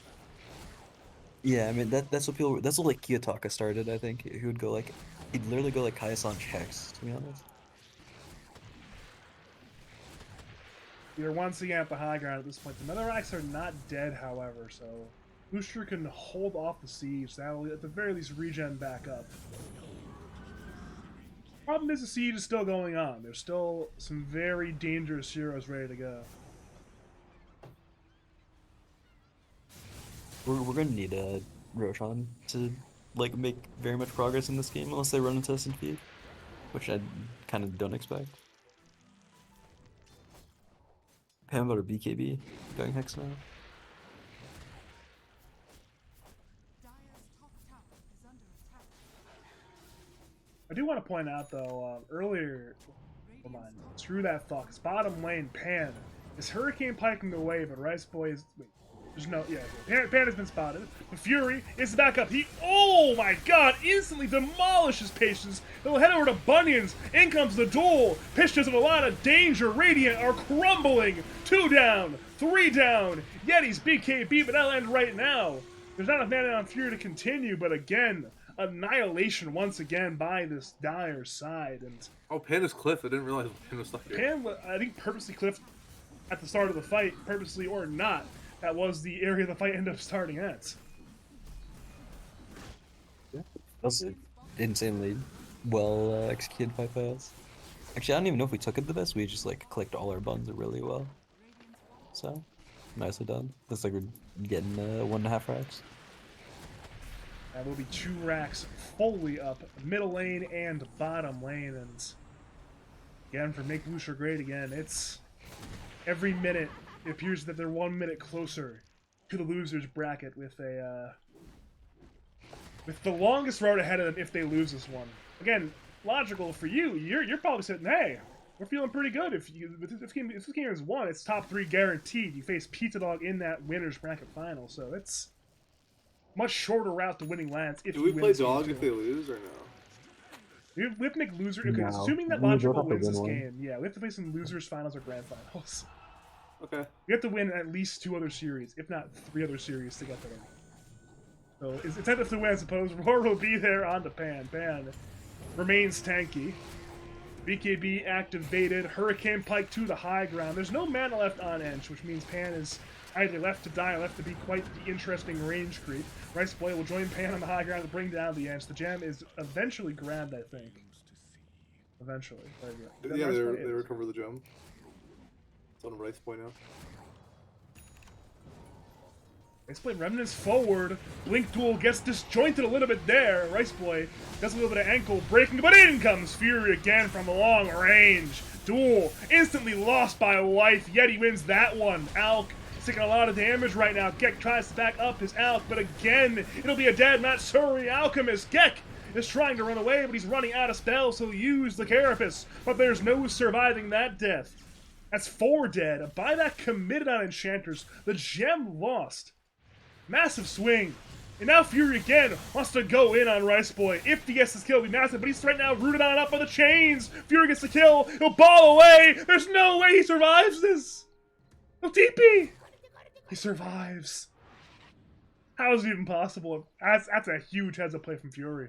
yeah, I mean that's what people that's what like Kiyotaka started. I think he would go like he'd literally go like Kaya-san checks. To be honest. We are once again at the high ground at this point. The Netherracks are not dead, however, so Booster can hold off the siege. That will at the very least regen back up. Problem is the siege is still going on. There's still some very dangerous heroes ready to go. We're gonna need a Roshan to like make very much progress in this game unless they run into S&P, which I kind of don't expect. Pam about a BKB going Hex now. I do want to point out though, earlier, come on, screw that fuck. It's bottom lane Pan is Hurricane piking away, but Rice Boy is there's no Pan has been spotted. The Fury is back up. He oh my god, instantly demolishes Patience. They'll head over to Bunions. In comes the duel. Patience in a lot of danger. Radiant are crumbling. 2 down, 3 down. Yeti's BKB, but that'll end right now. There's not enough mana on Fury to continue, but again, annihilation once again by this dire side. And Oh, Pan is Cliff. I didn't realize Pan was stuck here. Pan, I think, purposely cliffed at the start of the fight, purposely or not. That was the area the fight ended up starting at. That's insanely well executed fight by us. Actually, I don't even know if we took it the best. We just like clicked all our buns really well. So nicely done. Looks like we're getting 1.5 racks. That will be 2 racks fully up, middle lane and bottom lane. And again, for Make Bloosher Great Again, it's every minute it appears that they're 1 minute closer to the losers bracket with a with the longest road ahead of them if they lose this one. Again, logical for you. You're probably saying, hey, we're feeling pretty good. If this game is won, it's top 3 guaranteed. You face Pizza Dog in that winners bracket final, so it's much shorter route to winning lands. If Do we you win play this game dog too. if they lose or no? We have to make loser. Okay, No. assuming that We would Logical have to wins win this one. game, yeah, we have to play some losers finals or grand finals. Okay. We have to win at least 2 other series, if not 3 other series to get there. So it's incentive to win, I suppose. Roar will be there on the Pan. Pan remains tanky. BKB activated. Hurricane Pike to the high ground. There's no mana left on Ench, which means Pan is either left to die or left to be quite the interesting range creep. Rice Boy will join Pan on the high ground to bring down the Ench. The gem is eventually grabbed, I think. Eventually. Yeah, they recover the gem. It's on Rice Boy now. Rice Boy Remnants forward. Blink Duel gets disjointed a little bit there. Rice Boy does a little bit of ankle breaking, but in comes Fury again from long range. Duel instantly lost by life. Yeti wins that one. Alk is taking a lot of damage right now. Gek tries to back up his Alk, but again, it'll be a dead Matsuri Alchemist. Gek is trying to run away, but he's running out of spells, so he'll use the Carapace. But there's no surviving that death. That's 4 dead. A buyback committed on Enchanters. The gem lost. Massive swing. And now Fury again wants to go in on Rice Boy. If he gets this kill, it'll be massive, but he's right now rooted on up by the chains. Fury gets the kill. He'll ball away. There's no way he survives this. No TP. He survives. How is it even possible? That's a huge heads up play from Fury.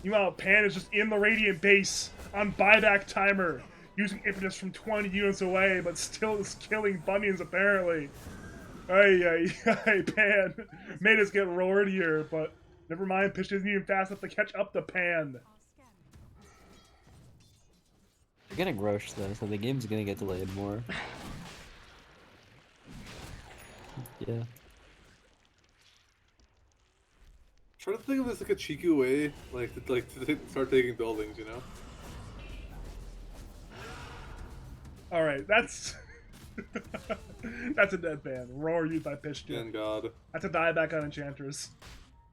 Meanwhile, Pan is just in the Radiant base on buyback timer, using impetus from 20 units away, but still is killing Bunions apparently. Ay, Pan made us get roared here, but never mind, Pitch isn't even fast enough to catch up to Pan. They're getting rushed though, so the game's gonna get delayed more. Yeah. Try to think of this like a cheeky way, to start taking buildings, you know? Alright, that's... that's a dead Pan. Roar used by Pitch. And God. That's a dieback on Enchanters.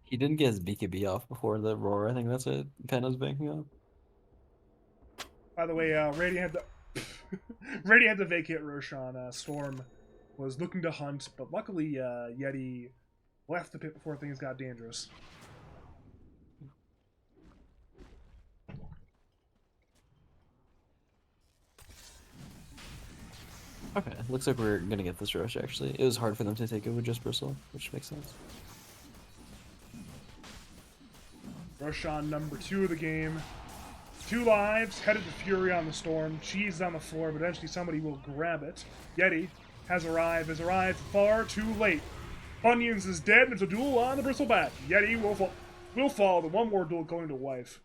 He didn't get his BKB off before the roar. I think that's it. Pen was banking up. By the way, Radiant had to... Radiant had to vacate Roshan. Storm was looking to hunt, but luckily Yeti left the pit before things got dangerous. Okay, looks like we're gonna get this rush, actually. It was hard for them to take it with just Bristle, which makes sense. Rush on number 2 of the game. 2 lives, headed to Fury on the Storm. Cheese on the floor, but eventually somebody will grab it. Yeti has arrived far too late. Funyuns is dead, and it's a duel on the bristleback. Yeti will fall. The one more duel going to wife.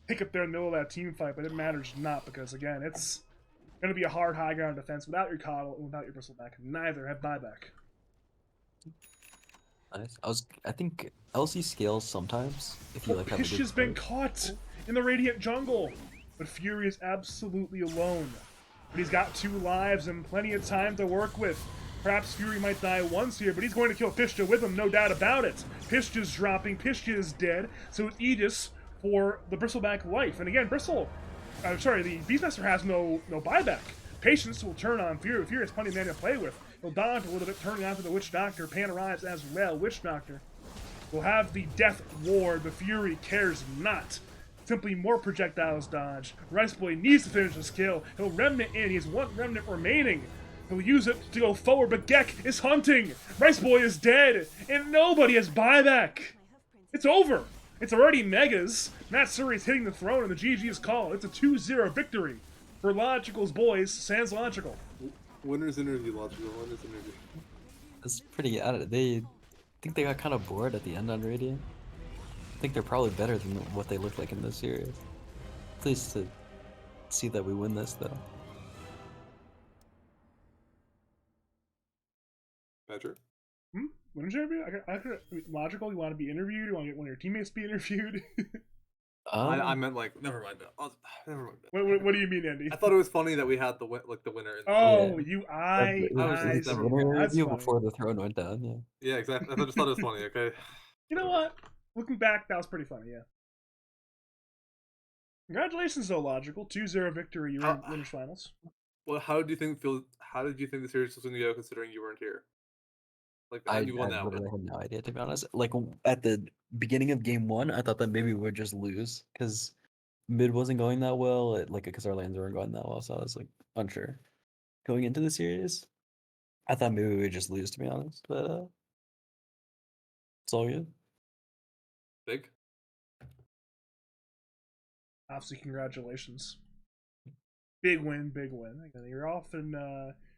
Pick up there in the middle of that team fight, but it matters not because, again, it's going to be a hard high ground defense without your coddle and without your bristleback. Neither have buyback. Nice. I think LC scales sometimes if you like have a Pish good has been start. caught in the Radiant jungle, but Fury is absolutely alone. But he's got 2 lives and plenty of time to work with. Perhaps Fury might die once here, but he's going to kill Pishja with him, no doubt about it. Pishja's dropping, Pishja is dead, so it's Aegis for the Bristleback life. And again, the Beastmaster has no buyback. Patience will turn on Fury. Fury has plenty of mana to play with. He'll dodge a little bit, turning onto the Witch Doctor. Pan arrives as well. Witch Doctor will have the Death Ward. The Fury cares not. Simply more projectiles dodge. Rice Boy needs to finish this kill. He'll Remnant in. He has 1 Remnant remaining. He'll use it to go forward, but Gek is hunting. Rice Boy is dead, and nobody has buyback. It's over. It's already Megas. Matt Suri is hitting the throne, and the GG is called. It's a 2-0 victory for Logical's boys. Sans Logical. Winners interview, Logical. Winners interview. It's pretty. I think they got kind of bored at the end on Radiant. I think they're probably better than what they look like in this series. Pleased to see that we win this, though. Patrick? Winner's interview? Logical, you want to be interviewed? You want to get one of your teammates to be interviewed? I meant like never mind. Never mind. What do you mean, Andy? I thought it was funny that we had the winner. Oh, yeah. I was see. the winner That's interview funny. before the throne went down. Yeah. Yeah, exactly. I just thought it was funny. Okay. You know what? Looking back, that was pretty funny. Yeah. Congratulations, though, Logical. 2-0 victory. You're in winners finals. Well, how did you think the series was going to go, considering you weren't here? Like, I now. literally had no idea, to be honest. Like at the beginning of game 1, I thought that maybe we would just lose because mid wasn't going that well. Because our lanes weren't going that well, so I was like unsure going into the series. I thought maybe we would just lose, to be honest, but it's all good. Big. Obviously, congratulations. Big win, big win. You're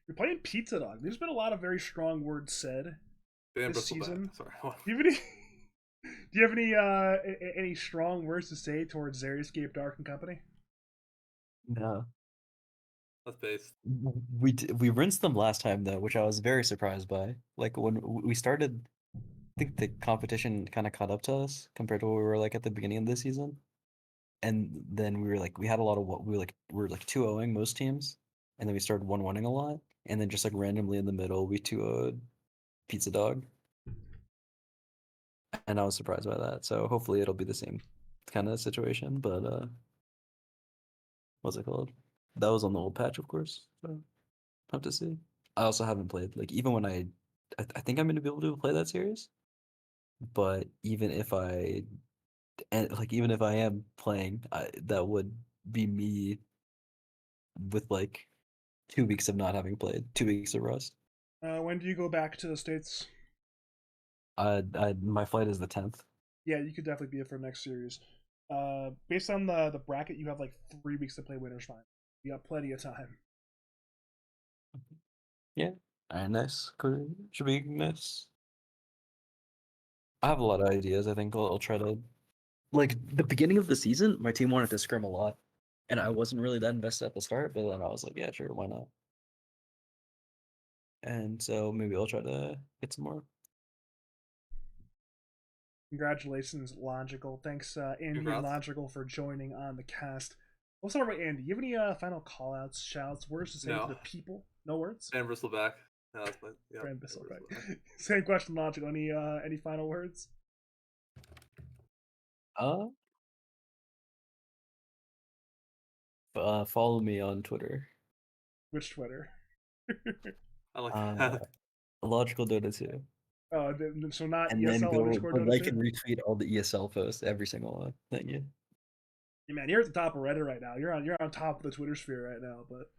you're playing Pizza Dog. There's been a lot of very strong words said this season. Sorry. Do you have any strong words to say towards Xeriscape Dark and Company? No. That's base. We rinsed them last time though, which I was very surprised by. Like when we started, I think the competition kind of caught up to us compared to what we were like at the beginning of the season. And then we had a lot of we were like 2-0ing most teams, and then we started 1-1ing a lot, and then just like randomly in the middle we 2-0'd Pizza Dog. And I was surprised by that. So hopefully it'll be the same kind of situation, but what's it called? That was on the old patch, of course. So have to see. I also haven't played, like, even when I think I'm gonna be able to play that series. But even if I am playing, that would be me with like 2 weeks of not having played, 2 weeks of rust. When do you go back to the States? My flight is the 10th. Yeah, you could definitely be it for next series. Based on the bracket, you have like 3 weeks to play winners final. You got plenty of time. Yeah. Alright, nice. Cool. Should be nice. I have a lot of ideas. I think I'll try to, like, the beginning of the season, my team wanted to scrim a lot, and I wasn't really that invested at the start, but then I was like, yeah, sure, why not? And so maybe I'll try to get some more. Congratulations, Logical. Thanks, Andy and Logical, for joining on the cast. We'll start with Andy. You have any final callouts, shouts, words to say to the people? No words? And Bristleback. No, that's right. Same question, Logical. Any final words? Follow me on Twitter. Which Twitter? I like that. Logical Dota 2. So not and ESL then go Dota like 2? and retweet all the ESL posts, every single one. Thank you. Yeah, man, you're at the top of Reddit right now. You're on top of the Twitter sphere right now, but